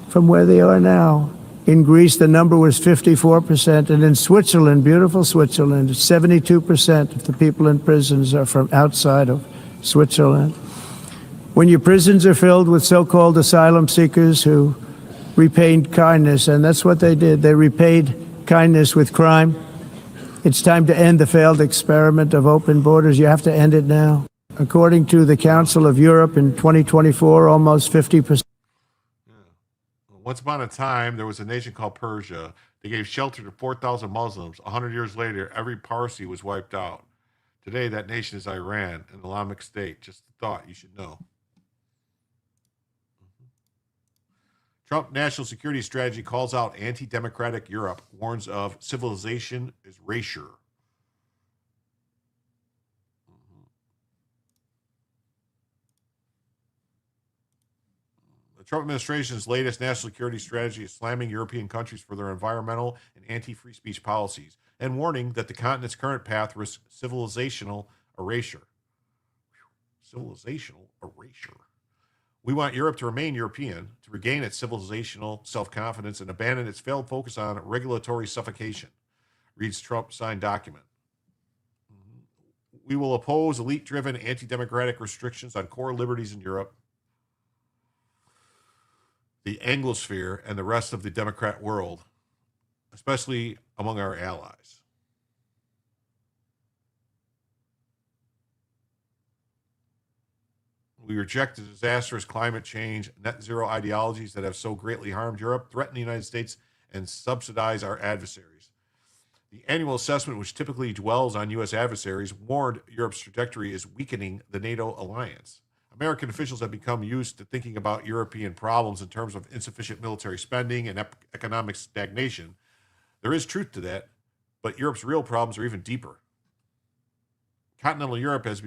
from where they are now. In Greece, the number was 54%, and in Switzerland, beautiful Switzerland, 72% of the people in prisons are from outside of Switzerland. When your prisons are filled with so-called asylum seekers who repaid kindness, and that's what they did, they repaid kindness with crime, it's time to end the failed experiment of open borders. You have to end it now. According to the Council of Europe in 2024, almost 50%. Once upon a time, there was a nation called Persia. They gave shelter to 4,000 Muslims. 100 years later, every Parsi was wiped out. Today, that nation is Iran, an Islamic state. Just a thought you should know. Trump national security strategy calls out anti-democratic Europe, warns of civilization is erasure. The Trump administration's latest national security strategy is slamming European countries for their environmental and anti-free speech policies and warning that the continent's current path risks civilizational erasure. Civilizational erasure. We want Europe to remain European, to regain its civilizational self-confidence and abandon its failed focus on regulatory suffocation, reads Trump's signed document. We will oppose elite-driven anti-democratic restrictions on core liberties in Europe, the Anglosphere, and the rest of the Democrat world, especially among our allies. We reject the disastrous climate change, net zero ideologies that have so greatly harmed Europe, threaten the United States, and subsidize our adversaries. The annual assessment, which typically dwells on U.S. adversaries, warned Europe's trajectory is weakening the NATO alliance. American officials have become used to thinking about European problems in terms of insufficient military spending and economic stagnation. There is truth to that, but Europe's real problems are even deeper. Continental Europe has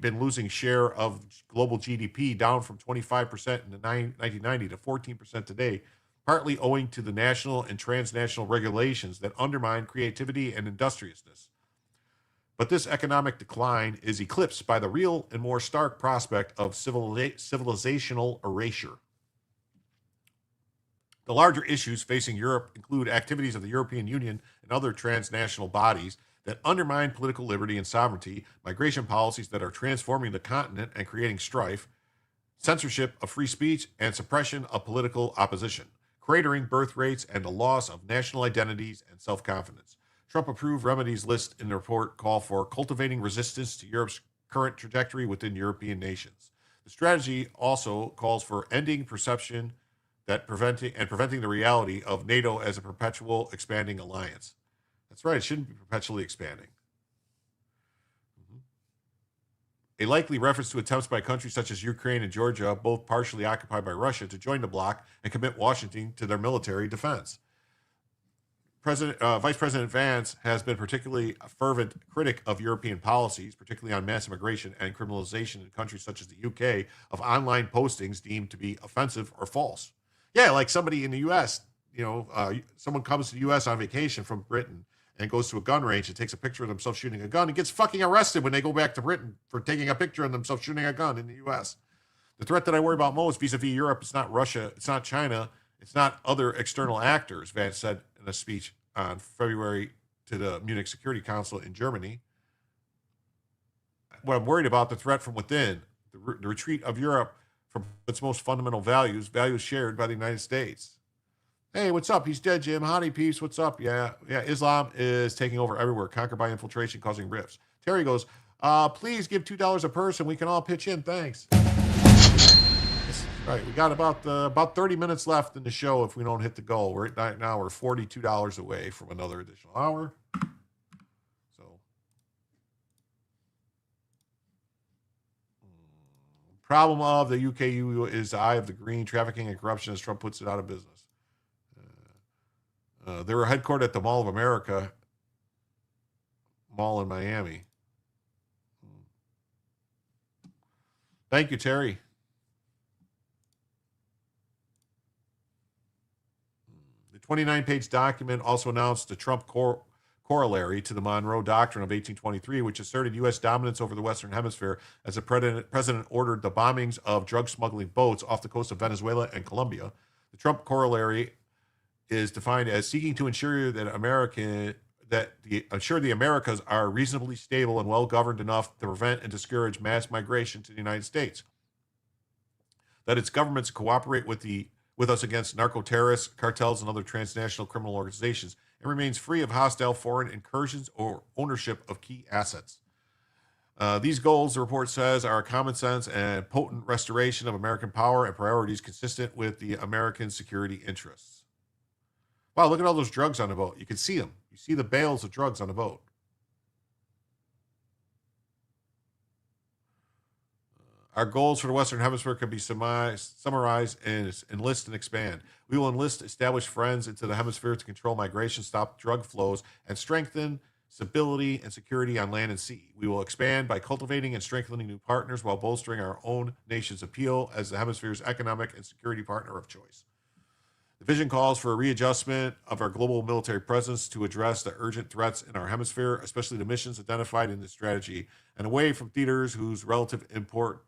been losing share of global GDP down from 25% in the 1990 to 14% today, partly owing to the national and transnational regulations that undermine creativity and industriousness. But this economic decline is eclipsed by the real and more stark prospect of civilizational erasure. The larger issues facing Europe include activities of the European Union and other transnational bodies that undermine political liberty and sovereignty, migration policies that are transforming the continent and creating strife, censorship of free speech, and suppression of political opposition, cratering birth rates and the loss of national identities and self-confidence. Trump-approved remedies list in the report call for cultivating resistance to Europe's current trajectory within European nations. The strategy also calls for ending perception that preventing the reality of NATO as a perpetual expanding alliance. That's right, it shouldn't be perpetually expanding. A likely reference to attempts by countries such as Ukraine and Georgia, both partially occupied by Russia, to join the bloc and commit Washington to their military defense. Vice President Vance has been particularly a fervent critic of European policies, particularly on mass immigration and criminalization in countries such as the UK of online postings deemed to be offensive or false. Yeah, like somebody in the U.S., someone comes to the U.S. on vacation from Britain and goes to a gun range and takes a picture of themselves shooting a gun and gets fucking arrested when they go back to Britain for taking a picture of themselves shooting a gun in the U.S. The threat that I worry about most vis-a-vis Europe, it's not Russia, it's not China, it's not other external actors, Vance said in a speech on February to the Munich Security Council in Germany. What I'm worried about, the threat from within, the retreat of Europe from its most fundamental values shared by the United States. Hey, what's up? He's dead, Jim. Howdy, peeps. What's up? Yeah. Islam is taking over everywhere, conquered by infiltration, causing rifts. Terry goes, please give $2 a person. We can all pitch in. Thanks. Right. We got about 30 minutes left in the show if we don't hit the goal. Right now we're $42 away from another additional hour. So, problem of the UKU is the eye of the green, trafficking and corruption as Trump puts it out of business. They were headquartered at the Mall of America Mall in Miami. Thank you, Terry. The 29-page document also announced the Trump corollary to the Monroe Doctrine of 1823, which asserted U.S. dominance over the Western Hemisphere as the president ordered the bombings of drug smuggling boats off the coast of Venezuela and Colombia. The Trump corollary is defined as seeking to ensure that the Americas are reasonably stable and well governed enough to prevent and discourage mass migration to the United States. That its governments cooperate with us against narco-terrorists, cartels, and other transnational criminal organizations, and remains free of hostile foreign incursions or ownership of key assets. These goals, the report says, are a common sense and potent restoration of American power and priorities consistent with the American security interests. Wow, look at all those drugs on the boat. You can see them. You see the bales of drugs on the boat. Our goals for the Western Hemisphere can be summarized in enlist and expand. We will enlist established friends into the hemisphere to control migration, stop drug flows, and strengthen stability and security on land and sea. We will expand by cultivating and strengthening new partners while bolstering our own nation's appeal as the hemisphere's economic and security partner of choice. The vision calls for a readjustment of our global military presence to address the urgent threats in our hemisphere, especially the missions identified in this strategy, and away from theaters whose relative import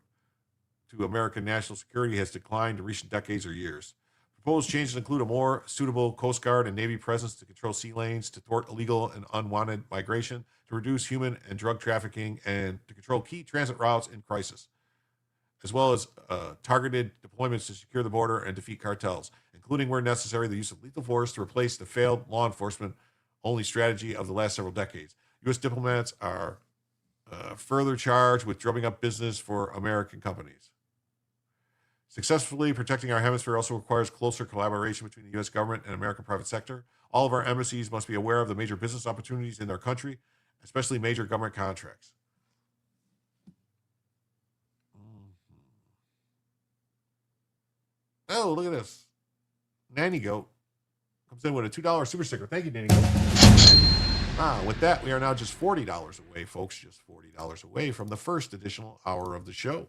to American national security has declined in recent decades or years. Proposed changes include a more suitable Coast Guard and Navy presence to control sea lanes, to thwart illegal and unwanted migration, to reduce human and drug trafficking, and to control key transit routes in crisis, as well as targeted deployments to secure the border and defeat cartels, including where necessary the use of lethal force to replace the failed law enforcement only strategy of the last several decades. U.S. diplomats are further charged with drumming up business for American companies. Successfully protecting our hemisphere also requires closer collaboration between the U.S. government and American private sector. All of our embassies must be aware of the major business opportunities in their country, especially major government contracts. Oh, look at this. Nanny Goat comes in with a $2 super sticker. Thank you, Nanny Goat. With that, we are now just $40 away, folks. Just $40 away from the first additional hour of the show.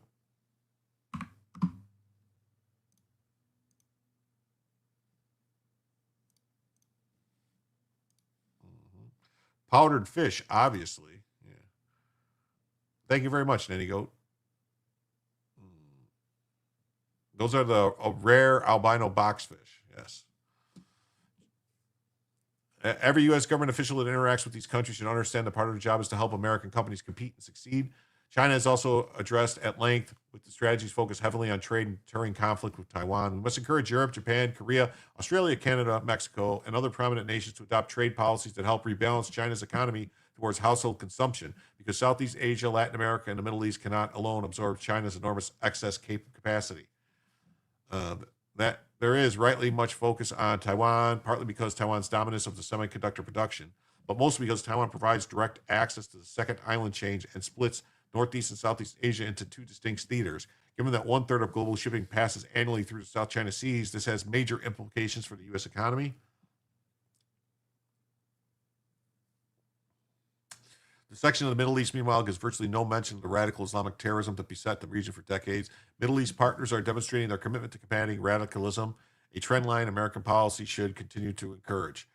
Powdered fish, obviously. Yeah. Thank you very much, Nanny Goat. Those are the rare albino boxfish. Yes. Every U.S. government official that interacts with these countries should understand that part of their job is to help American companies compete and succeed. China has also addressed at length with the strategies focused heavily on trade and deterring conflict with Taiwan. We must encourage Europe, Japan, Korea, Australia, Canada, Mexico, and other prominent nations to adopt trade policies that help rebalance China's economy towards household consumption, because Southeast Asia, Latin America, and the Middle East cannot alone absorb China's enormous excess capacity. That there is rightly much focus on Taiwan, partly because Taiwan's dominance of the semiconductor production, but mostly because Taiwan provides direct access to the second island chain and splits Northeast and Southeast Asia into two distinct theaters. Given that 1/3 of global shipping passes annually through the South China Seas, this has major implications for the U.S. economy. The section of the Middle East, meanwhile, gives virtually no mention of the radical Islamic terrorism that beset the region for decades. Middle East partners are demonstrating their commitment to combating radicalism, a trend line American policy should continue to encourage.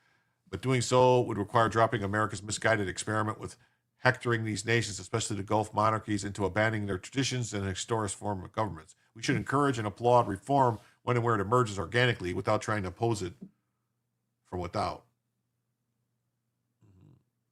But doing so would require dropping America's misguided experiment with hectoring these nations, especially the Gulf monarchies, into abandoning their traditions and historic form of governments. We should encourage and applaud reform when and where it emerges organically without trying to oppose it from without.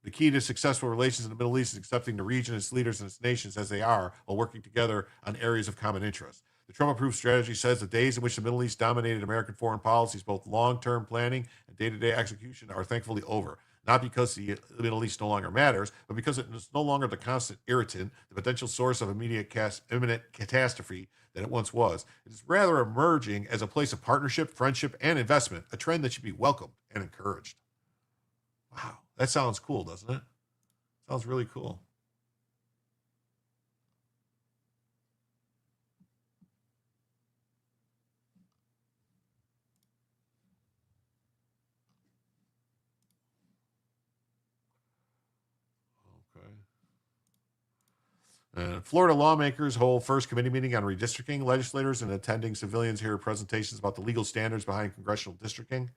The key to successful relations in the Middle East is accepting the region, its leaders, and its nations as they are, while working together on areas of common interest. The Trump-approved strategy says the days in which the Middle East dominated American foreign policies, both long-term planning and day-to-day execution, are thankfully over. Not because the Middle East no longer matters, but because it is no longer the constant irritant, the potential source of imminent catastrophe that it once was. It is rather emerging as a place of partnership, friendship, and investment, a trend that should be welcomed and encouraged. Wow. That sounds cool, doesn't it? Sounds really cool. Okay. Florida lawmakers hold first committee meeting on redistricting. Legislators and attending civilians hear presentations about the legal standards behind congressional districting.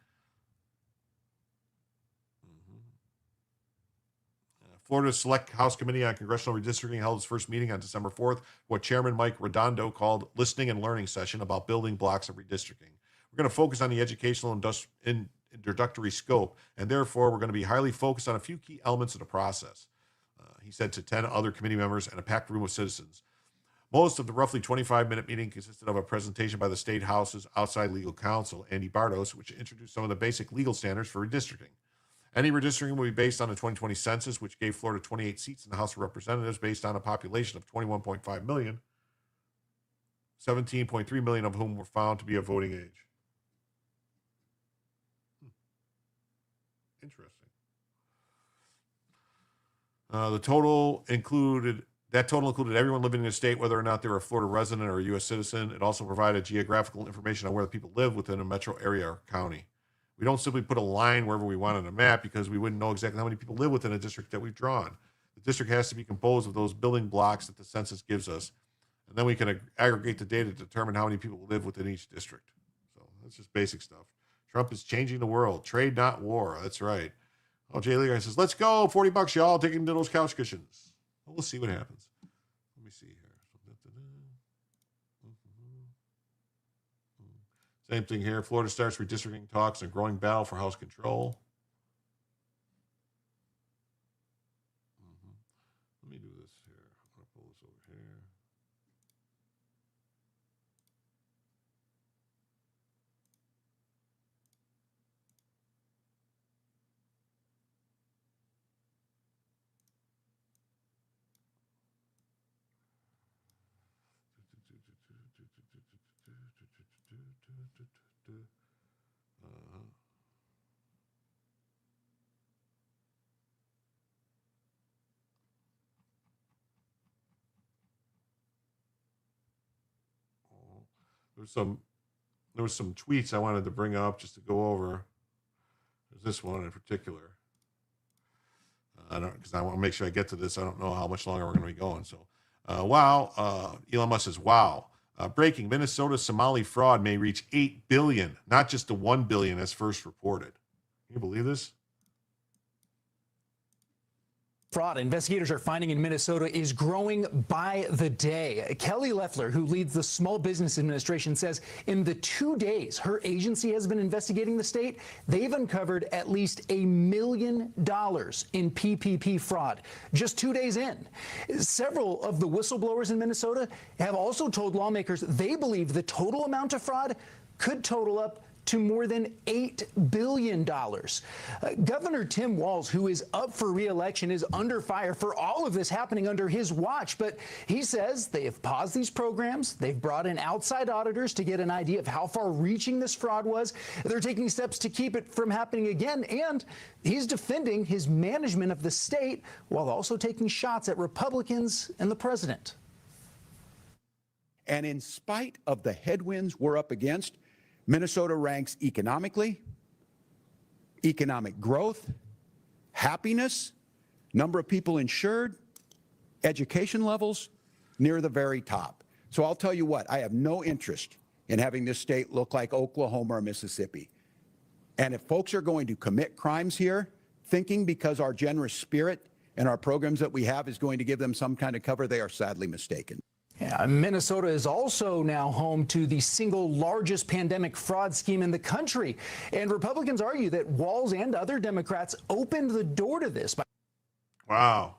Florida's Select House Committee on Congressional Redistricting held its first meeting on December 4th, what Chairman Mike Redondo called listening and learning session about building blocks of redistricting. We're going to focus on the educational and introductory scope, and therefore we're going to be highly focused on a few key elements of the process, he said to 10 other committee members and a packed room of citizens. Most of the roughly 25-minute meeting consisted of a presentation by the State House's outside legal counsel, Andy Bartos, which introduced some of the basic legal standards for redistricting. Any redistricting will be based on the 2020 census, which gave Florida 28 seats in the House of Representatives based on a population of 21.5 million, 17.3 million of whom were found to be of voting age. Interesting. That total included everyone living in the state, whether or not they were a Florida resident or a U.S. citizen. It also provided geographical information on where the people live within a metro area or county. We don't simply put a line wherever we want on a map because we wouldn't know exactly how many people live within a district that we've drawn. The district has to be composed of those building blocks that the census gives us, and then we can aggregate the data to determine how many people live within each district. So that's just basic stuff. Trump is changing the world. Trade, not war. That's right. Oh, Jay Lee says, let's go. $40, y'all. Take him to those couch cushions. Well, we'll see what happens. Let me see here. Same thing here. Florida starts redistricting talks and growing battle for House control. Let me do this here. I'm going to pull this over here. There was some tweets I wanted to bring up just to go over. There's this one in particular. Because I want to make sure I get to this. I don't know how much longer we're going to be going. So, wow. Elon Musk says, wow. Breaking: Minnesota Somali fraud may reach 8 billion, not just the 1 billion as first reported. Can you believe this? fraud investigators are finding in Minnesota is growing by the day. Kelly Loeffler, who leads the Small Business Administration, says in the 2 days her agency has been investigating the state, they've uncovered at least $1 million in PPP fraud just 2 days in. Several of the whistleblowers in Minnesota have also told lawmakers they believe the total amount of fraud could total up to more than $8 billion. Governor Tim Walz, who is up for re-election, is under fire for all of this happening under his watch. But he says they have paused these programs. They've brought in outside auditors to get an idea of how far-reaching this fraud was. They're taking steps to keep it from happening again. And he's defending his management of the state while also taking shots at Republicans and the president. And in spite of the headwinds we're up against, Minnesota ranks economically, economic growth, happiness, number of people insured, education levels, near the very top. So I'll tell you what, I have no interest in having this state look like Oklahoma or Mississippi. And if folks are going to commit crimes here, thinking because our generous spirit and our programs that we have is going to give them some kind of cover, they are sadly mistaken. Yeah, Minnesota is also now home to the single largest pandemic fraud scheme in the country. And Republicans argue that Walz and other Democrats opened the door to this. Wow.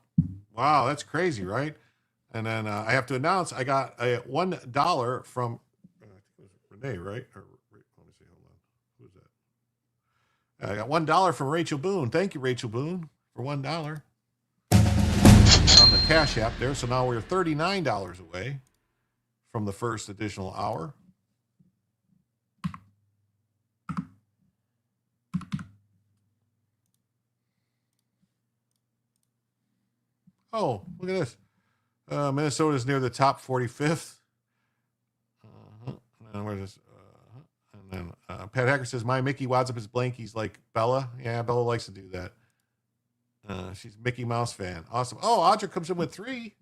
Wow, that's crazy, right? And then I have to announce I got a $1 from, I think it was Renee, right? Or, let me see, hold on. Who is that? I got $1 from Rachel Boone. Thank you, Rachel Boone, for $1. On the Cash App there. So now we're $39 away from the first additional hour. Oh, look at this. Minnesota is near the top 45th. And where's this? And then Pat Hacker says, my Mickey wads up his blankies like Bella. Yeah, Bella likes to do that. She's a Mickey Mouse fan. Awesome. Oh, Audra comes in with 3.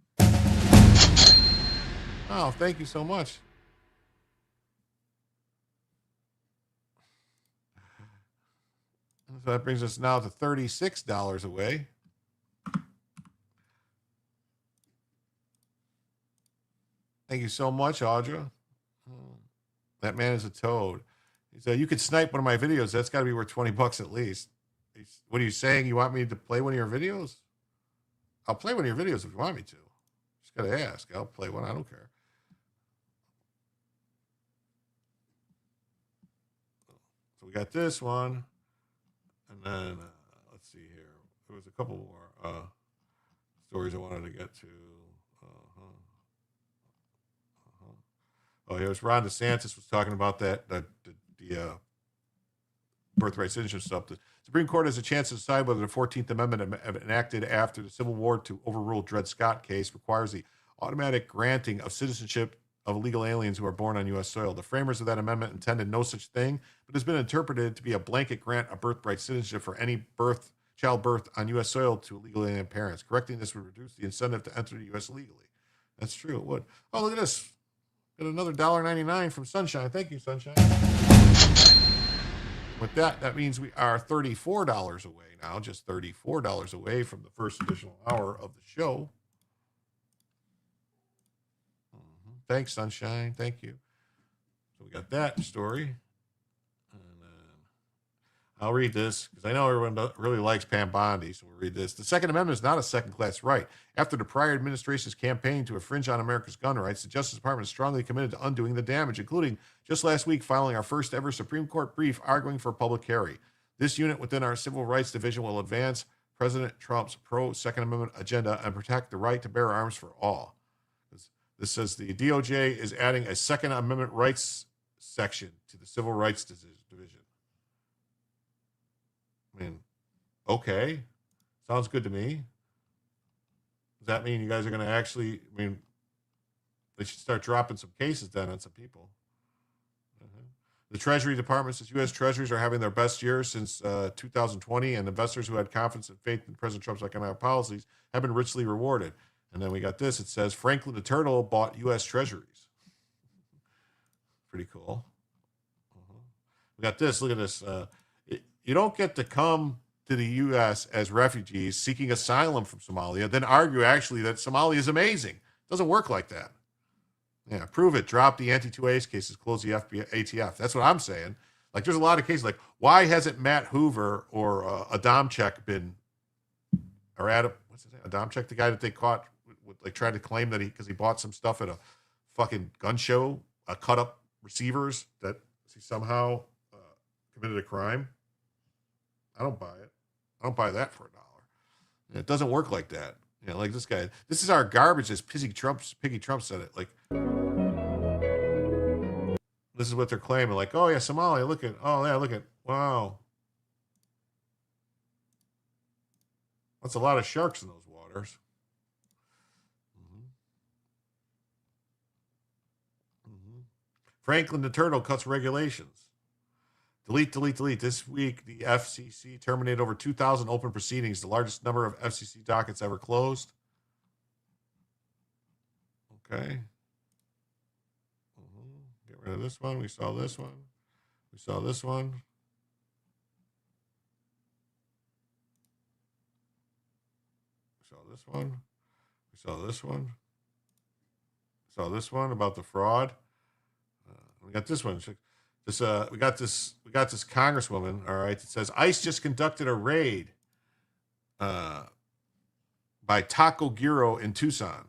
Oh, thank you so much. So that brings us now to $36 away. Thank you so much, Audra. That man is a toad. He said, you could snipe one of my videos. That's got to be worth $20 at least. What are you saying? You want me to play one of your videos? I'll play one of your videos if you want me to. Just got to ask. I'll play one. I don't care. So we got this one. And then, let's see here. There was a couple more stories I wanted to get to. Oh, here's Ron DeSantis was talking about the birthright citizenship stuff. The Supreme Court has a chance to decide whether the 14th Amendment enacted after the Civil War to overrule Dred Scott case requires the automatic granting of citizenship of illegal aliens who are born on U.S. soil. The framers of that amendment intended no such thing, but has been interpreted to be a blanket grant of birthright citizenship for any child birth on U.S. soil to illegal alien parents. Correcting this would reduce the incentive to enter the U.S. legally. That's true, it would. Oh, look at this. Got another $1.99 from Sunshine. Thank you, Sunshine. With that means we are $34 away now, just $34 away from the first additional hour of the show. Thanks, Sunshine. Thank you. So we got that story. And then I'll read this because I know everyone really likes Pam Bondi, so we'll read this. The Second Amendment is not a second-class right. After the prior administration's campaign to infringe on America's gun rights, the Justice Department is strongly committed to undoing the damage, including just last week filing our first ever Supreme Court brief arguing for public carry. This unit within our Civil Rights Division will advance President Trump's pro-Second Amendment agenda and protect the right to bear arms for all. This says the DOJ is adding a Second Amendment rights section to the Civil Rights Division. I mean, okay. Sounds good to me. Does that mean you guys are going to actually, I mean, they should start dropping some cases then on some people. The Treasury Department says U.S. Treasuries are having their best year since 2020, and investors who had confidence and faith in President Trump's economic policies have been richly rewarded. And then we got this. It says Franklin the Turtle bought U.S. Treasuries. Pretty cool. We got this. Look at this. You don't get to come to the U.S. as refugees seeking asylum from Somalia, then argue actually that Somalia is amazing. It doesn't work like that. Yeah, prove it. Drop the anti-2A's cases. Close the ATF. That's what I'm saying. Like, there's a lot of cases. Like, why hasn't Matt Hoover or Adamczyk been, or Adam, what's his name? Adamczyk, the guy that they caught, like, tried to claim that because he bought some stuff at a fucking gun show, cut up receivers, that he somehow committed a crime. I don't buy it. I don't buy that for $1. It doesn't work like that. You know, like this guy. This is our garbage, as Piggy Trump said it. Like, this is what they're claiming. Like, oh yeah, Somalia. Look at. Wow. That's a lot of sharks in those waters. Franklin the Turtle cuts regulations. Delete. This week, the FCC terminated over 2,000 open proceedings, the largest number of FCC dockets ever closed. Okay. Get rid of this one. We saw this one. We saw this one. We saw this one. We saw this one. We saw this one about the fraud. We got this one. We got this congresswoman, all right, that says ICE just conducted a raid by Taco Gyro in Tucson.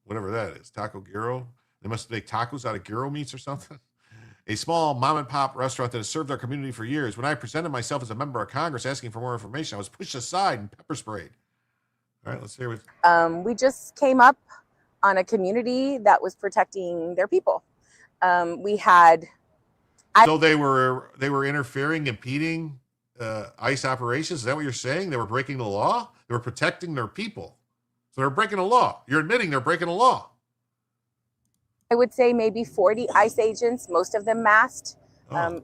Whatever that is. Taco Gyro. They must make tacos out of gyro meats or something. A small mom and pop restaurant that has served our community for years. When I presented myself as a member of Congress asking for more information, I was pushed aside and pepper sprayed. All right, let's hear what. We just came up on a community that was protecting their people. We had. So they were interfering, impeding ICE operations. Is that what you're saying? They were breaking the law? They were protecting their people. So they're breaking the law. You're admitting they're breaking the law. I would say maybe 40 ICE agents, most of them masked,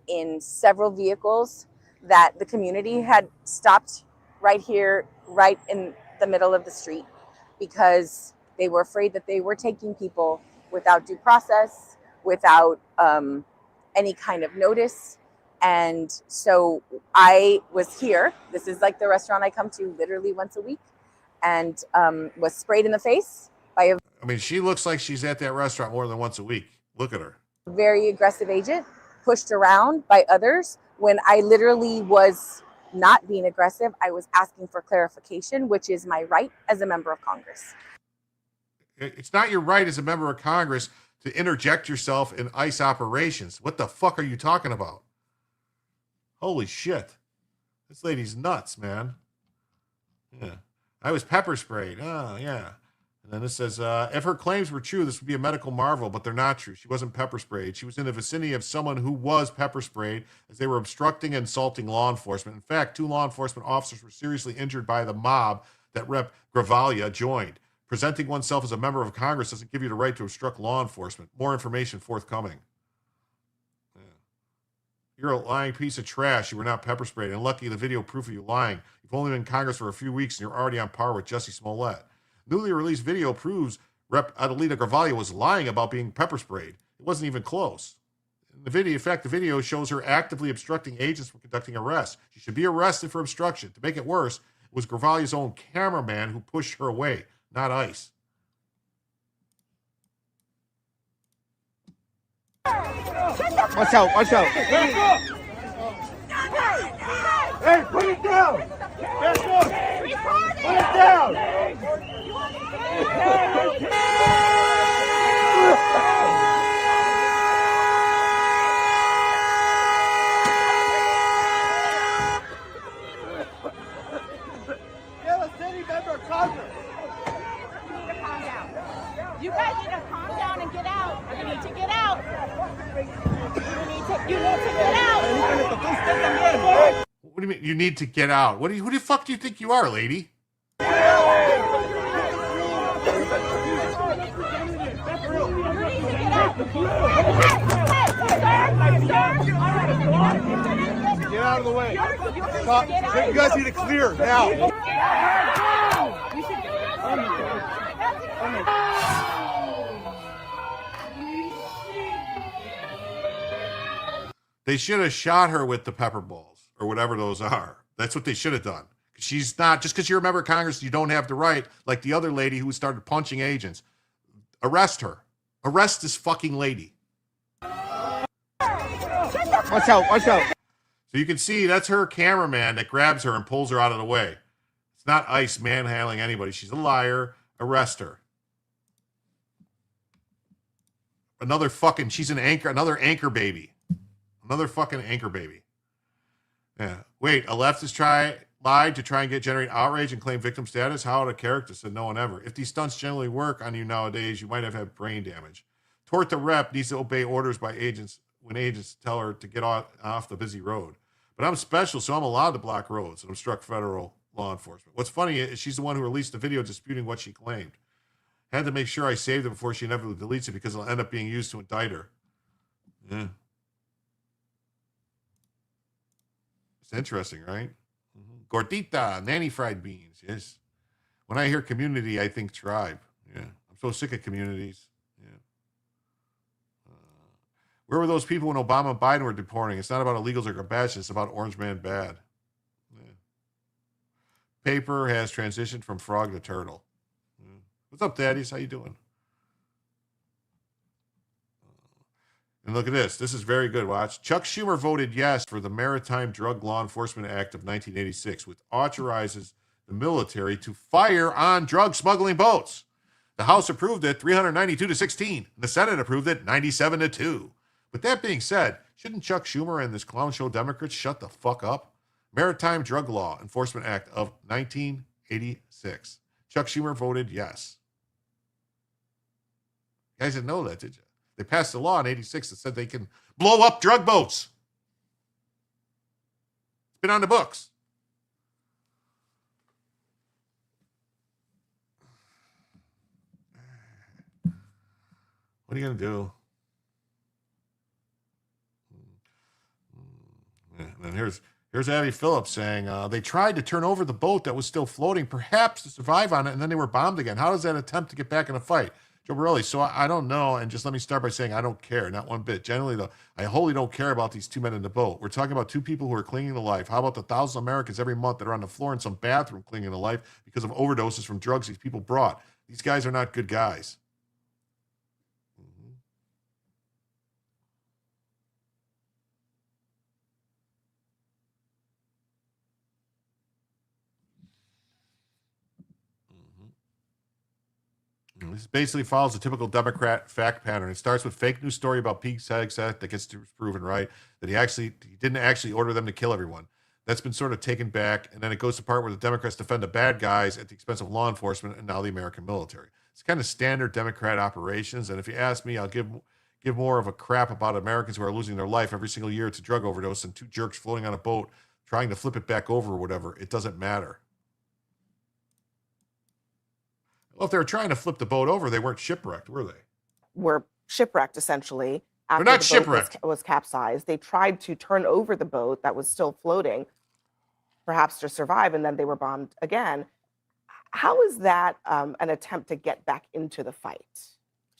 in several vehicles that the community had stopped right here, right in the middle of the street, because they were afraid that they were taking people without due process, without any kind of notice. And so I was here. This is like the restaurant I come to literally once a week, and was sprayed in the face by a she looks like she's at that restaurant more than once a week. Look at her. very aggressive agent, pushed around by others when I literally was not being aggressive. I was asking for clarification, which is my right as a member of Congress. It's not your right as a member of Congress to interject yourself in ICE operations. What the fuck are you talking about? Holy shit. This lady's nuts, man. Yeah. I was pepper sprayed. Oh, yeah. And then it says, if her claims were true, this would be a medical marvel, but they're not true. She wasn't pepper sprayed. She was in the vicinity of someone who was pepper sprayed as they were obstructing and insulting law enforcement. In fact, 2 law enforcement officers were seriously injured by the mob that Rep. Gravalia joined. Presenting oneself as a member of Congress doesn't give you the right to obstruct law enforcement. More information forthcoming. Yeah. You're a lying piece of trash. You were not pepper sprayed. And lucky the video proof of you lying. You've only been in Congress for a few weeks and you're already on par with Jussie Smollett. Newly released video proves Rep. Adelita Gravalia was lying about being pepper sprayed. It wasn't even close. In fact, the video shows her actively obstructing agents from conducting arrests. She should be arrested for obstruction. To make it worse, it was Gravalia's own cameraman who pushed her away, not ICE. Watch out, watch out. Hey, put it down. Put it down. You're a city member of Congress. Calm down. You guys need to calm down and get out. You need to get out. You need to get out. What do you mean you need to get out? Who the fuck do you think you are, lady? Get out of the way. Stop. You guys need to clear now. They should have shot her with the pepper balls or whatever those are. That's what they should have done. She's not, just because you're a member of Congress, you don't have the right, like the other lady who started punching agents. Arrest her. Arrest this fucking lady. Watch out, watch out. So you can see that's her cameraman that grabs her and pulls her out of the way. It's not ICE manhandling anybody. She's a liar. Arrest her. She's another anchor baby. Another fucking anchor baby. Yeah. Wait, a leftist lied to try and generate outrage and claim victim status? How out of character, said no one ever. If these stunts generally work on you nowadays, you might have had brain damage. Tort the rep needs to obey orders by agents when agents tell her to get off the busy road. But I'm special, so I'm allowed to block roads and obstruct federal law enforcement. What's funny is she's the one who released the video disputing what she claimed. Had to make sure I saved it before she inevitably deletes it because it'll end up being used to indict her. Yeah. It's interesting, right? Gordita, nanny fried beans. Yes. When I hear community, I think tribe. Yeah. I'm so sick of communities. Yeah. Where were those people when Obama and Biden were deporting? It's not about illegals or Kardashians. It's about Orange Man bad. Yeah. Paper has transitioned from frog to turtle. Yeah. What's up, daddies? How you doing? And look at this. This is very good. Watch. Chuck Schumer voted yes for the Maritime Drug Law Enforcement Act of 1986, which authorizes the military to fire on drug smuggling boats. The House approved it 392-16. The Senate approved it 97-2. With that being said, shouldn't Chuck Schumer and this clown show Democrats shut the fuck up? Maritime Drug Law Enforcement Act of 1986. Chuck Schumer voted yes. You guys didn't know that, did you? They passed a law in 86 that said they can blow up drug boats. It's been on the books. What are you going to do? Yeah, and here's Abby Phillips saying they tried to turn over the boat that was still floating, perhaps to survive on it, and then they were bombed again. How does that attempt to get back in a fight? Joe Borelli, so I don't know, and just let me start by saying I don't care, not one bit. Generally, though, I wholly don't care about these two men in the boat. We're talking about two people who are clinging to life. How about the thousands of Americans every month that are on the floor in some bathroom clinging to life because of overdoses from drugs these people brought? These guys are not good guys. This basically follows the typical Democrat fact pattern. It starts with fake news story about Pete Hegseth that gets proven right, that he didn't actually order them to kill everyone. That's been sort of taken back, and then it goes to part where the Democrats defend the bad guys at the expense of law enforcement and now the American military. It's kind of standard Democrat operations, and if you ask me, I'll give more of a crap about Americans who are losing their life every single year to drug overdose than two jerks floating on a boat trying to flip it back over or whatever. It doesn't matter. Well, if they were trying to flip the boat over, they weren't shipwrecked, were they? Were shipwrecked, essentially. They're not After the boat shipwrecked. was capsized. They tried to turn over the boat that was still floating, perhaps to survive, and then they were bombed again. How is that an attempt to get back into the fight?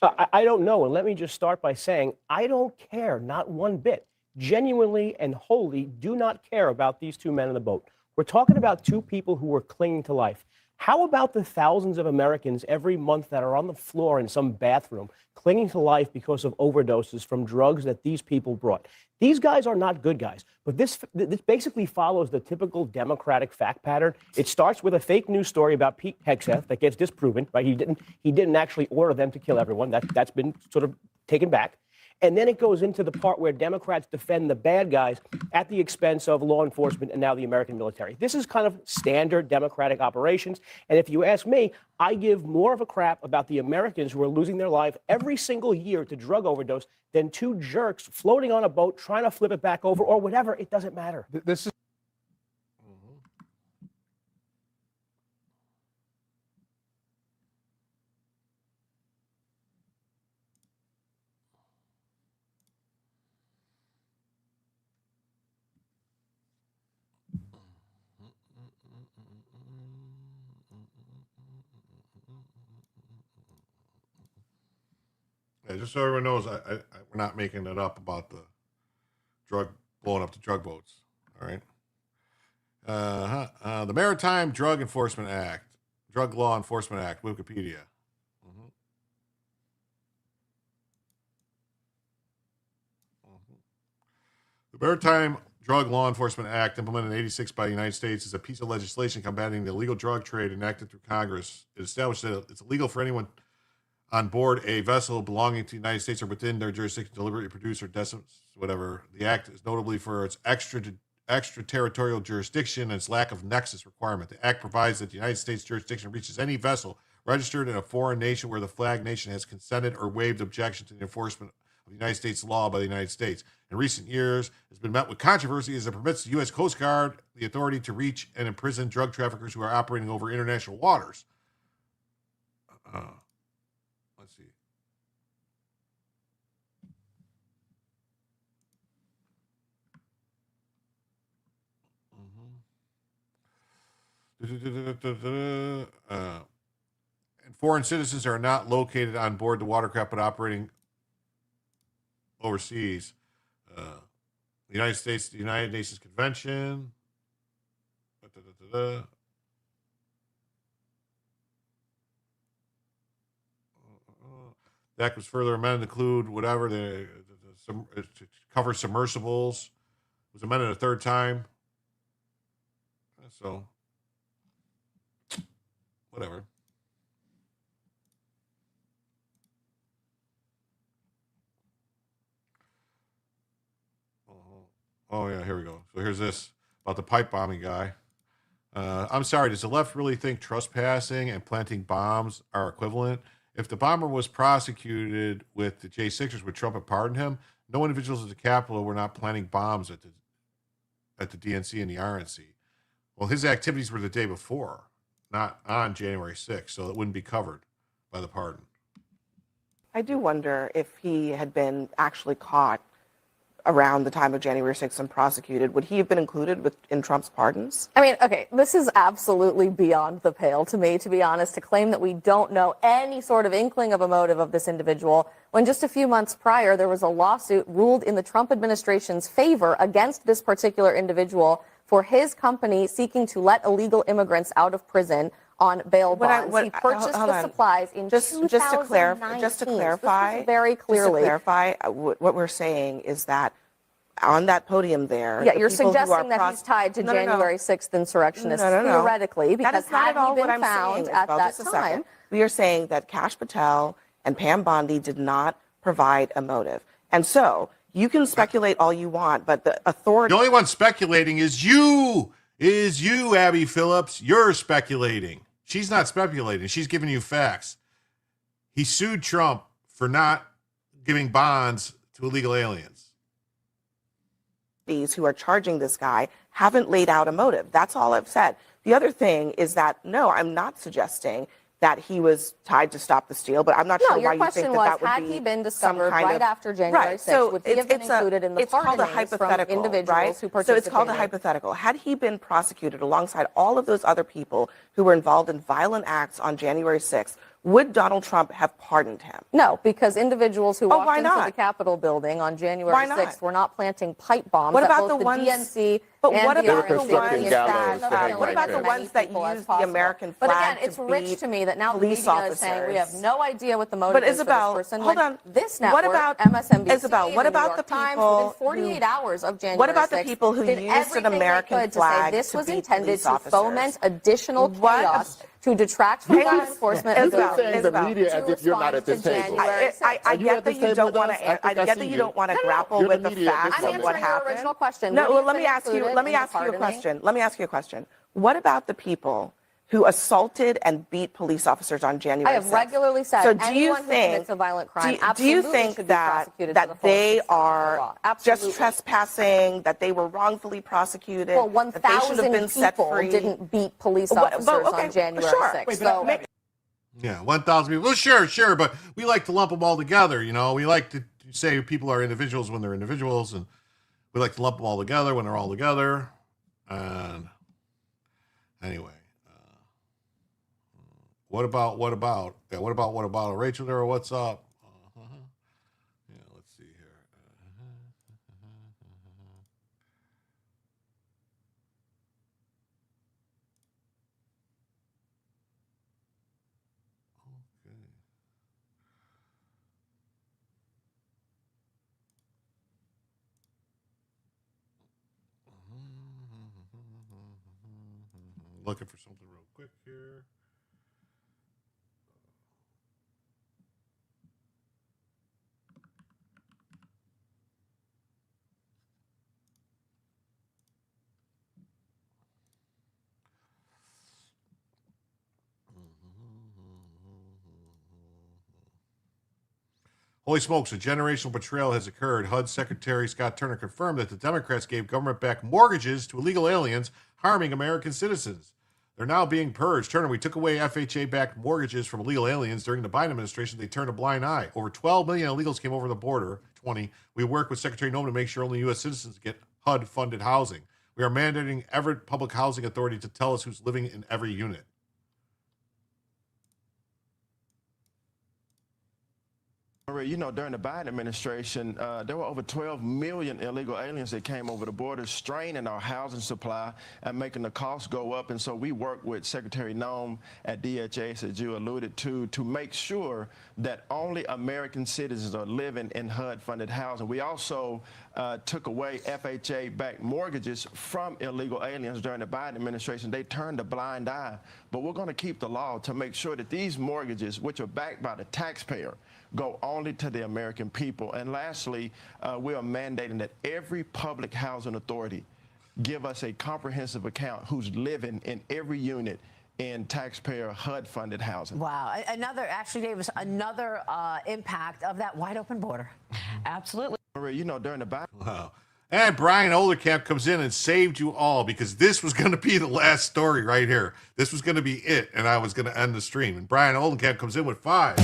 I don't know. And let me just start by saying I don't care, not one bit. Genuinely and wholly do not care about these two men in the boat. We're talking about two people who were clinging to life. How about the thousands of Americans every month that are on the floor in some bathroom clinging to life because of overdoses from drugs that these people brought? These guys are not good guys. But this basically follows the typical Democratic fact pattern. It starts with a fake news story about Pete Hegseth that gets disproven. Right? He didn't actually order them to kill everyone. That's been sort of taken back. And then it goes into the part where Democrats defend the bad guys at the expense of law enforcement and now the American military. This is kind of standard Democratic operations. And if you ask me, I give more of a crap about the Americans who are losing their life every single year to drug overdose than two jerks floating on a boat trying to flip it back over or whatever. It doesn't matter. This is Yeah, just so everyone knows, we're not making it up about the blowing up the drug boats. All right. The Maritime Drug Enforcement Act, Drug Law Enforcement Act, Wikipedia. The Maritime Drug Law Enforcement Act, implemented in 86 by the United States, is a piece of legislation combating the illegal drug trade enacted through Congress. It established that it's illegal for anyone on board a vessel belonging to the United States or within their jurisdiction to deliberately produce or whatever. The act is notably for its extraterritorial jurisdiction and its lack of nexus requirement. The act provides that the United States jurisdiction reaches any vessel registered in a foreign nation where the flag nation has consented or waived objection to the enforcement of the United States law by the United States. In recent years, it's been met with controversy as it permits the U.S. Coast Guard the authority to reach and imprison drug traffickers who are operating over international waters. Let's see. And foreign citizens are not located on board the watercraft but operating overseas. The United States, the United Nations Convention. The act was further amended to include whatever to cover submersibles. It was amended a third time. So, whatever. Oh, yeah, here we go. So here's this about the pipe bombing guy. I'm sorry, does the left really think trespassing and planting bombs are equivalent? If the bomber was prosecuted with the J6ers, would Trump have pardoned him? No individuals at the Capitol were not planting bombs at the DNC and the RNC. Well, his activities were the day before, not on January 6th, so it wouldn't be covered by the pardon. I do wonder if he had been actually caught around the time of January 6th and prosecuted, would he have been included in Trump's pardons? I mean, okay, this is absolutely beyond the pale to me, to be honest, to claim that we don't know any sort of inkling of a motive of this individual when just a few months prior there was a lawsuit ruled in the Trump administration's favor against this particular individual for his company seeking to let illegal immigrants out of prison on bail bonds. He purchased the supplies in 2019. Just to clarify, very clearly. What we're saying is that on that podium there, yeah, you're suggesting that he's tied to January 6th insurrectionists theoretically, because that is not at all had he what been I'm found saying, at Isabel. that Just a time. second. We are saying that Kash Patel and Pam Bondi did not provide a motive, and so you can speculate all you want, but the authority. The only one speculating is you, Abby Phillips. You're speculating. She's not speculating. She's giving you facts. He sued Trump for not giving bonds to illegal aliens. These who are charging this guy haven't laid out a motive. That's all I've said. The other thing is that, no, I'm not suggesting that he was tied to stop the steal, but I'm not sure why you think that would be. Had he been discovered right after January 6th, would he have been included in the pardonings from individuals who participated? So it's called a hypothetical. Had he been prosecuted alongside all of those other people who were involved in violent acts on January 6th, would Donald Trump have pardoned him? No, because individuals who walked into the Capitol building on January 6th were not planting pipe bombs. What about at both the ones? DNC but and what the about the RNC ones? What about the ones that use the American flag? But again, it's rich to me that now the media is saying we have no idea what the motive but is Isabel, for this person. Hold on. This network, what about MSNBC, Isabel? What about the people? Within 48 hours of January 6th, what about the people who used an American flag to say this was beat intended police to foment additional chaos, to detract from law enforcement ability. The media as if you're not at this table. I get that you don't want to. I get that you don't want to grapple with the facts of what happened. Original question. No, well, let me ask you. Let me ask you a question. Let me ask you a question. What about the people who assaulted and beat police officers on January 6th? I have regularly said so do you anyone who think, commits a violent crime do you think that they are just trespassing, that they were wrongfully prosecuted, well, that they should have been set people free? Didn't beat police officers on January 6th. Yeah, 1,000 people. Well, sure, but we like to lump them all together. You know, we like to say people are individuals when they're individuals, and we like to lump them all together when they're all together. And anyway, what about Rachel there? What's up? Yeah, let's see here. looking for something real quick here. Holy smokes, a generational betrayal has occurred. HUD Secretary Scott Turner confirmed that the Democrats gave government-backed mortgages to illegal aliens, harming American citizens. They're now being purged. Turner, we took away FHA-backed mortgages from illegal aliens during the Biden administration. They turned a blind eye. Over 12 million illegals came over the border, 20. We work with Secretary Nolan to make sure only U.S. citizens get HUD-funded housing. We are mandating every public housing authority to tell us who's living in every unit. You know, during the Biden administration, there were over 12 million illegal aliens that came over the border, straining our housing supply and making the costs go up. And so we work with Secretary Noem at DHS, as you alluded to make sure that only American citizens are living in HUD-funded housing. We also took away FHA-backed mortgages from illegal aliens during the Biden administration. They turned a blind eye. But we're going to keep the law to make sure that these mortgages, which are backed by the taxpayer, go only to the American people. And lastly, we are mandating that every public housing authority give us a comprehensive account who's living in every unit in taxpayer HUD-funded housing. Wow. Actually, Davis, another impact of that wide open border. Absolutely. You know, during the Biden. Wow. And Brian Olderkamp comes in and saved you all, because this was going to be the last story right here. This was going to be it, and I was going to end the stream. And Brian Olderkamp comes in with 5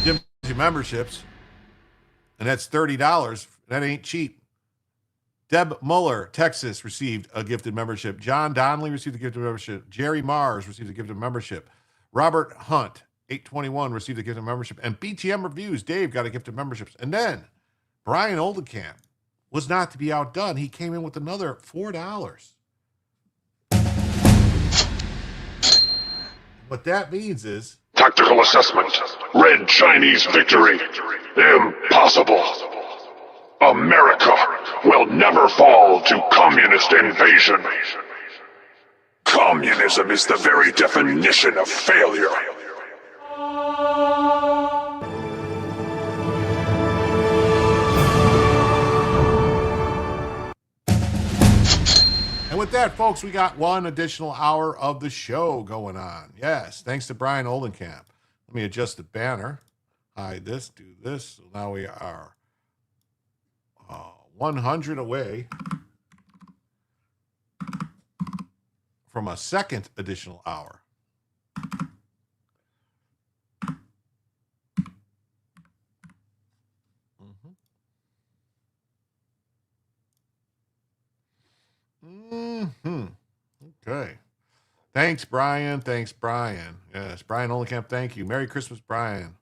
Jim memberships, and that's $30. That ain't cheap. Deb Muller, Texas, received a gifted membership. John Donnelly received a gifted membership. Jerry Mars received a gifted membership. Robert Hunt, 821, received a gifted membership. And BTM Reviews, Dave, got a gifted membership. And then Brian Olderkamp was not to be outdone. He came in with another $4. What that means is... Tactical assessment. Red Chinese victory. Impossible. America will never fall to communist invasion. Communism is the very definition of failure. And with that, folks, we got one additional hour of the show going on. Yes, thanks to Brian Oldenkamp. Let me adjust the banner. Hide this, do this. So now we are 100 away from a second additional hour. Okay. Thanks, Brian. Thanks, Brian. Yes, Brian Oldenkamp, thank you. Merry Christmas, Brian.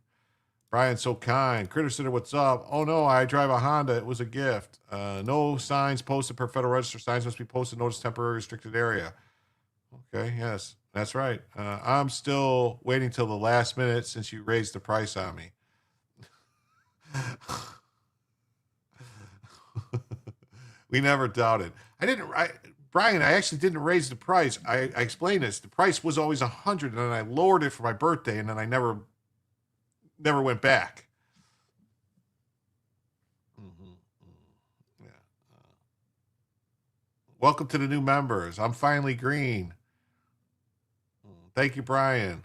Brian's so kind. Critter Sitter, what's up? Oh, no, I drive a Honda. It was a gift. No signs posted per Federal Register. Signs must be posted. Notice temporary restricted area. Okay, yes, that's right. I'm still waiting till the last minute since you raised the price on me. We never doubted. Brian, I actually didn't raise the price. I explained this. The price was always 100, and then I lowered it for my birthday, and then I never went back. Yeah. Welcome to the new members. I'm finally green. Thank you, Brian.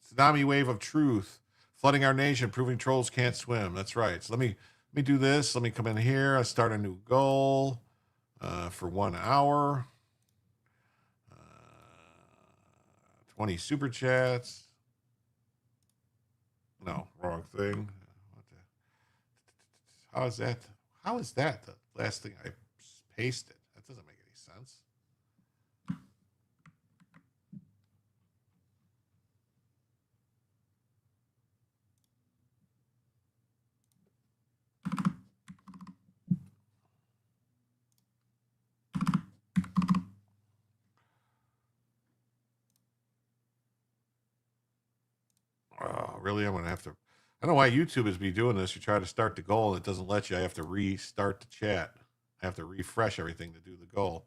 Tsunami wave of truth flooding our nation, proving trolls can't swim. That's right. So let me do this. Let me come in here. I start a new goal for 1 hour. 20 super chats. No, wrong thing. How is that the last thing I pasted? That doesn't make any sense. Oh, really? I'm going to have to... I don't know why YouTube is be doing this. You try to start the goal and it doesn't let you. I have to restart the chat. I have to refresh everything to do the goal.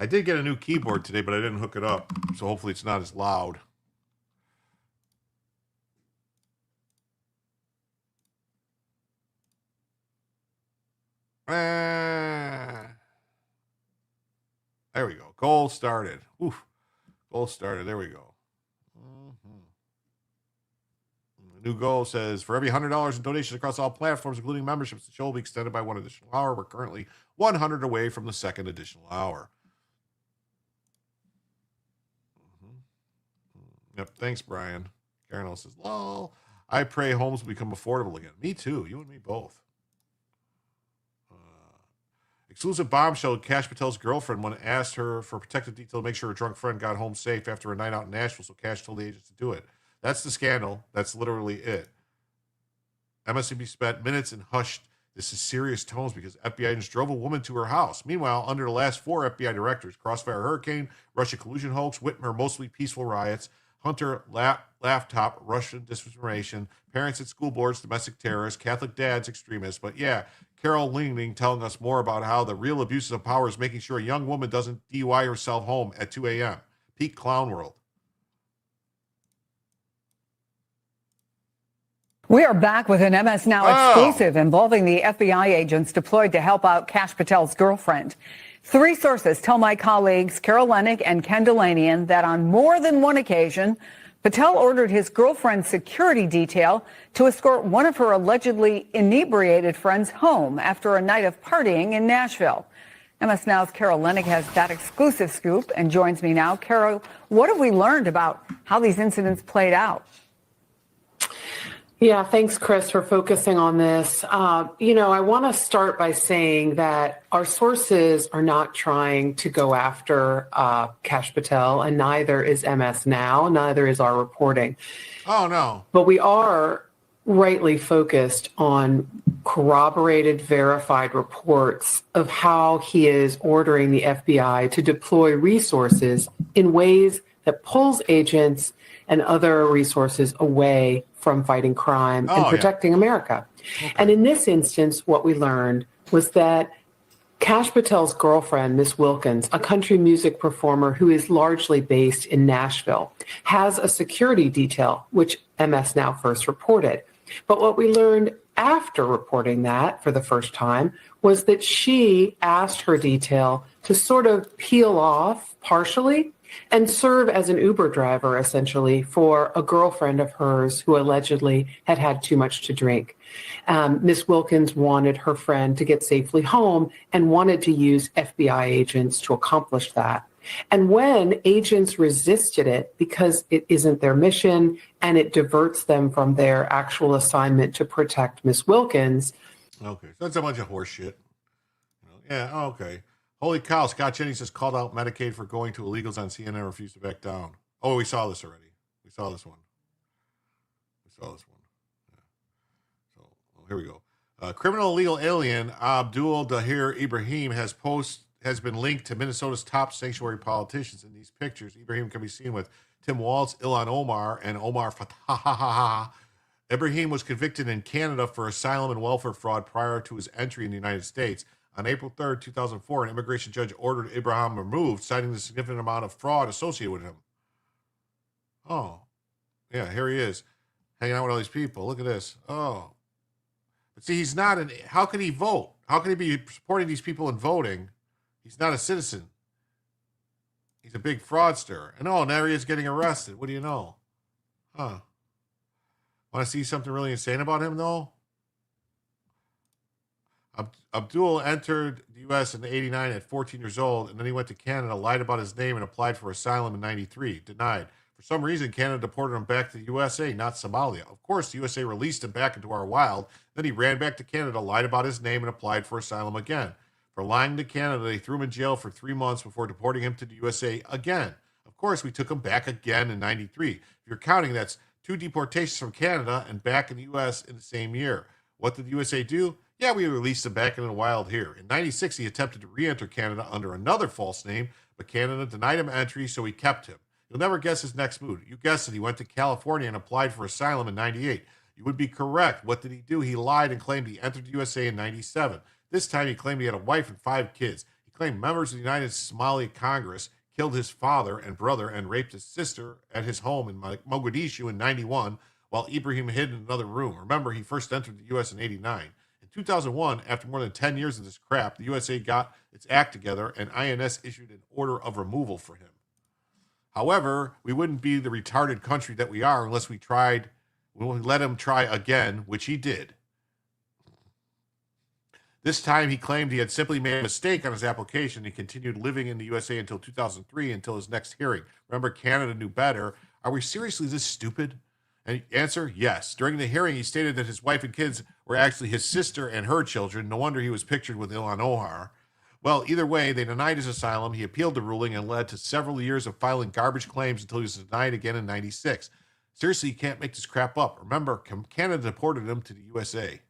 I did get a new keyboard today, but I didn't hook it up, so hopefully it's not as loud. There we go. Goal started. Oof. Goal started. There we go. The new goal says, for every $100 in donations across all platforms, including memberships, the show will be extended by 1 additional hour. We're currently 100 away from the second additional hour. Yep. Thanks, Brian. Karen says, lol. I pray homes will become affordable again. Me too. You and me both. Exclusive bombshell. Kash Patel's girlfriend, when asked her for protective detail to make sure her drunk friend got home safe after a night out in Nashville, so Kash told the agents to do it. That's the scandal. That's literally it. MSNBC spent minutes and hushed this is serious tones because FBI agents drove a woman to her house. Meanwhile, under the last 4 FBI directors, Crossfire Hurricane, Russia collusion hoax, Whitmer mostly peaceful riots, Hunter laptop, Russian disinformation, parents at school boards, domestic terrorists, Catholic dads, extremists. But yeah, Carol Leaning telling us more about how the real abuses of power is making sure a young woman doesn't DUI herself home at 2 a.m. Peak clown world. We are back with an MS Now exclusive involving the FBI agents deployed to help out Kash Patel's girlfriend. 3 sources tell my colleagues Carol Lennick and Ken Delanian that on more than one occasion, Patel ordered his girlfriend's security detail to escort one of her allegedly inebriated friends home after a night of partying in Nashville. MS Now's Carol Lennick has that exclusive scoop and joins me now. Carol, what have we learned about how these incidents played out? Yeah, thanks, Chris, for focusing on this. I want to start by saying that our sources are not trying to go after Kash Patel, and neither is MS Now, neither is our reporting. Oh, no. But we are rightly focused on corroborated, verified reports of how he is ordering the FBI to deploy resources in ways that pulls agents and other resources away from fighting crime and protecting America. Okay. And in this instance, what we learned was that Kash Patel's girlfriend, Miss Wilkins, a country music performer who is largely based in Nashville, has a security detail, which MS Now first reported. But what we learned after reporting that for the first time was that she asked her detail to sort of peel off partially and serve as an Uber driver, essentially, for a girlfriend of hers who allegedly had had too much to drink. Miss Wilkins wanted her friend to get safely home and wanted to use FBI agents to accomplish that. And when agents resisted it because it isn't their mission and it diverts them from their actual assignment to protect Miss Wilkins. Okay, so that's a bunch of horse shit. Yeah, okay. Holy cow, Scott Jennings just called out Medicaid for going to illegals on CNN and refused to back down. Oh, we saw this already. We saw this one. Yeah. So, here we go. Criminal illegal alien Abdul Dahir Ibrahim has been linked to Minnesota's top sanctuary politicians. In these pictures, Ibrahim can be seen with Tim Walz, Ilhan Omar, and Omar Fatah. Ibrahim was convicted in Canada for asylum and welfare fraud prior to his entry in the United States. On April 3rd, 2004, an immigration judge ordered Ibrahim removed, citing the significant amount of fraud associated with him. Oh, yeah, here he is, hanging out with all these people. Look at this. Oh. But see, he's not how can he vote? How can he be supporting these people in voting? He's not a citizen. He's a big fraudster. And now he is getting arrested. What do you know? Huh. Want to see something really insane about him, though? Abdul entered the U.S. in 89 at 14 years old, and then he went to Canada, lied about his name, and applied for asylum in 93. Denied. For some reason, Canada deported him back to the USA, not Somalia. Of course, the USA released him back into our wild. Then he ran back to Canada, lied about his name, and applied for asylum again. For lying to Canada, they threw him in jail for 3 months before deporting him to the USA again. Of course, we took him back again in 93. If you're counting, that's 2 deportations from Canada and back in the U.S. in the same year. What did the USA do? Yeah, we released him back into the wild here. In 96, he attempted to re-enter Canada under another false name, but Canada denied him entry, so we kept him. You'll never guess his next move. You guessed it. He went to California and applied for asylum in 98. You would be correct. What did he do? He lied and claimed he entered the USA in 97. This time he claimed he had a wife and 5 kids. He claimed members of the United Somali Congress killed his father and brother and raped his sister at his home in Mogadishu in 91 while Ibrahim hid in another room. Remember, he first entered the U.S. in 89. In 2001, after more than 10 years of this crap, the USA got its act together and INS issued an order of removal for him. However, we wouldn't be the retarded country that we are unless we let him try again, which he did. This time, he claimed he had simply made a mistake on his application and continued living in the USA until 2003, until his next hearing. Remember, Canada knew better. Are we seriously this stupid? And answer, yes. During the hearing, he stated that his wife and kids were actually his sister and her children. No wonder he was pictured with Ilhan Omar. Well, either way, they denied his asylum. He appealed the ruling and led to several years of filing garbage claims until he was denied again in 96. Seriously, you can't make this crap up. Remember, Canada deported him to the USA.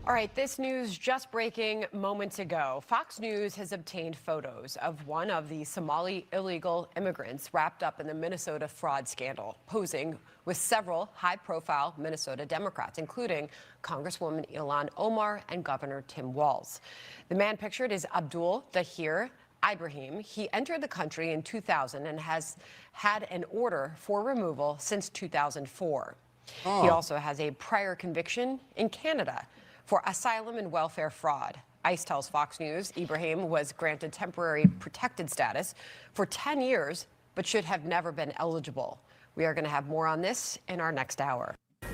All right, this news just breaking moments ago. Fox News has obtained photos of one of the Somali illegal immigrants wrapped up in the Minnesota fraud scandal, posing with several high-profile Minnesota Democrats, including Congresswoman Ilhan Omar and Governor Tim Walz. The man pictured is Abdul Dahir Ibrahim. He entered the country in 2000 and has had an order for removal since 2004. He also has a prior conviction in Canada for asylum and welfare fraud. ICE tells Fox News Ibrahim was granted temporary protected status for 10 years, but should have never been eligible. We are going to have more on this in our next hour. Should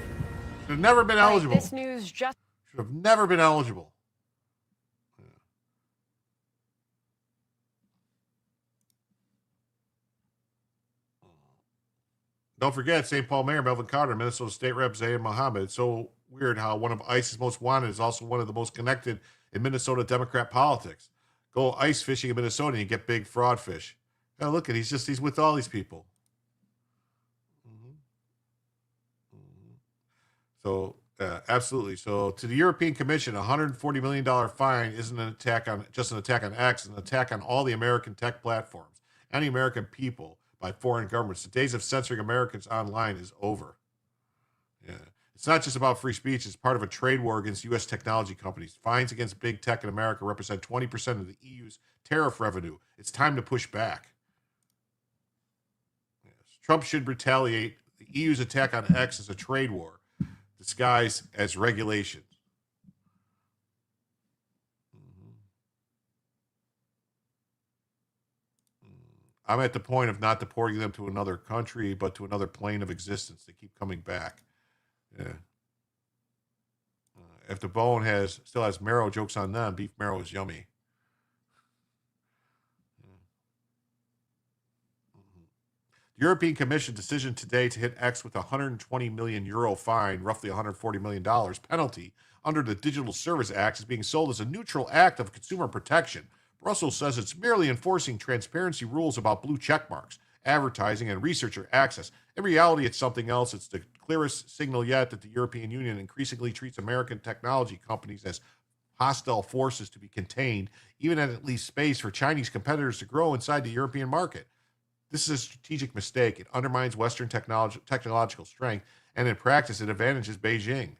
have never been eligible. This news just should have never been eligible. Don't forget, St. Paul Mayor Melvin Carter, Minnesota State Rep Zayd Mohammed. It's so weird how one of ICE's most wanted is also one of the most connected in Minnesota Democrat politics. Go ice fishing in Minnesota and you get big fraud fish. Now look at he's with all these people. So absolutely. So to the European Commission, a $140 million fine isn't an attack on just an attack on X, it's an attack on all the American tech platforms and the American people by foreign governments. The days of censoring Americans online is over. Yeah. It's not just about free speech. It's part of a trade war against U.S. technology companies. Fines against big tech in America represent 20% of the EU's tariff revenue. It's time to push back. Yes. Trump should retaliate. The EU's attack on X is a trade war disguised as regulations. I'm at the point of not deporting them to another country, but to another plane of existence. They keep coming back. Yeah. If the bone still has marrow, jokes on them. Beef marrow is yummy. The European Commission decision today to hit X with a 120 million euro fine, roughly $140 million penalty under the Digital Service Act, is being sold as a neutral act of consumer protection. Brussels says it's merely enforcing transparency rules about blue check marks, advertising, and researcher access. In reality, it's something else. It's the clearest signal yet that the European Union increasingly treats American technology companies as hostile forces to be contained, even as it leaves space for Chinese competitors to grow inside the European market. This is a strategic mistake. It undermines Western technological strength, and in practice, it advantages Beijing.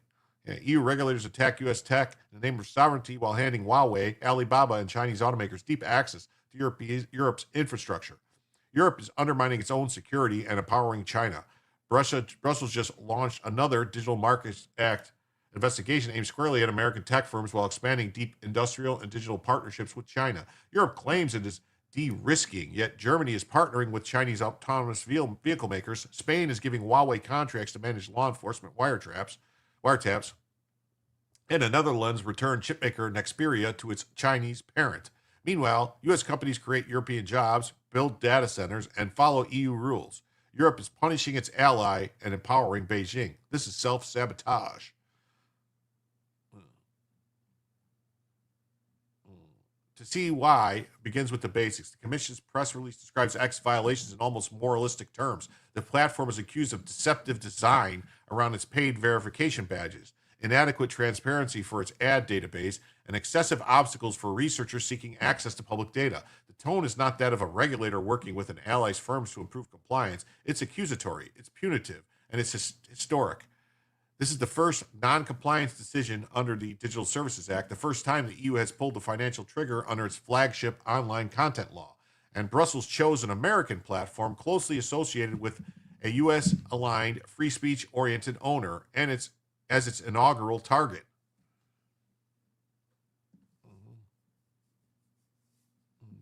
EU regulators attack U.S. tech in the name of sovereignty while handing Huawei, Alibaba, and Chinese automakers deep access to Europe's infrastructure. Europe is undermining its own security and empowering China. Brussels just launched another Digital Markets Act investigation aimed squarely at American tech firms while expanding deep industrial and digital partnerships with China. Europe claims it is de-risking, yet Germany is partnering with Chinese autonomous vehicle makers. Spain is giving Huawei contracts to manage law enforcement wiretaps. And the Netherlands returned chipmaker Nexperia to its Chinese parent. Meanwhile, U.S. companies create European jobs, build data centers, and follow EU rules. Europe is punishing its ally and empowering Beijing. This is self-sabotage. To see why begins with the basics. The Commission's press release describes X violations in almost moralistic terms. The platform is accused of deceptive design around its paid verification badges, inadequate transparency for its ad database, and excessive obstacles for researchers seeking access to public data. The tone is not that of a regulator working with an ally's firms to improve compliance. It's accusatory, it's punitive, and it's historic. This is the first non-compliance decision under the Digital Services Act, the first time the EU has pulled the financial trigger under its flagship online content law. And Brussels chose an American platform closely associated with a U.S.-aligned, free speech-oriented owner and as its inaugural target.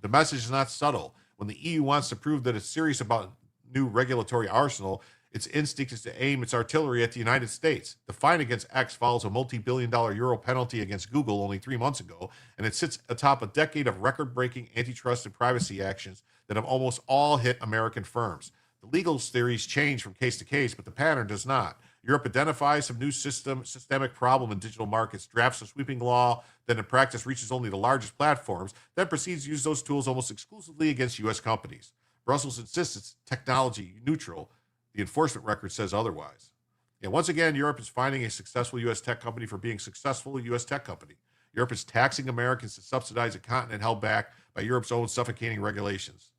The message is not subtle. When the EU wants to prove that it's serious about new regulatory arsenal, its instinct is to aim its artillery at the United States. The fine against X follows a multi-billion-dollar euro penalty against Google only 3 months ago, and it sits atop a decade of record-breaking antitrust and privacy actions that have almost all hit American firms. The legal theories change from case to case, but the pattern does not. Europe identifies some new systemic problem in digital markets, drafts a sweeping law that in practice reaches only the largest platforms, then proceeds to use those tools almost exclusively against U.S. companies. Brussels insists it's technology neutral. The enforcement record says otherwise. And once again, Europe is finding a successful U.S. tech company for being successful a U.S. tech company. Europe is taxing Americans to subsidize a continent held back by Europe's own suffocating regulations.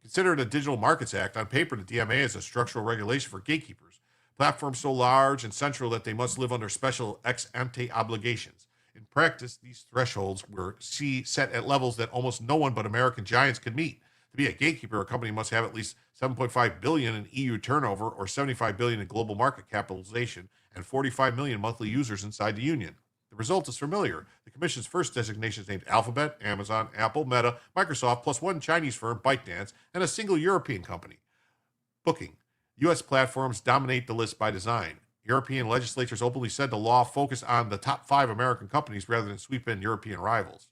Considered a Digital Markets Act, on paper, the DMA is a structural regulation for gatekeepers, platforms so large and central that they must live under special ex ante obligations. In practice, these thresholds were set at levels that almost no one but American giants could meet. To be a gatekeeper, a company must have at least $7.5 billion in EU turnover or $75 billion in global market capitalization and 45 million monthly users inside the Union. The result is familiar. The Commission's first designations named Alphabet, Amazon, Apple, Meta, Microsoft, plus one Chinese firm, ByteDance, and a single European company, Booking. U.S. platforms dominate the list by design. European legislatures openly said the law focused on the top 5 American companies rather than sweep in European rivals.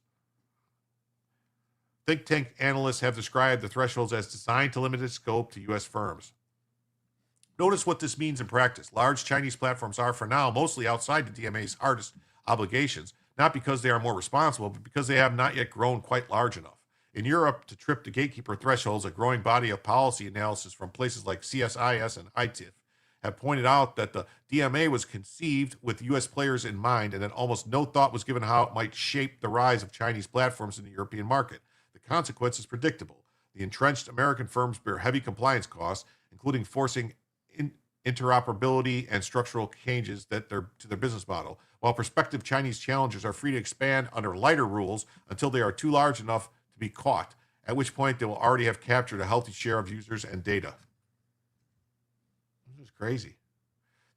Think tank analysts have described the thresholds as designed to limit its scope to U.S. firms. Notice what this means in practice. Large Chinese platforms are, for now, mostly outside the DMA's hardest obligations, not because they are more responsible, but because they have not yet grown quite large enough. In Europe, to trip the gatekeeper thresholds, a growing body of policy analysis from places like CSIS and ITIF have pointed out that the DMA was conceived with U.S. players in mind and that almost no thought was given how it might shape the rise of Chinese platforms in the European market. The consequence is predictable. The entrenched American firms bear heavy compliance costs, including forcing interoperability and structural changes to their business model, while prospective Chinese challengers are free to expand under lighter rules until they are too large enough to be caught, at which point they will already have captured a healthy share of users and data. This is crazy.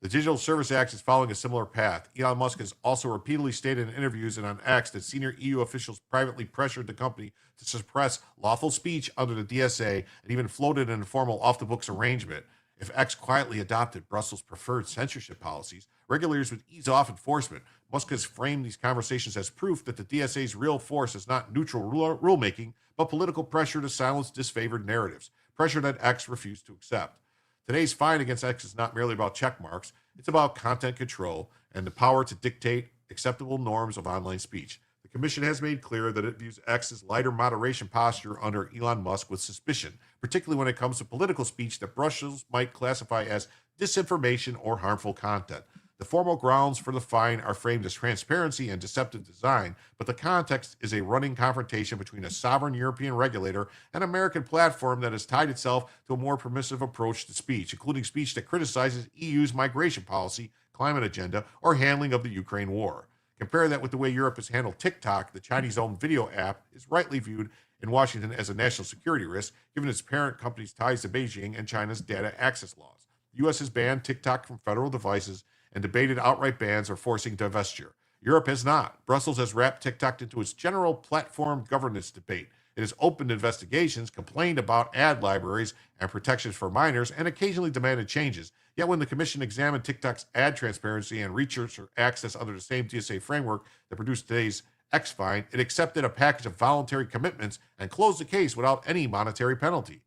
The Digital Service Act is following a similar path. Elon Musk has also repeatedly stated in interviews and on X that senior EU officials privately pressured the company to suppress lawful speech under the DSA and even floated an informal off-the-books arrangement. If X quietly adopted Brussels' preferred censorship policies, regulators would ease off enforcement. Musk has framed these conversations as proof that the DSA's real force is not neutral rulemaking, but political pressure to silence disfavored narratives, pressure that X refused to accept. Today's fight against X is not merely about check marks, it's about content control and the power to dictate acceptable norms of online speech. The Commission has made clear that it views X's lighter moderation posture under Elon Musk with suspicion, particularly when it comes to political speech that Brussels might classify as disinformation or harmful content. The formal grounds for the fine are framed as transparency and deceptive design, but the context is a running confrontation between a sovereign European regulator and an American platform that has tied itself to a more permissive approach to speech, including speech that criticizes EU's migration policy, climate agenda, or handling of the Ukraine war. Compare that with the way Europe has handled TikTok. The Chinese-owned video app is rightly viewed in Washington as a national security risk, given its parent company's ties to Beijing and China's data access laws. The U.S. has banned TikTok from federal devices and debated outright bans or forcing divestiture. Europe has not. Brussels has wrapped TikTok into its general platform governance debate. It has opened investigations, complained about ad libraries and protections for minors, and occasionally demanded changes. Yet when the Commission examined TikTok's ad transparency and researcher access under the same DSA framework that produced today's X fine, it accepted a package of voluntary commitments and closed the case without any monetary penalty.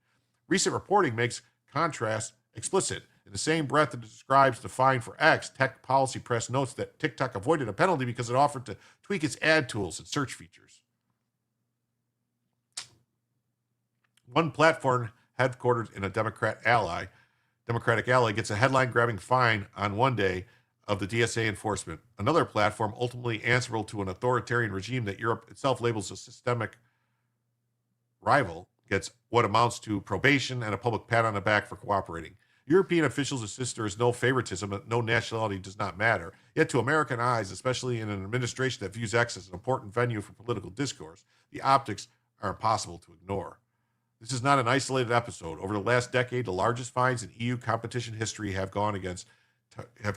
Recent reporting makes contrast explicit. In the same breath that it describes the fine for X, Tech Policy Press notes that TikTok avoided a penalty because it offered to tweak its ad tools and search features. One platform headquartered in a Democratic ally gets a headline-grabbing fine on one day of the DSA enforcement. Another platform, ultimately answerable to an authoritarian regime that Europe itself labels a systemic rival, gets what amounts to probation and a public pat on the back for cooperating. European officials insist there is no favoritism, that no nationality does not matter. Yet to American eyes, especially in an administration that views X as an important venue for political discourse, the optics are impossible to ignore. This is not an isolated episode. Over the last decade, the largest fines in EU competition history have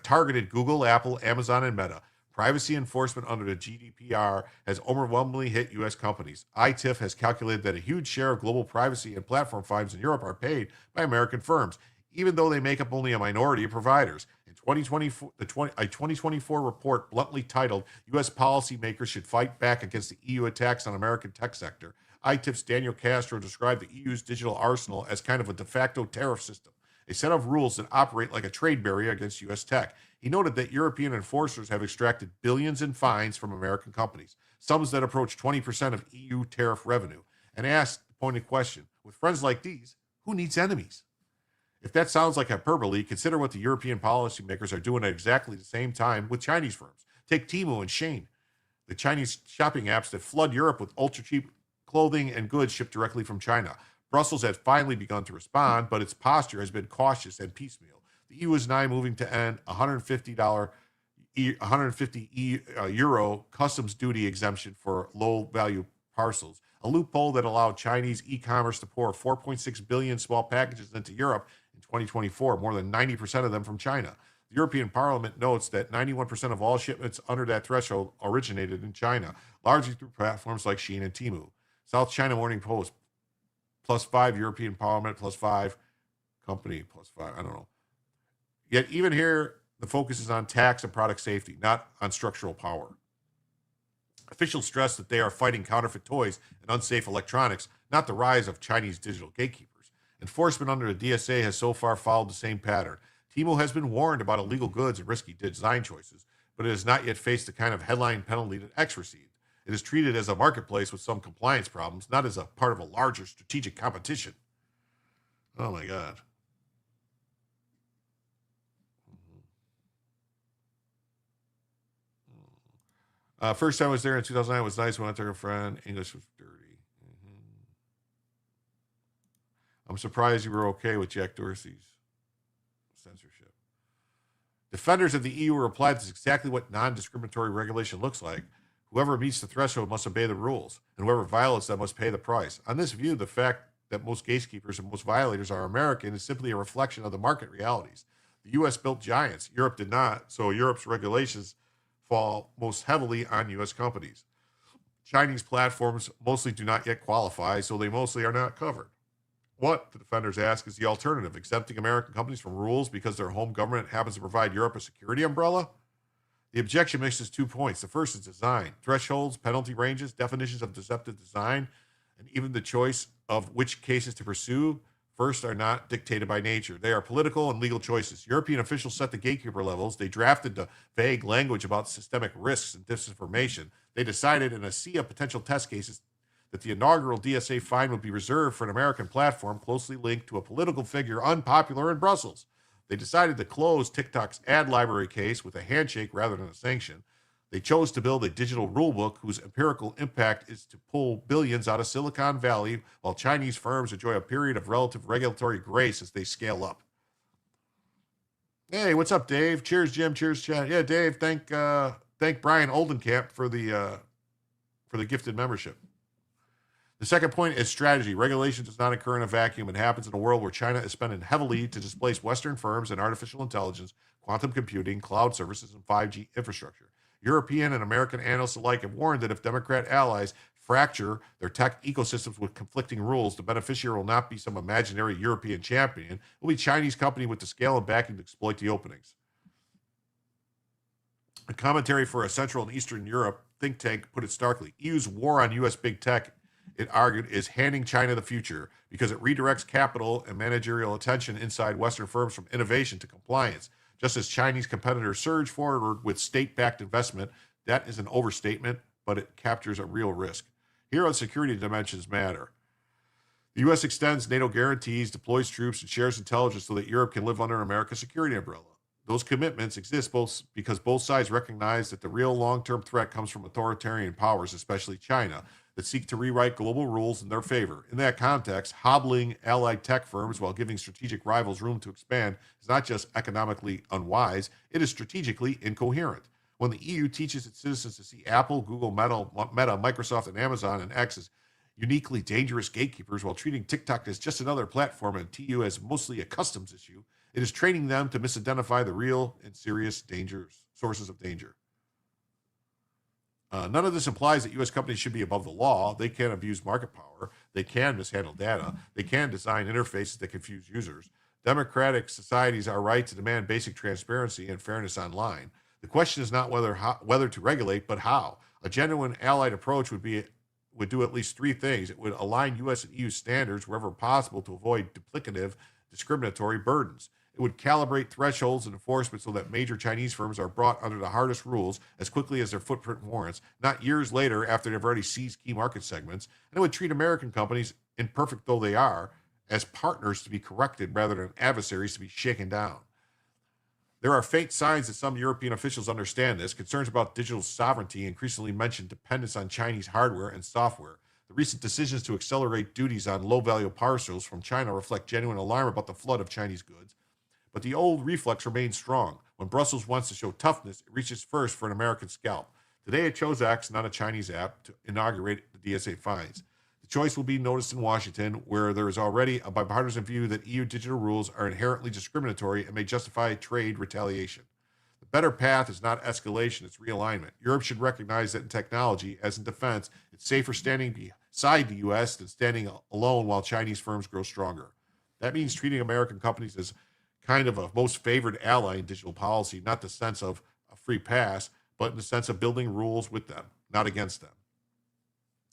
targeted Google, Apple, Amazon, and Meta. Privacy enforcement under the GDPR has overwhelmingly hit U.S. companies. ITIF has calculated that a huge share of global privacy and platform fines in Europe are paid by American firms, even though they make up only a minority of providers. In 2024, a 2024 report bluntly titled, U.S. Policymakers Should Fight Back Against the EU Attacks on American Tech Sector, ITIF's Daniel Castro described the EU's digital arsenal as kind of a de facto tariff system, a set of rules that operate like a trade barrier against U.S. tech. He noted that European enforcers have extracted billions in fines from American companies, sums that approach 20% of EU tariff revenue, and asked the pointed question, with friends like these, who needs enemies? If that sounds like hyperbole, consider what the European policymakers are doing at exactly the same time with Chinese firms. Take Temu and Shein, the Chinese shopping apps that flood Europe with ultra-cheap clothing and goods shipped directly from China. Brussels has finally begun to respond, but its posture has been cautious and piecemeal. The EU is now moving to end $150 euro customs duty exemption for low-value parcels, a loophole that allowed Chinese e-commerce to pour 4.6 billion small packages into Europe in 2024, more than 90% of them from China. The European Parliament notes that 91% of all shipments under that threshold originated in China, largely through platforms like Shein and Temu. South China Morning Post, +5 European Parliament, +5 company, +5, I don't know. Yet even here, the focus is on tax and product safety, not on structural power. Officials stress that they are fighting counterfeit toys and unsafe electronics, not the rise of Chinese digital gatekeepers. Enforcement under the DSA has so far followed the same pattern. Temu has been warned about illegal goods and risky design choices, but it has not yet faced the kind of headline penalty that X received. It is treated as a marketplace with some compliance problems, not as a part of a larger strategic competition. Oh my God. First time I was there in 2009 was nice. When I took a friend, English was dirty. I'm surprised you were okay with Jack Dorsey's censorship. Defenders of the EU replied, this is exactly what non-discriminatory regulation looks like. Whoever meets the threshold must obey the rules, and whoever violates them must pay the price. On this view, the fact that most gatekeepers and most violators are American is simply a reflection of the market realities. The U.S. built giants. Europe did not, so Europe's regulations fall most heavily on U.S. companies. Chinese platforms mostly do not yet qualify, so they mostly are not covered. What, the defenders ask, is the alternative? Exempting American companies from rules because their home government happens to provide Europe a security umbrella? The objection mixes 2 points. The first is design. Thresholds, penalty ranges, definitions of deceptive design, and even the choice of which cases to pursue first are not dictated by nature. They are political and legal choices. European officials set the gatekeeper levels. They drafted the vague language about systemic risks and disinformation. They decided in a sea of potential test cases that the inaugural DSA fine would be reserved for an American platform closely linked to a political figure unpopular in Brussels. They decided to close TikTok's ad library case with a handshake rather than a sanction. They chose to build a digital rulebook whose empirical impact is to pull billions out of Silicon Valley while Chinese firms enjoy a period of relative regulatory grace as they scale up. Hey, what's up, Dave? Cheers, Jim. Cheers, Chad. Yeah, Dave, thank Brian Oldenkamp for the gifted membership. The second point is strategy. Regulation does not occur in a vacuum. It happens in a world where China is spending heavily to displace Western firms in artificial intelligence, quantum computing, cloud services, and 5G infrastructure. European and American analysts alike have warned that if Democrat allies fracture their tech ecosystems with conflicting rules, the beneficiary will not be some imaginary European champion. It will be a Chinese company with the scale and backing to exploit the openings. A commentary for a Central and Eastern Europe think tank put it starkly. EU's war on U.S. big tech, it argued, is handing China the future because it redirects capital and managerial attention inside Western firms from innovation to compliance. Just as Chinese competitors surge forward with state-backed investment, that is an overstatement, but it captures a real risk. Here on security dimensions matter. The U.S. extends NATO guarantees, deploys troops, and shares intelligence so that Europe can live under America's security umbrella. Those commitments exist because both sides recognize that the real long-term threat comes from authoritarian powers, especially China. that seek to rewrite global rules in their favor. In that context, hobbling allied tech firms while giving strategic rivals room to expand is not just economically unwise, it is strategically incoherent. When the EU teaches its citizens to see Apple, Google, Meta, Microsoft, and Amazon and X as uniquely dangerous gatekeepers while treating TikTok as just another platform and TU as mostly a customs issue, it is training them to misidentify the real and serious sources of danger. None of this implies that U.S. companies should be above the law. They can abuse market power. They can mishandle data. They can design interfaces that confuse users. Democratic societies are right to demand basic transparency and fairness online. The question is not whether to regulate, but how. A genuine allied approach would do at least three things. It would align U.S. and EU standards wherever possible to avoid duplicative, discriminatory burdens. It would calibrate thresholds and enforcement so that major Chinese firms are brought under the hardest rules as quickly as their footprint warrants, not years later after they've already seized key market segments. And it would treat American companies, imperfect though they are, as partners to be corrected rather than adversaries to be shaken down. There are faint signs that some European officials understand this. Concerns about digital sovereignty increasingly mention dependence on Chinese hardware and software. The recent decisions to accelerate duties on low-value parcels from China reflect genuine alarm about the flood of Chinese goods. But the old reflex remains strong. When Brussels wants to show toughness, it reaches first for an American scalp. Today it chose X, not a Chinese app, to inaugurate the DSA fines. The choice will be noticed in Washington, where there is already a bipartisan view that EU digital rules are inherently discriminatory and may justify trade retaliation. The better path is not escalation, it's realignment. Europe should recognize that in technology, as in defense, it's safer standing beside the U.S. than standing alone while Chinese firms grow stronger. That means treating American companies as kind of a most favored ally in digital policy, not the sense of a free pass, but in the sense of building rules with them, not against them.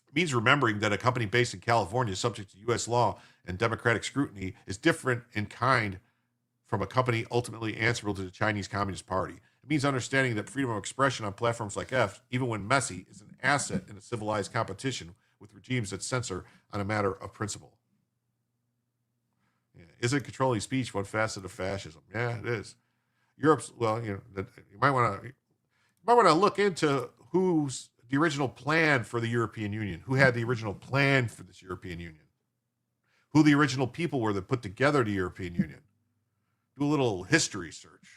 It means remembering that a company based in California subject to U.S. law and democratic scrutiny is different in kind from a company ultimately answerable to the Chinese Communist Party. It means understanding that freedom of expression on platforms like X, even when messy, is an asset in a civilized competition with regimes that censor on a matter of principle. Isn't controlling speech one facet of fascism? Yeah, it is. Europe's, well, you might want to look into who's the original plan for the European Union, who had the original plan for this European Union, who the original people were that put together the European Union. Do a little history search.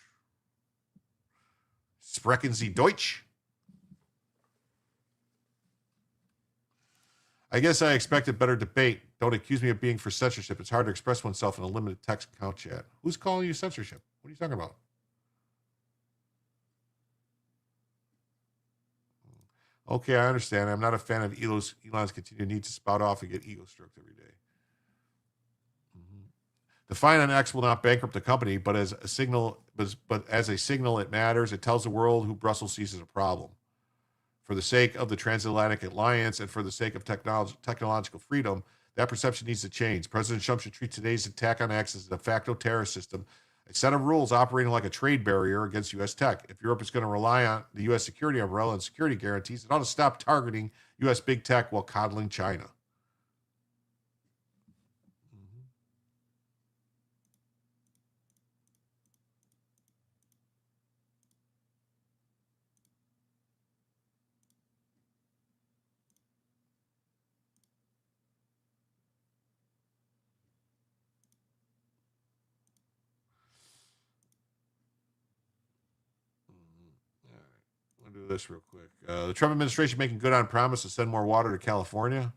Sprechen Sie Deutsch? I guess I expected better debate. Don't accuse me of being for censorship. It's hard to express oneself in a limited text account chat. Who's calling you censorship? What are you talking about? Okay, I understand. I'm not a fan of Elon's continued need to spout off and get ego stroked every day. The fine on X will not bankrupt the company, but as a signal, it matters. It tells the world who Brussels sees as a problem. For the sake of the transatlantic alliance and for the sake of technological freedom, that perception needs to change. President Trump should treat today's attack on X as a de facto terror system, a set of rules operating like a trade barrier against U.S. tech. If Europe is going to rely on the U.S. security umbrella and security guarantees, it ought to stop targeting U.S. big tech while coddling China. Do this real quick. The Trump administration making good on promise to send more water to California.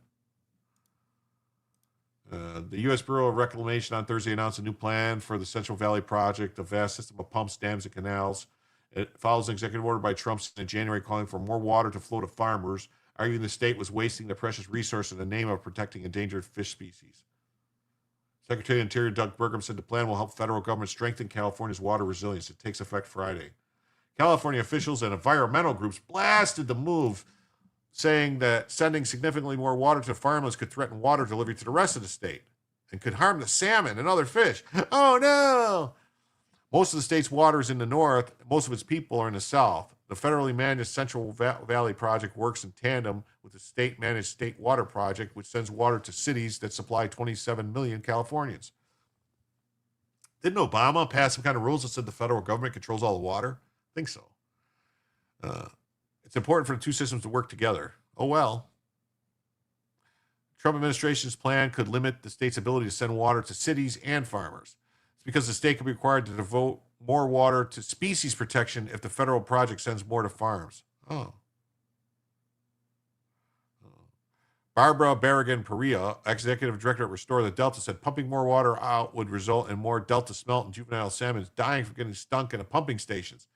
The U.S. Bureau of Reclamation on Thursday announced a new plan for the Central Valley Project, a vast system of pumps, dams, and canals. It follows an executive order by Trump in January calling for more water to flow to farmers, arguing the state was wasting the precious resource in the name of protecting endangered fish species. Secretary of Interior Doug Burgum said the plan will help federal government strengthen California's water resilience. It takes effect Friday. California officials and environmental groups blasted the move, saying that sending significantly more water to farmlands could threaten water delivery to the rest of the state and could harm the salmon and other fish. Oh, no! Most of the state's water is in the north. Most of its people are in the south. The federally managed Central Valley Project works in tandem with the state-managed State Water Project, which sends water to cities that supply 27 million Californians. Didn't Obama pass some kind of rules that said the federal government controls all the water? I think so. It's important for the two systems to work together. Oh, well. Trump administration's plan could limit the state's ability to send water to cities and farmers. It's because the state could be required to devote more water to species protection if the federal project sends more to farms. Oh. Barbara Barragan-Perea, executive director at Restore the Delta, said pumping more water out would result in more Delta smelt and juvenile salmon dying from getting stunk in the pumping stations.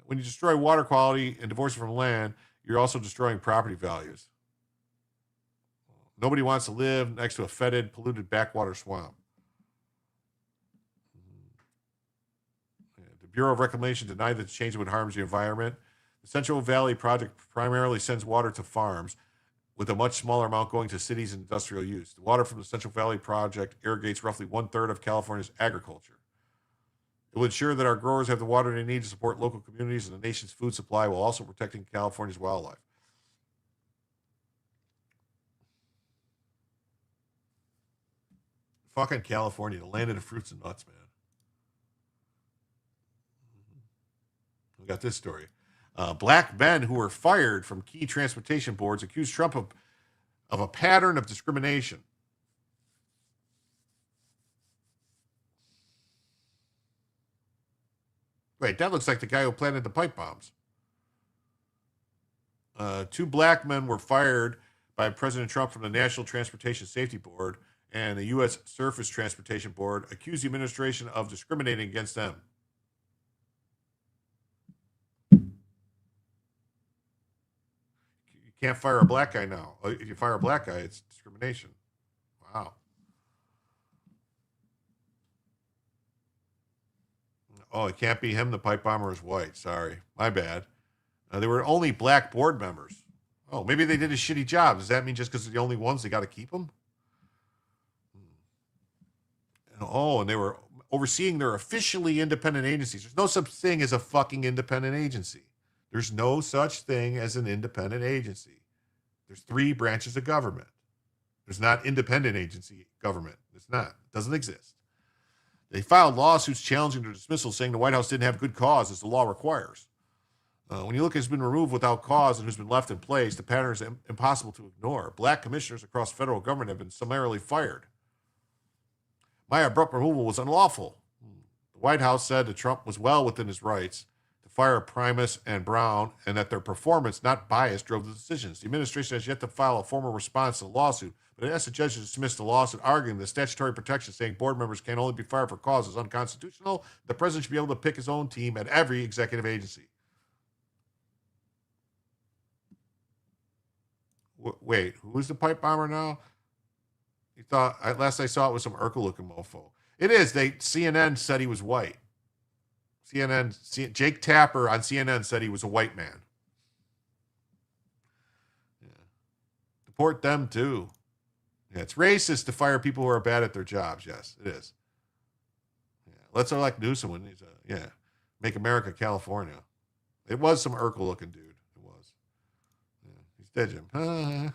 When you destroy water quality and divorce it from land, you're also destroying property values. Nobody wants to live next to a fetid, polluted backwater swamp. The Bureau of Reclamation denied that the change would harm the environment. The Central Valley Project primarily sends water to farms, with a much smaller amount going to cities and industrial use. The water from the Central Valley Project irrigates roughly 1/3 of California's agriculture. It will ensure that our growers have the water they need to support local communities and the nation's food supply while also protecting California's wildlife. Fucking California, the land of the fruits and nuts, man. We got this story. Black men who were fired from key transportation boards accused Trump of a pattern of discrimination. Wait, that looks like the guy who planted the pipe bombs. 2 black men were fired by President Trump from the National Transportation Safety Board and the U.S. Surface Transportation Board, accused the administration of discriminating against them. You can't fire a black guy now. If you fire a black guy, it's discrimination. Wow. Oh, it can't be him. The pipe bomber is white. Sorry. My bad. There were only black board members. Oh, maybe they did a shitty job. Does that mean just because they're the only ones, they got to keep them? Oh, and they were overseeing their officially independent agencies. There's no such thing as a fucking independent agency. There's no such thing as an independent agency. There's 3 branches of government. There's not independent agency government. It's not. It doesn't exist. They filed lawsuits challenging their dismissal, saying the White House didn't have good cause, as the law requires. When you look at who's been removed without cause and who's been left in place, the pattern is impossible to ignore. Black commissioners across federal government have been summarily fired. My abrupt removal was unlawful. The White House said that Trump was well within his rights to fire Primus and Brown, and that their performance, not bias, drove the decisions. The administration has yet to file a formal response to the lawsuit, but it asked the judge to dismiss the lawsuit, arguing the statutory protection saying board members can only be fired for cause is unconstitutional. The president should be able to pick his own team at every executive agency. Wait, who's the pipe bomber now? He thought, last I saw it was some Urkel-looking mofo. It is. CNN said he was white. Jake Tapper on CNN said he was a white man. Yeah. Deport them too. Yeah, it's racist to fire people who are bad at their jobs. Yes, it is. Yeah. Let's elect Newsom when he's make America California. It was some Urkel-looking dude. It was. Yeah. He's dead, Jim.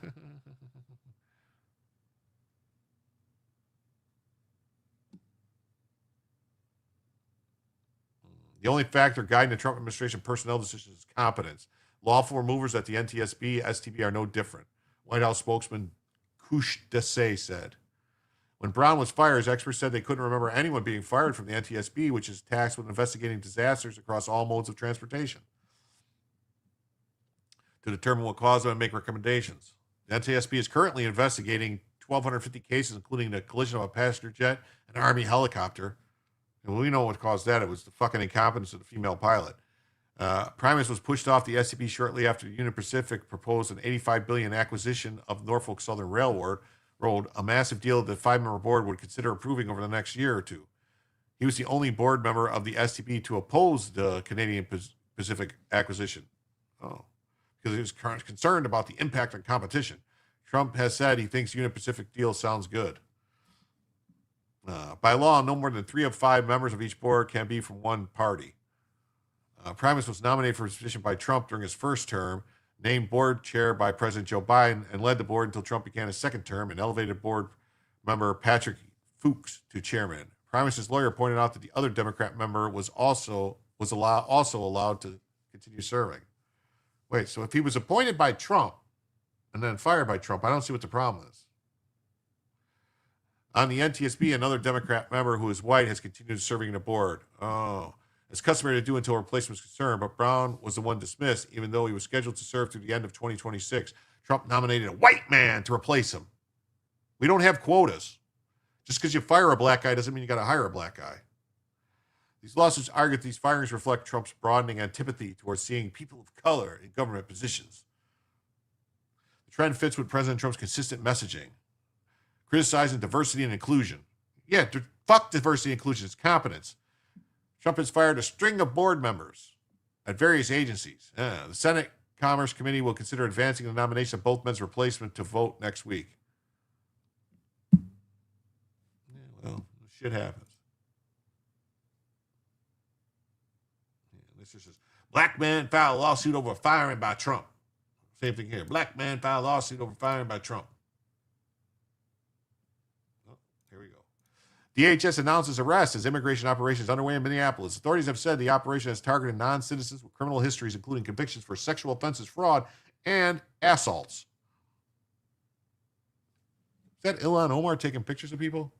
The only factor guiding the Trump administration personnel decisions is competence. Lawful removers at the NTSB, STB are no different. White House spokesman Kush Desai said. When Brown was fired, experts said they couldn't remember anyone being fired from the NTSB, which is tasked with investigating disasters across all modes of transportation, to determine what caused them and make recommendations. The NTSB is currently investigating 1,250 cases, including the collision of a passenger jet and an Army helicopter. And we know what caused that. It was the fucking incompetence of the female pilot. Primus was pushed off the STB shortly after Union Pacific proposed an $85 billion acquisition of Norfolk Southern Railroad, a massive deal that the 5-member board would consider approving over the next year or two. He was the only board member of the STB to oppose the Canadian Pacific acquisition. Oh, because he was concerned about the impact on competition. Trump has said he thinks Union Pacific deal sounds good. By law, no more than 3 of 5 members of each board can be from one party. Primus was nominated for his position by Trump during his first term, named board chair by President Joe Biden, and led the board until Trump began his second term and elevated board member Patrick Fuchs to chairman. Primus's lawyer pointed out that the other Democrat member was also allowed to continue serving. Wait, so if he was appointed by Trump, and then fired by Trump. I don't see what the problem is. On the NTSB, another Democrat member who is white has continued serving on the board. Oh, it's customary to do until a replacement is concerned, but Brown was the one dismissed, even though he was scheduled to serve through the end of 2026. Trump nominated a white man to replace him. We don't have quotas. Just because you fire a black guy doesn't mean you got to hire a black guy. These lawsuits argue that these firings reflect Trump's broadening antipathy towards seeing people of color in government positions. The trend fits with President Trump's consistent messaging, criticizing diversity and inclusion. Yeah, fuck diversity and inclusion. It's competence. Trump has fired a string of board members at various agencies. The Senate Commerce Committee will consider advancing the nomination of both men's replacement to vote next week. Yeah, well, shit happens. This just says, black man filed a lawsuit over firing by Trump. Same thing here. Black man filed a lawsuit over firing by Trump. Oh, here we go. DHS announces arrest as immigration operations underway in Minneapolis. Authorities have said the operation has targeted non-citizens with criminal histories, including convictions for sexual offenses, fraud, and assaults. Is that Ilhan Omar taking pictures of people?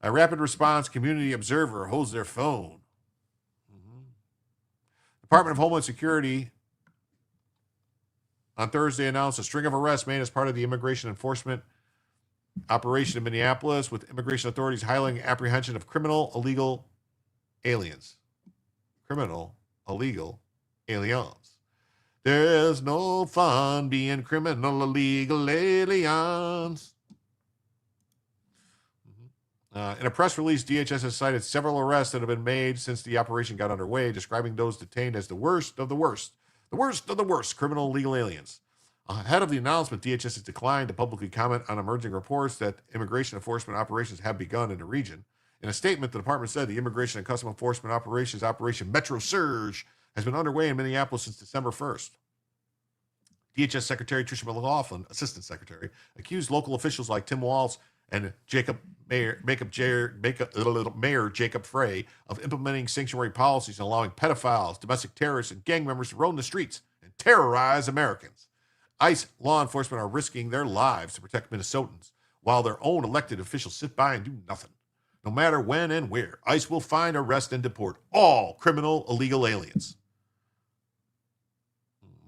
A rapid response community observer holds their phone. Department of Homeland Security on Thursday announced a string of arrests made as part of the immigration enforcement operation in Minneapolis, with immigration authorities highlighting apprehension of criminal illegal aliens. Criminal illegal aliens. There's no fun being criminal illegal aliens. In a press release, DHS has cited several arrests that have been made since the operation got underway, describing those detained as the worst of the worst. The worst of the worst criminal illegal aliens. Ahead of the announcement, DHS has declined to publicly comment on emerging reports that immigration enforcement operations have begun in the region. In a statement, the department said the Immigration and Customs Enforcement Operations, Operation Metro Surge, has been underway in Minneapolis since December 1st. DHS Secretary Tricia McLaughlin, Assistant Secretary, accused local officials like Tim Walz and Mayor Jacob Frey of implementing sanctuary policies and allowing pedophiles, domestic terrorists, and gang members to roam the streets and terrorize Americans. ICE law enforcement are risking their lives to protect Minnesotans, while their own elected officials sit by and do nothing. No matter when and where, ICE will find, arrest, and deport all criminal illegal aliens.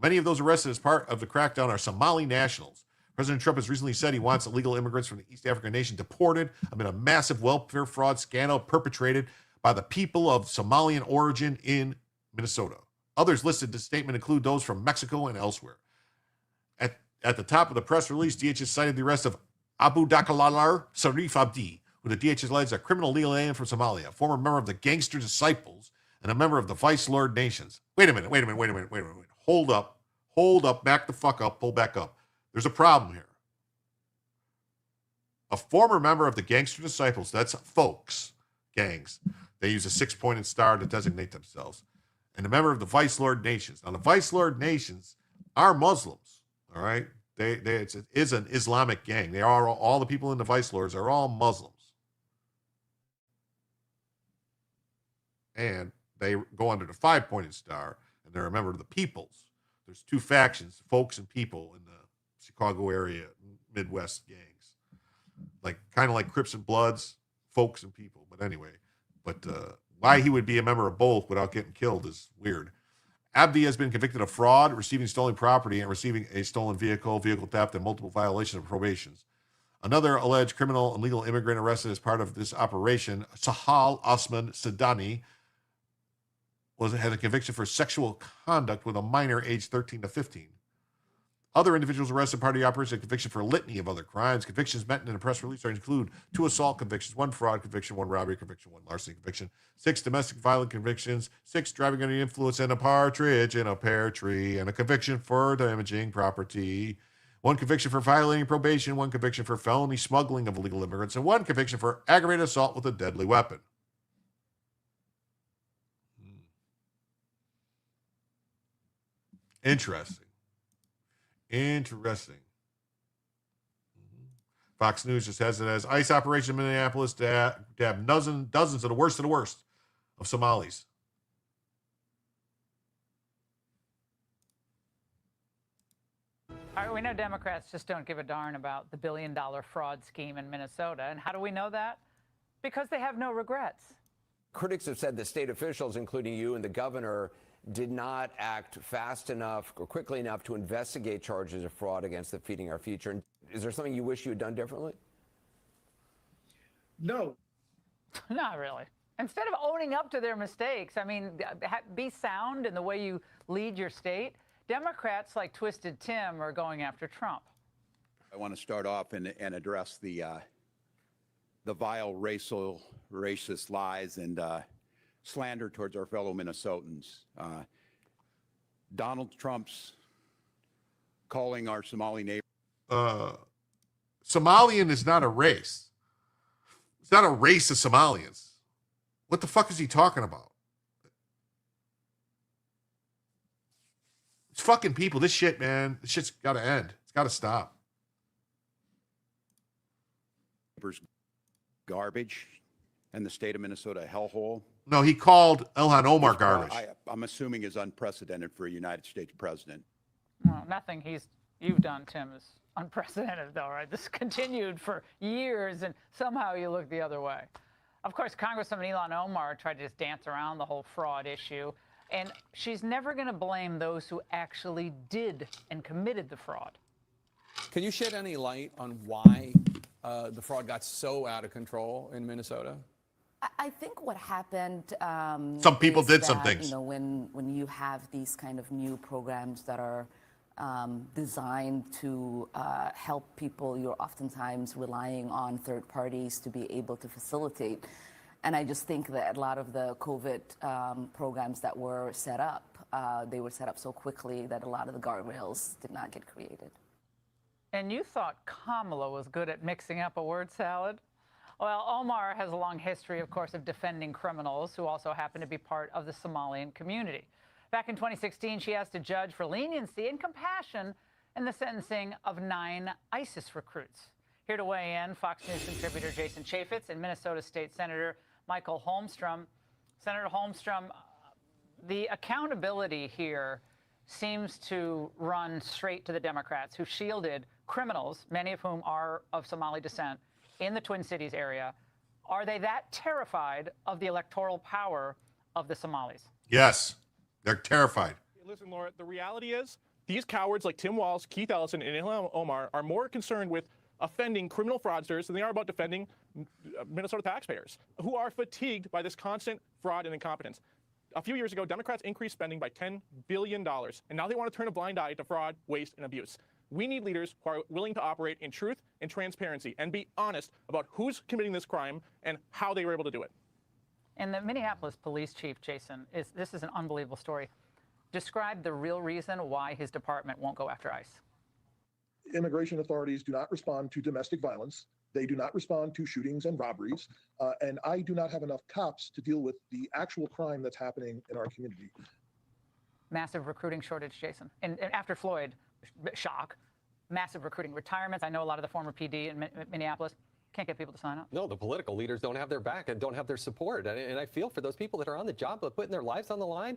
Many of those arrested as part of the crackdown are Somali nationals. President Trump has recently said he wants illegal immigrants from the East African nation deported amid a massive welfare fraud scandal perpetrated by the people of Somalian origin in Minnesota. Others listed in the statement include those from Mexico and elsewhere. At the top of the press release, DHS cited the arrest of Abu Dakalalar Sarif Abdi, who the DHS alleges a criminal legal alien from Somalia, a former member of the Gangster Disciples, and a member of the Vice Lord Nations. Wait a minute. Hold up, back the fuck up, pull back up. There's a problem here. A former member of the Gangster Disciples, that's folks, gangs. They use a six-pointed star to designate themselves. And a member of the Vice Lord Nations. Now, the Vice Lord Nations are Muslims, all right? It is an Islamic gang. They are all the people in the Vice Lords are all Muslims. And they go under the five-pointed star, and they're a member of the Peoples. There's two factions, folks and people, in the Chicago area, Midwest gangs. Kind of like Crips and Bloods, folks and people. But anyway, why he would be a member of both without getting killed is weird. Abdi has been convicted of fraud, receiving stolen property, and receiving a stolen vehicle theft, and multiple violations of probations. Another alleged criminal and legal immigrant arrested as part of this operation, Sahal Osman Sadani, had a conviction for sexual conduct with a minor aged 13 to 15. Other individuals arrested part of the operation had conviction for a litany of other crimes. Convictions mentioned in the press release include 2 assault convictions, 1 fraud conviction, 1 robbery conviction, 1 larceny conviction, 6 domestic violence convictions, 6 driving under the influence, and a partridge in a pear tree, and a conviction for damaging property, 1 conviction for violating probation, 1 conviction for felony smuggling of illegal immigrants, and 1 conviction for aggravated assault with a deadly weapon. Interesting. Fox News just has it as ICE operation in Minneapolis to have dozens of the worst of Somalis. All right, we know Democrats just don't give a darn about the billion-dollar fraud scheme in Minnesota. And how do we know that? Because they have no regrets. Critics have said the state officials, including you and the governor, did not act fast enough or quickly enough to investigate charges of fraud against the Feeding Our Future. And is there something you wish you had done differently? No. Not really. Instead of owning up to their mistakes, I mean, be sound in the way you lead your state. Democrats like Twisted Tim are going after Trump. I want to start off and address the vile racist lies and slander towards our fellow Minnesotans. Donald Trump's calling our Somali neighbor. Somalian is not a race. It's not a race of Somalians. What the fuck is he talking about? It's fucking people. This shit, man. This shit's got to end. It's got to stop. Garbage and the state of Minnesota a hellhole. No, he called Ilhan Omar garbage. I'm assuming is unprecedented for a United States president. Well, nothing you've done, Tim, is unprecedented, though, right? This continued for years, and somehow you look the other way. Of course, Congresswoman Ilhan Omar tried to just dance around the whole fraud issue, and she's never going to blame those who actually did and committed the fraud. Can you shed any light on why the fraud got so out of control in Minnesota? I think what happened. Some people did that, some things. You know, when you have these kind of new programs that are designed to help people, you're oftentimes relying on third parties to be able to facilitate. And I just think that a lot of the COVID programs that were set up, they were set up so quickly that a lot of the guardrails did not get created. And you thought Kamala was good at mixing up a word salad? Well, Omar has a long history, of course, of defending criminals who also happen to be part of the Somalian community. Back in 2016, she asked a judge for leniency and compassion in the sentencing of 9 ISIS recruits. Here to weigh in, Fox News contributor Jason Chaffetz and Minnesota State Senator Michael Holmstrom. Senator Holmstrom, the accountability here seems to run straight to the Democrats who shielded criminals, many of whom are of Somali descent, in the Twin Cities area. Are they that terrified of the electoral power of the Somalis? Yes, they're terrified. Listen, Laura, the reality is these cowards like Tim Walz, Keith Ellison, and Ilhan Omar are more concerned with offending criminal fraudsters than they are about defending Minnesota taxpayers who are fatigued by this constant fraud and incompetence. A few years ago, Democrats increased spending by $10 billion, and now they want to turn a blind eye to fraud, waste, and abuse. We need leaders who are willing to operate in truth and transparency and be honest about who's committing this crime and how they were able to do it. And the Minneapolis police chief, Jason, this is an unbelievable story. Describe the real reason why his department won't go after ICE. Immigration authorities do not respond to domestic violence. They do not respond to shootings and robberies. And I do not have enough cops to deal with the actual crime that's happening in our community. Massive recruiting shortage, Jason. And after Floyd, shock, massive recruiting retirements. I know a lot of the former PD in Minneapolis can't get people to sign up. No, the political leaders don't have their back and don't have their support. And I feel for those people that are on the job but putting their lives on the line.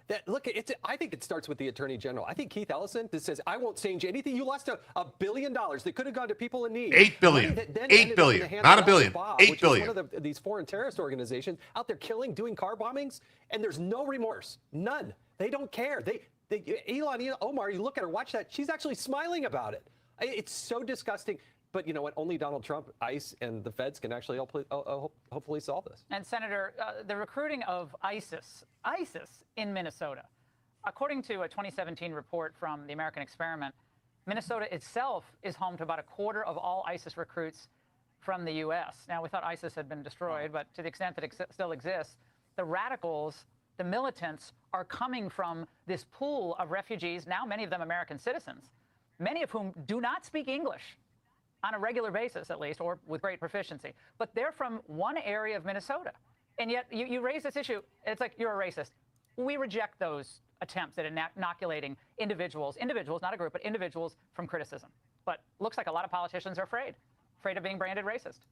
That look, I think it starts with the Attorney General. I think Keith Ellison that says, I won't change anything. You lost $1 billion that could have gone to people in need. $8 billion. $8 billion. Not $1 billion. $8 billion. One of these foreign terrorist organizations out there killing, doing car bombings, and there's no remorse. None. They don't care. Ilhan Omar, you look at her, watch that. She's actually smiling about it. It's so disgusting. But you know what? Only Donald Trump, ICE, and the feds can actually hopefully solve this. And Senator, the recruiting of ISIS in Minnesota, according to a 2017 report from the American Experiment, Minnesota itself is home to about a quarter of all ISIS recruits from the U.S. Now, we thought ISIS had been destroyed, but to the extent that it still exists, the radicals, the militants, are coming from this pool of refugees, now many of them American citizens, many of whom do not speak English on a regular basis, at least, or with great proficiency. But they're from one area of Minnesota. And yet you raise this issue, it's like you're a racist. We reject those attempts at inoculating individuals, not a group, but individuals from criticism. But looks like a lot of politicians are afraid of being branded racist.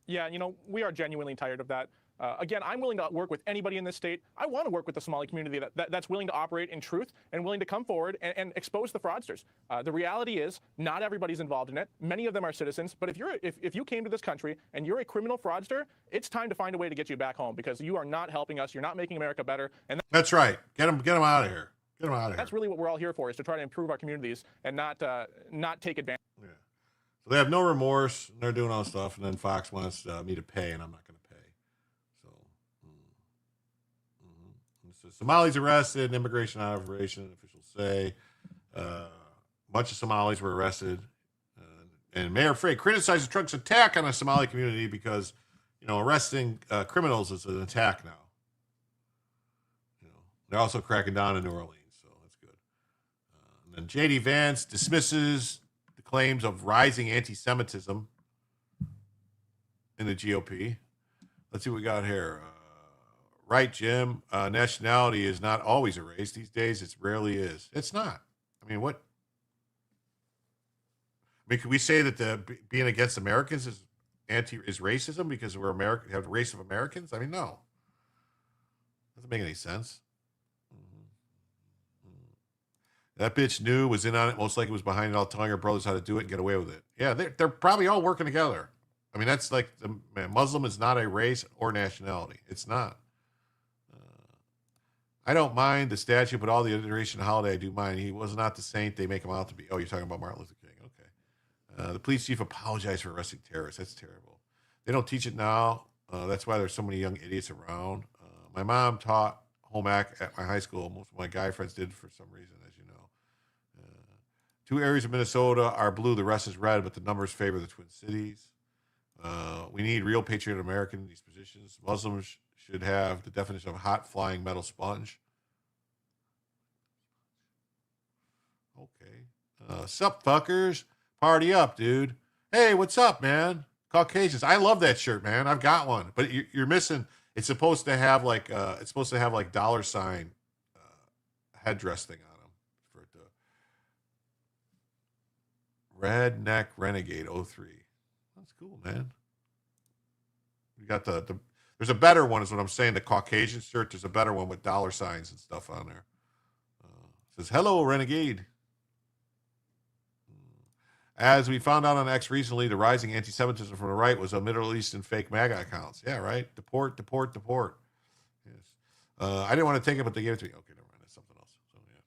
Yeah, you know, we are genuinely tired of that. Again, I'm willing to work with anybody in this state. I want to work with the Somali community that's willing to operate in truth and willing to come forward and expose the fraudsters. The reality is, not everybody's involved in it. Many of them are citizens. But if you came to this country and you're a criminal fraudster, it's time to find a way to get you back home, because you are not helping us. You're not making America better. And That's right. Get them out of here. Get them out of here. that's really what we're all here for, is to try to improve our communities and not take advantage. Yeah. So they have no remorse. And they're doing all this stuff, and then Fox wants me to pay, and I'm not going to pay. So, so Somalis arrested, immigration operation. Officials say a bunch of Somalis were arrested, and Mayor Frey criticized Trump's attack on the Somali community because, arresting criminals is an attack now. They're also cracking down in New Orleans, so that's good. And then J.D. Vance dismisses the claims of rising anti-Semitism in the GOP. Let's see what we got here. Right, Jim. Nationality is not always a race. These days, it rarely is. It's not. I mean, what? I mean, could we say that being against Americans is racism because we're American, have a race of Americans? I mean, no. Doesn't make any sense. That bitch knew, was in on it, most likely was behind it all, telling her brothers how to do it and get away with it. Yeah, they're probably all working together. I mean, that's like, Muslim is not a race or nationality. It's not. I don't mind the statue, but all the iteration holiday I do mind. He was not the saint they make him out to be. Oh, you're talking about Martin Luther King. Okay. The police chief apologized for arresting terrorists. That's terrible. They don't teach it now. That's why there's so many young idiots around. My mom taught home ec at my high school. Most of my guy friends did for some reason, as you know. 2 areas of Minnesota are blue. The rest is red, but the numbers favor the Twin Cities. We need real patriotic American in these positions. Muslims should have the definition of hot flying metal sponge. Okay. Sup, fuckers? Party up, dude. Hey, what's up, man? Caucasians. I love that shirt, man. I've got one, but you're missing. It's supposed to have like dollar sign headdress thing on them for it to. Redneck Renegade 03. That's cool, man. We got the there's a better one, is what I'm saying. The Caucasian shirt. There's a better one with dollar signs and stuff on there. It says, "Hello, Renegade." As we found out on X recently, the rising anti-Semitism from the right was a Middle Eastern fake MAGA accounts. Yeah, right. Deport. Yes. I didn't want to take it, but they gave it to me. Okay, never mind. That's something else. So yeah.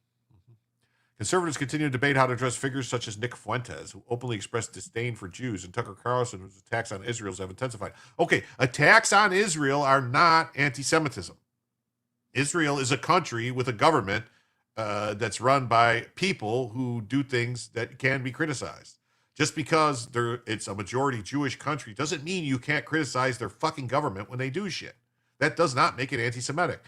Conservatives continue to debate how to address figures such as Nick Fuentes, who openly expressed disdain for Jews, and Tucker Carlson, whose attacks on Israel have intensified. Okay, attacks on Israel are not anti-Semitism. Israel is a country with a government that's run by people who do things that can be criticized. Just because it's a majority Jewish country doesn't mean you can't criticize their fucking government when they do shit. That does not make it anti-Semitic.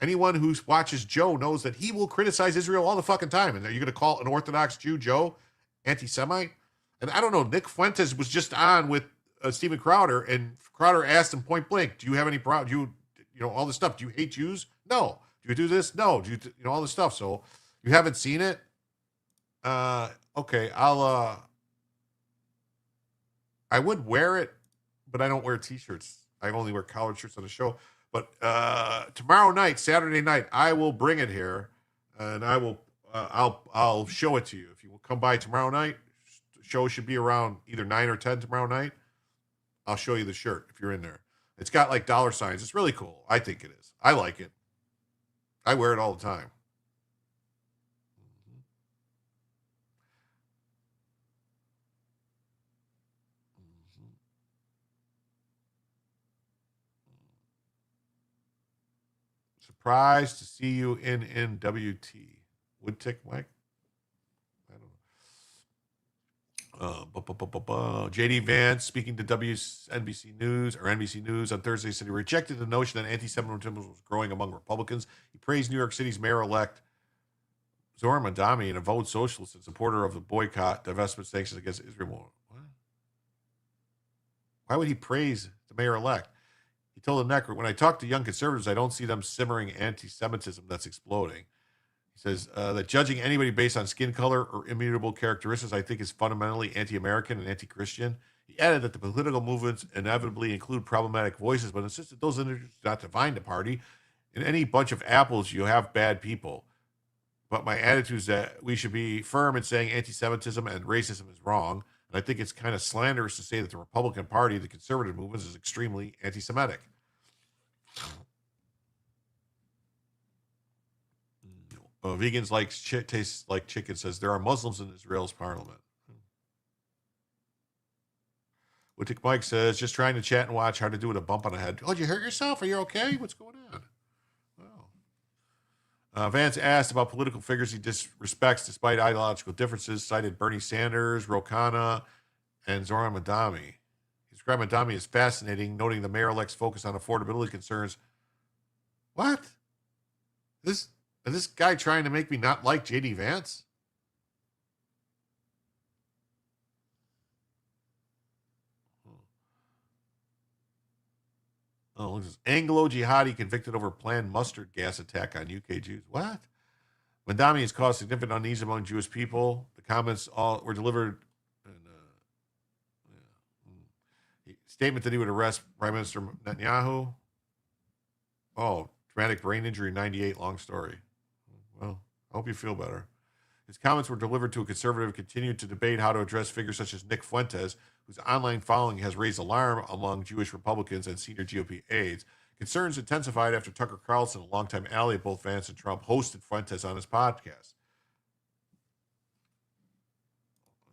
Anyone who watches Joe knows that he will criticize Israel all the fucking time. And are you going to call an Orthodox Jew, Joe, anti-Semite? And I don't know, Nick Fuentes was just on with Steven Crowder, and Crowder asked him point blank, do you have any problem? All this stuff. Do you hate Jews? No. Do you do this? No. Do you all this stuff? So you haven't seen it? Okay, I would wear it, but I don't wear t-shirts. I only wear collared shirts on the show. But tomorrow night, Saturday night, I will bring it here, and I will. I'll show it to you. If you will come by tomorrow night, the show should be around either 9 or 10 tomorrow night. I'll show you the shirt if you're in there. It's got like dollar signs. It's really cool. I think it is. I like it. I wear it all the time. Surprised to see you in NWT. Would tick, Mike? I don't know. J.D. Vance, speaking to NBC News on Thursday, said he rejected the notion that anti-Semitism was growing among Republicans. He praised New York City's mayor-elect Zohran Mamdani, an avowed socialist and supporter of the boycott, divestment sanctions against Israel. What? Why would he praise the mayor-elect? He told the Network, when I talk to young conservatives, I don't see them simmering anti-Semitism that's exploding. He says that judging anybody based on skin color or immutable characteristics, I think, is fundamentally anti-American and anti-Christian. He added that the political movements inevitably include problematic voices, but insisted those individuals do not define the party. In any bunch of apples, you have bad people. But my attitude is that we should be firm in saying anti-Semitism and racism is wrong. And I think it's kind of slanderous to say that the Republican Party, the conservative movement, is extremely anti-Semitic. Vegans like tastes like chicken says there are Muslims in Israel's parliament. Wittick Mike says just trying to chat and watch how to do with a bump on the head. Oh, did you hurt yourself? Are you okay? What's going on? Vance asked about political figures he disrespects despite ideological differences, cited Bernie Sanders, Ro Khanna, and Zoran Madami. He described Madami as fascinating, noting the mayor-elect's focus on affordability concerns. What? Is this guy trying to make me not like J.D. Vance? Oh, look at this. Anglo jihadi convicted over planned mustard gas attack on UK Jews. What? Mandami has caused significant unease among Jewish people. The comments all were delivered in a statement that he would arrest Prime Minister Netanyahu. Oh, traumatic brain injury, 98, long story. Well, I hope you feel better. His comments were delivered to a conservative who continued to debate how to address figures such as Nick Fuentes, whose online following has raised alarm among Jewish Republicans and senior GOP aides. Concerns intensified after Tucker Carlson, a longtime ally of both Vance and Trump, hosted Fuentes on his podcast.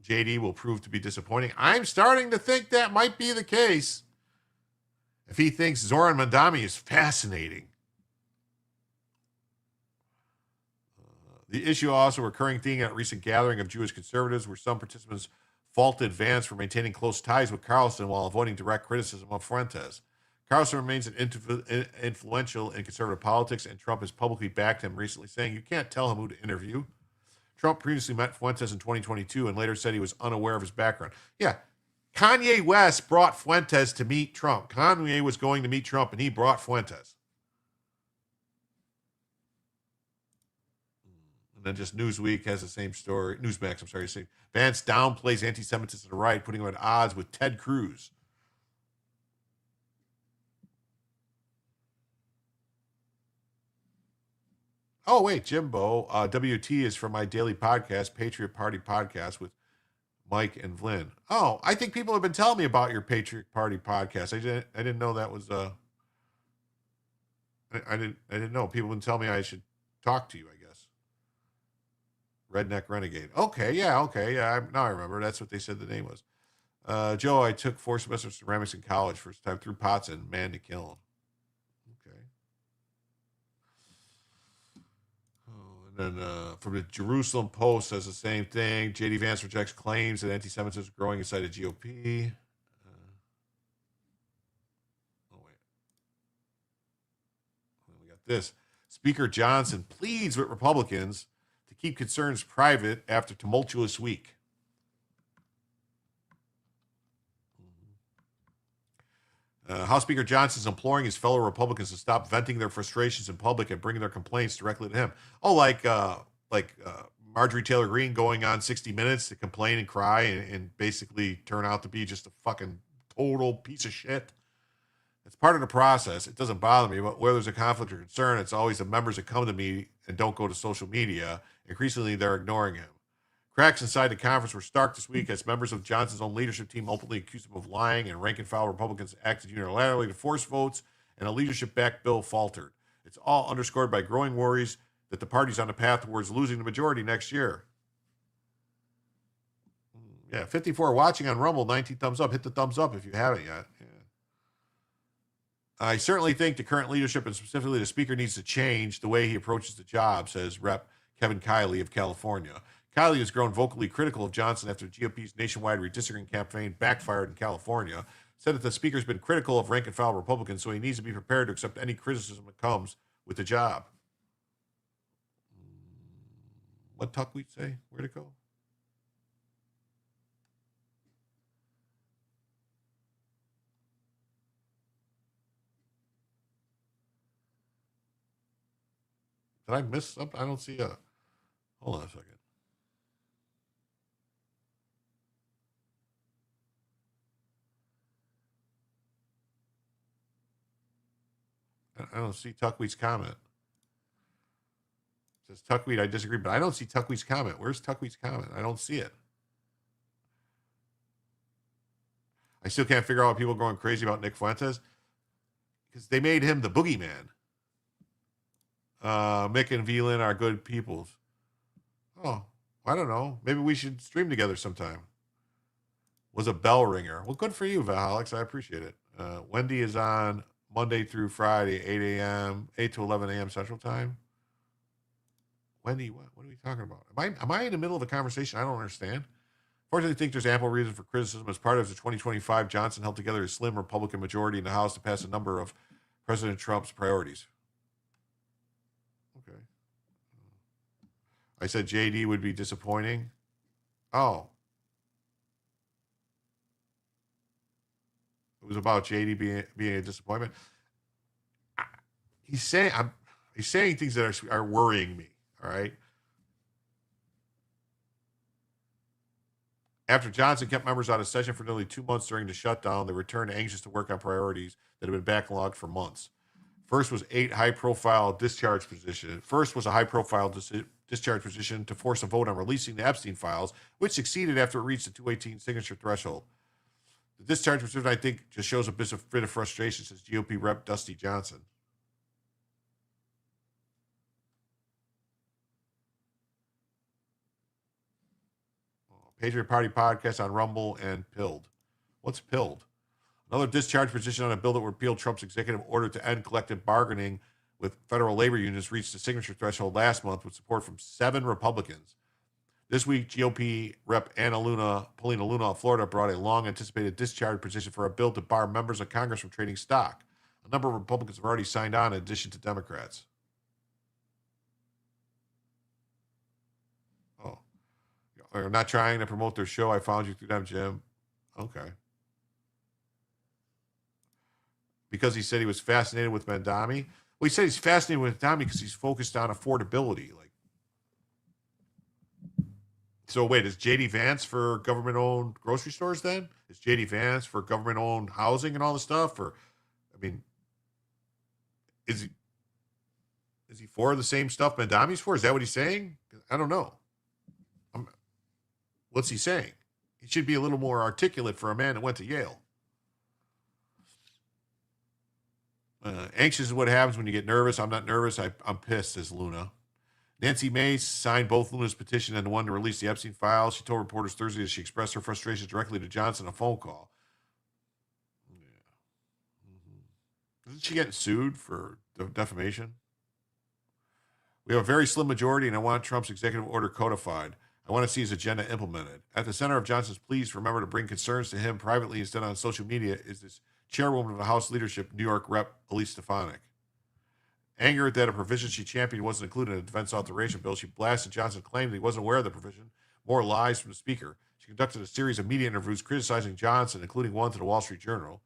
JD will prove to be disappointing. I'm starting to think that might be the case. If he thinks Zoran Mandami is fascinating. The issue also a recurring theme at a recent gathering of Jewish conservatives where some participants faulted Vance for maintaining close ties with Carlson while avoiding direct criticism of Fuentes. Carlson remains influential in conservative politics, and Trump has publicly backed him, recently saying, "You can't tell him who to interview." Trump previously met Fuentes in 2022 and later said he was unaware of his background. Yeah, Kanye West brought Fuentes to meet Trump. Kanye was going to meet Trump, and he brought Fuentes. And then just Newsweek has the same story. Newsmax, I'm sorry to say. Vance downplays anti-Semitism to the right, putting him at odds with Ted Cruz. Oh, wait, Jimbo. WT is from my daily podcast, Patriot Party Podcast with Mike and Vlyn. Oh, I think people have been telling me about your Patriot Party podcast. I didn't know that was I didn't know. People have been telling me I should talk to you, I guess. Redneck Renegade. Okay, yeah. Now I remember. That's what they said the name was. Joe, I took 4 semesters of ceramics in college, first time through pots and man to kill him. Okay. Oh, and then from the Jerusalem Post says the same thing. J.D. Vance rejects claims that anti-Semitism is growing inside the GOP. We got this. Speaker Johnson pleads with Republicans to keep concerns private after tumultuous week. House Speaker Johnson is imploring his fellow Republicans to stop venting their frustrations in public and bringing their complaints directly to him. Oh, like Marjorie Taylor Greene going on 60 Minutes to complain and cry and basically turn out to be just a fucking total piece of shit. It's part of the process. It doesn't bother me, but where there's a conflict or concern, it's always the members that come to me and don't go to social media. Increasingly, they're ignoring him. Cracks inside the conference were stark this week as members of Johnson's own leadership team openly accused him of lying, and rank-and-file Republicans acted unilaterally to force votes, and a leadership-backed bill faltered. It's all underscored by growing worries that the party's on the path towards losing the majority next year. Yeah, 54 watching on Rumble, 19 thumbs up. Hit the thumbs up if you haven't yet. Yeah. I certainly think the current leadership, and specifically the speaker, needs to change the way he approaches the job, says Rep. Kevin Kiley of California. Kiley has grown vocally critical of Johnson after the GOP's nationwide redistricting campaign backfired in California, said that the speaker's been critical of rank-and-file Republicans, so he needs to be prepared to accept any criticism that comes with the job. What Tuckweed say? Where'd it go? Did I miss something? I don't see a... Hold on a second. I don't see Tuckweed's comment. It says Tuckweed, I disagree, but I don't see Tuckweed's comment. Where's Tuckweed's comment? I don't see it. I still can't figure out why people are going crazy about Nick Fuentes because they made him the boogeyman. Mick and Velin are good peoples. Oh, I don't know. Maybe we should stream together sometime. Was a bell ringer. Well, good for you, Valholics. I appreciate it. Wendy is on Monday through Friday, 8 a.m., 8 to 11 a.m. Central Time. Wendy, what are we talking about? Am I in the middle of a conversation? I don't understand. Fortunately, I think there's ample reason for criticism. As part of the 2025, Johnson held together a slim Republican majority in the House to pass a number of President Trump's priorities. Okay. I said JD would be disappointing. Oh. It was about JD being a disappointment. He's saying things that are worrying me. All right. After Johnson kept members out of session for nearly 2 months during the shutdown, they returned anxious to work on priorities that had been backlogged for months. First was a high-profile discharge position to force a vote on releasing the Epstein files, which succeeded after it reached the 218 signature threshold. The discharge position, I think, just shows a bit of frustration, says GOP Rep. Dusty Johnson. Patriot Party podcast on Rumble and Pilled. What's Pilled? Another discharge position on a bill that would repeal Trump's executive order to end collective bargaining with federal labor unions reached the signature threshold last month with support from 7 Republicans. This week, GOP Rep. Paulina Luna of Florida brought a long-anticipated discharge petition for a bill to bar members of Congress from trading stock. A number of Republicans have already signed on in addition to Democrats. Oh. They're not trying to promote their show. I found you through them, Jim. Okay. Because he said he was fascinated with Mandami. Well, he said he's fascinated with Mandami because he's focused on affordability. So wait, is JD Vance for government-owned grocery stores then? Is JD Vance for government-owned housing and all the stuff? Or, I mean, is he for the same stuff Mandami's for? Is that what he's saying? I don't know. What's he saying? He should be a little more articulate for a man that went to Yale. Anxious is what happens when you get nervous. I'm not nervous. I'm pissed, says Luna. Nancy Mace signed both Luna's petition and the one to release the Epstein files. She told reporters Thursday that she expressed her frustrations directly to Johnson in a phone call. Yeah. Isn't she getting sued for defamation? We have a very slim majority, and I want Trump's executive order codified. I want to see his agenda implemented. At the center of Johnson's pleas, remember to bring concerns to him privately instead on social media, is this chairwoman of the House leadership, New York Rep. Elise Stefanik. Angered that a provision she championed wasn't included in the defense authorization bill, she blasted Johnson, claimed that he wasn't aware of the provision. More lies from the speaker. She conducted a series of media interviews criticizing Johnson, including one to the Wall Street Journal,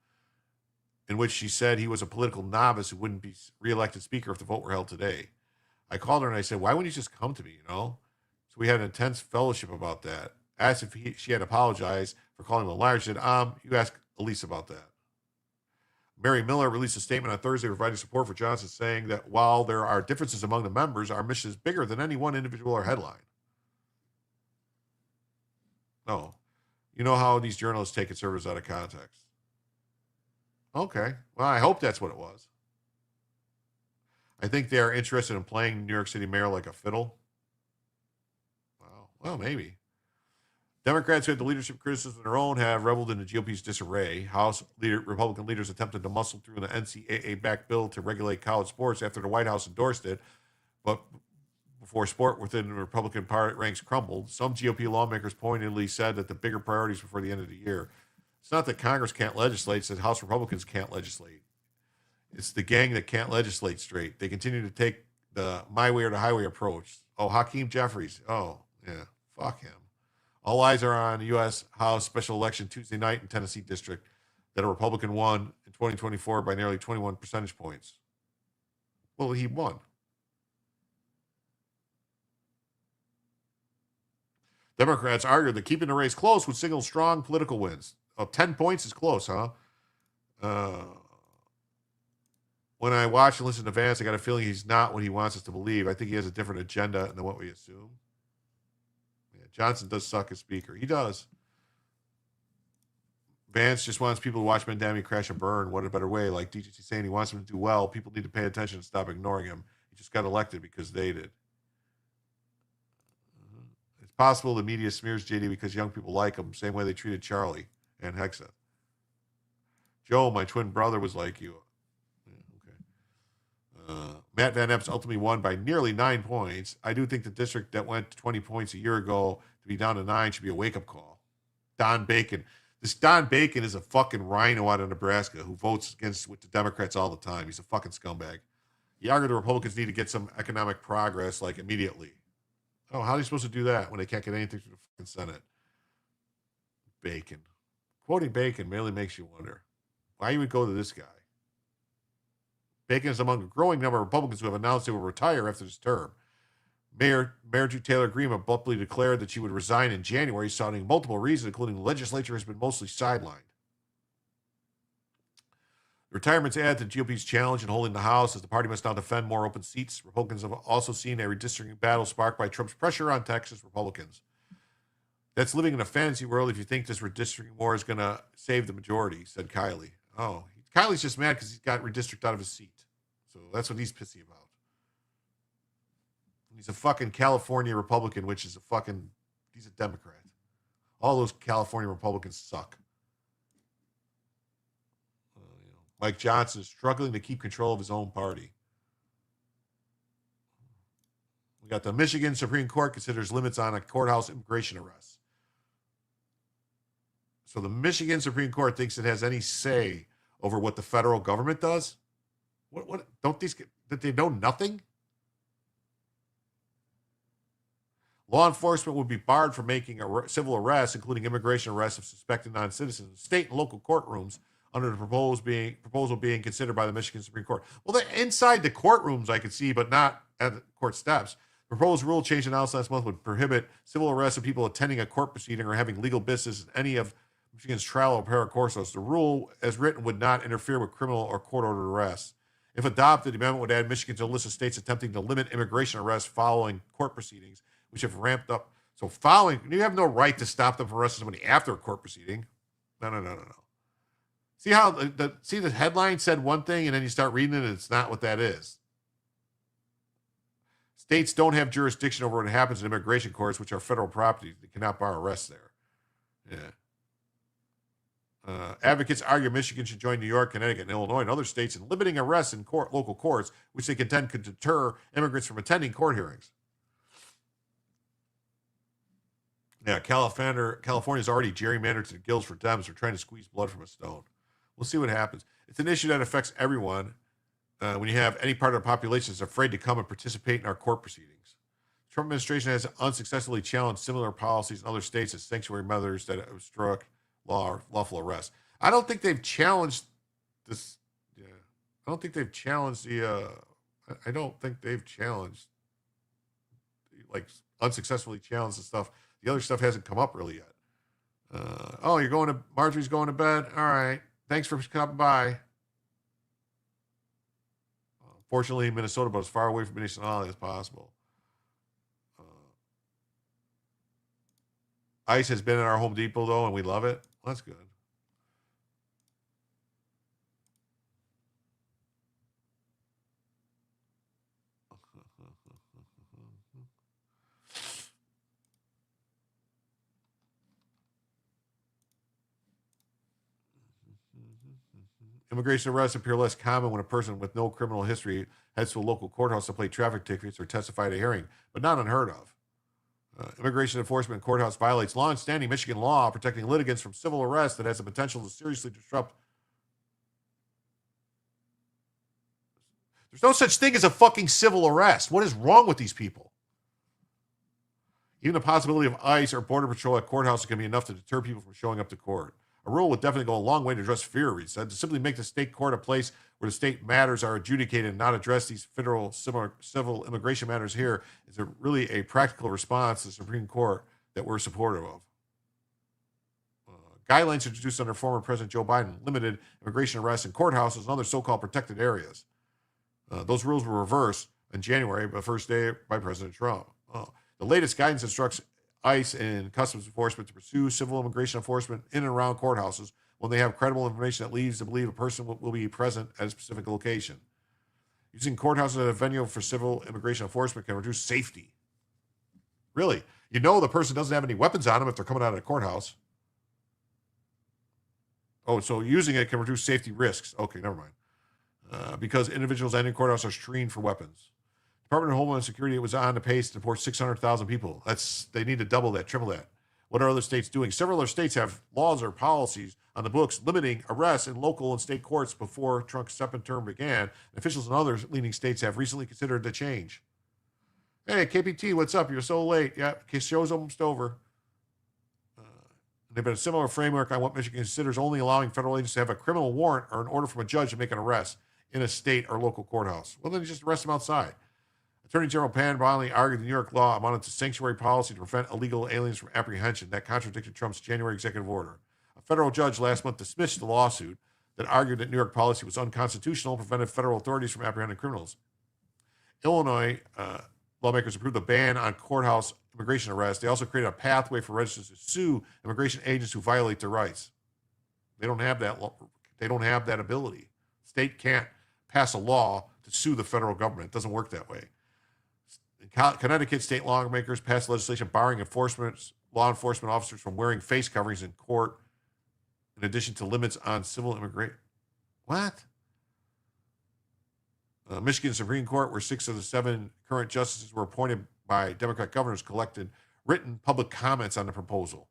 in which she said he was a political novice who wouldn't be reelected speaker if the vote were held today. I called her and I said, why wouldn't you just come to me, So we had an intense fellowship about that. Asked if she had apologized for calling him a liar. She said, you ask Elise about that. Mary Miller released a statement on Thursday providing support for Johnson, saying that while there are differences among the members, our mission is bigger than any one individual or headline. No. You know how these journalists take conservatives out of context. Okay. Well, I hope that's what it was. I think they are interested in playing New York City mayor like a fiddle. Wow. Well, maybe. Democrats who had the leadership criticism of their own have reveled in the GOP's disarray. Republican leaders attempted to muscle through the NCAA-backed bill to regulate college sports after the White House endorsed it, but before sport within the Republican party ranks crumbled, some GOP lawmakers pointedly said that the bigger priorities before the end of the year. It's not that Congress can't legislate, it's that House Republicans can't legislate. It's the gang that can't legislate straight. They continue to take the my way or the highway approach. Oh, Hakeem Jeffries. Oh, yeah, fuck him. All eyes are on the U.S. House special election Tuesday night in Tennessee District that a Republican won in 2024 by nearly 21 percentage points. Well, he won. Democrats argued that keeping the race close would signal strong political wins. Oh, 10 points is close, huh? When I watch and listen to Vance, I got a feeling he's not what he wants us to believe. I think he has a different agenda than what we assume. Yeah, Johnson does suck as speaker. He does. Vance just wants people to watch Mandami crash and burn. What a better way. Like DJC saying he wants him to do well. People need to pay attention and stop ignoring him. He just got elected because they did. It's possible the media smears JD because young people like him, same way they treated Charlie and Hexa. Joe, my twin brother, was like you. Yeah, okay. Matt Van Epps ultimately won by nearly 9 points. I do think the district that went to 20 points a year ago to be down to 9 should be a wake-up call. Don Bacon. This Don Bacon is a fucking rhino out of Nebraska who votes against with the Democrats all the time. He's a fucking scumbag. He argued the Republicans need to get some economic progress, like, immediately. Oh, how are they supposed to do that when they can't get anything through the fucking Senate? Bacon. Quoting Bacon really makes you wonder why you would go to this guy. Bacon is among a growing number of Republicans who have announced they will retire after this term. Mayor Drew Taylor Greene abruptly declared that she would resign in January, citing multiple reasons, including the legislature has been mostly sidelined. The retirements add to the GOP's challenge in holding the House, as the party must now defend more open seats. Republicans have also seen a redistricting battle sparked by Trump's pressure on Texas Republicans. That's living in a fantasy world if you think this redistricting war is going to save the majority, said Kiley. Oh, Kiley's just mad because he's got redistricted out of his seat. So that's what he's pissy about. He's a fucking California Republican, which is he's a Democrat. All those California Republicans suck. Mike Johnson is struggling to keep control of his own party. We got the Michigan Supreme Court considers limits on a courthouse immigration arrest. So the Michigan Supreme Court thinks it has any say over what the federal government does? What don't that they know nothing? Law enforcement would be barred from making civil arrests, including immigration arrests of suspected non-citizens, in state and local courtrooms under the proposal being considered by the Michigan Supreme Court. Well, they're inside the courtrooms, I could see, but not at the court steps. The proposed rule change announced last month would prohibit civil arrests of people attending a court proceeding or having legal business in any of Michigan's trial or paracourses. The rule, as written, would not interfere with criminal or court-ordered arrests. If adopted, the amendment would add Michigan to a list of states attempting to limit immigration arrests following court proceedings, which have ramped up. So you have no right to stop them from arresting somebody after a court proceeding. No. See how the headline said one thing and then you start reading it and it's not what that is. States don't have jurisdiction over what happens in immigration courts, which are federal property. They cannot bar arrests there. Yeah. Advocates argue Michigan should join New York, Connecticut, and Illinois and other states in limiting arrests in local courts, which they contend could deter immigrants from attending court hearings. Yeah, California's already gerrymandered to the gills for Dems. They're trying to squeeze blood from a stone. We'll see what happens. It's an issue that affects everyone when you have any part of the population that's afraid to come and participate in our court proceedings. The Trump administration has unsuccessfully challenged similar policies in other states as sanctuary measures that obstruct lawful arrest. I don't think they've challenged this. Yeah, I don't think they've challenged unsuccessfully challenged the stuff. The other stuff hasn't come up really yet. Marjorie's going to bed. All right. Thanks for coming by. Fortunately, Minnesota, but as far away from municipality as possible. ICE has been at our Home Depot, though, and we love it. Well, that's good. Immigration arrests appear less common when a person with no criminal history heads to a local courthouse to play traffic tickets or testify at a hearing, but not unheard of. Immigration enforcement courthouse violates long-standing Michigan law protecting litigants from civil arrest that has the potential to seriously disrupt. There's no such thing as a fucking civil arrest. What is wrong with these people? Even the possibility of ICE or Border Patrol at courthouses can be enough to deter people from showing up to court. A rule would definitely go a long way to address fear, Reed said. To simply make the state court a place where the state matters are adjudicated and not address these federal civil immigration matters here is really a practical response to the Supreme Court that we're supportive of. Guidelines introduced under former President Joe Biden limited immigration arrests in courthouses and other so-called protected areas. Those rules were reversed in January, the first day by President Trump. The latest guidance instructs ICE and Customs Enforcement to pursue civil immigration enforcement in and around courthouses when they have credible information that leads to believe a person will be present at a specific location. Using courthouses as a venue for civil immigration enforcement can reduce safety. Really? You know the person doesn't have any weapons on them if they're coming out of a courthouse. Oh, so using it can reduce safety risks. Okay, never mind. Because individuals entering courthouse are screened for weapons. Department of Homeland Security was on the pace to deport 600,000 people. They need to double that, triple that. What are other states doing? Several other states have laws or policies on the books limiting arrests in local and state courts before Trump's second term began. Officials in other leading states have recently considered the change. Hey, KPT, what's up? You're so late. Yeah, show's almost over. They've been a similar framework on what Michigan considers only allowing federal agents to have a criminal warrant or an order from a judge to make an arrest in a state or local courthouse. Well, then you just arrest them outside. Attorney General Pan Bromley argued the New York law amounted to sanctuary policy to prevent illegal aliens from apprehension that contradicted Trump's January executive order. A federal judge last month dismissed the lawsuit that argued that New York policy was unconstitutional and prevented federal authorities from apprehending criminals. Illinois lawmakers approved a ban on courthouse immigration arrests. They also created a pathway for registrants to sue immigration agents who violate their rights. They don't have that. They don't have that ability. State can't pass a law to sue the federal government. It doesn't work that way. In Connecticut, state lawmakers passed legislation barring law enforcement officers from wearing face coverings in court, in addition to limits on civil immigration. What? Michigan Supreme Court, where 6 of the 7 current justices were appointed by Democrat governors, collected written public comments on the proposal.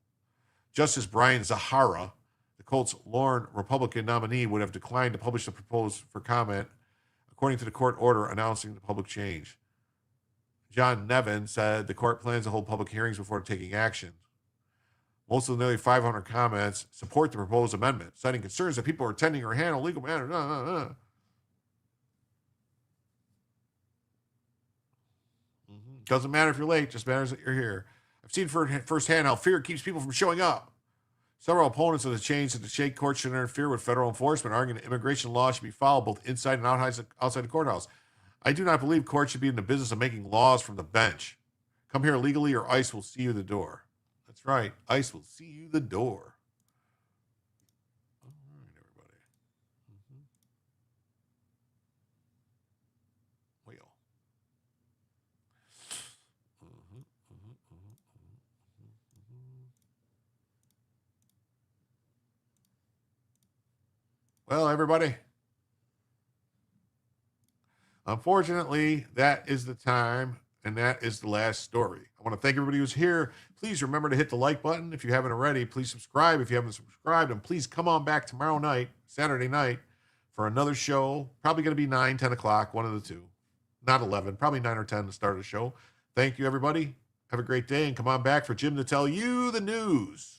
Justice Brian Zahara, the Colts' lone Republican nominee, would have declined to publish the proposal for comment, according to the court order announcing the public change. John Nevin said the court plans to hold public hearings before taking action. Most of the nearly 500 comments support the proposed amendment, citing concerns that people are attending or handle legal matters. Doesn't matter if you're late, just matters that you're here. I've seen firsthand how fear keeps people from showing up. Several opponents of the change said the state courts should interfere with federal enforcement, arguing that immigration law should be followed both inside and outside the courthouse. I do not believe courts should be in the business of making laws from the bench. Come here legally or ICE will see you the door. That's right. ICE will see you the door. All right, everybody. Well, everybody. Unfortunately, that is the time, and that is the last story. I want to thank everybody who's here. Please remember to hit the like button if you haven't already. Please subscribe if you haven't subscribed, and please come on back tomorrow night, Saturday night, for another show. Probably going to be 9, 10 o'clock, one of the two. Not 11, probably 9 or 10 to start the show. Thank you, everybody. Have a great day, and come on back for Jim to tell you the news.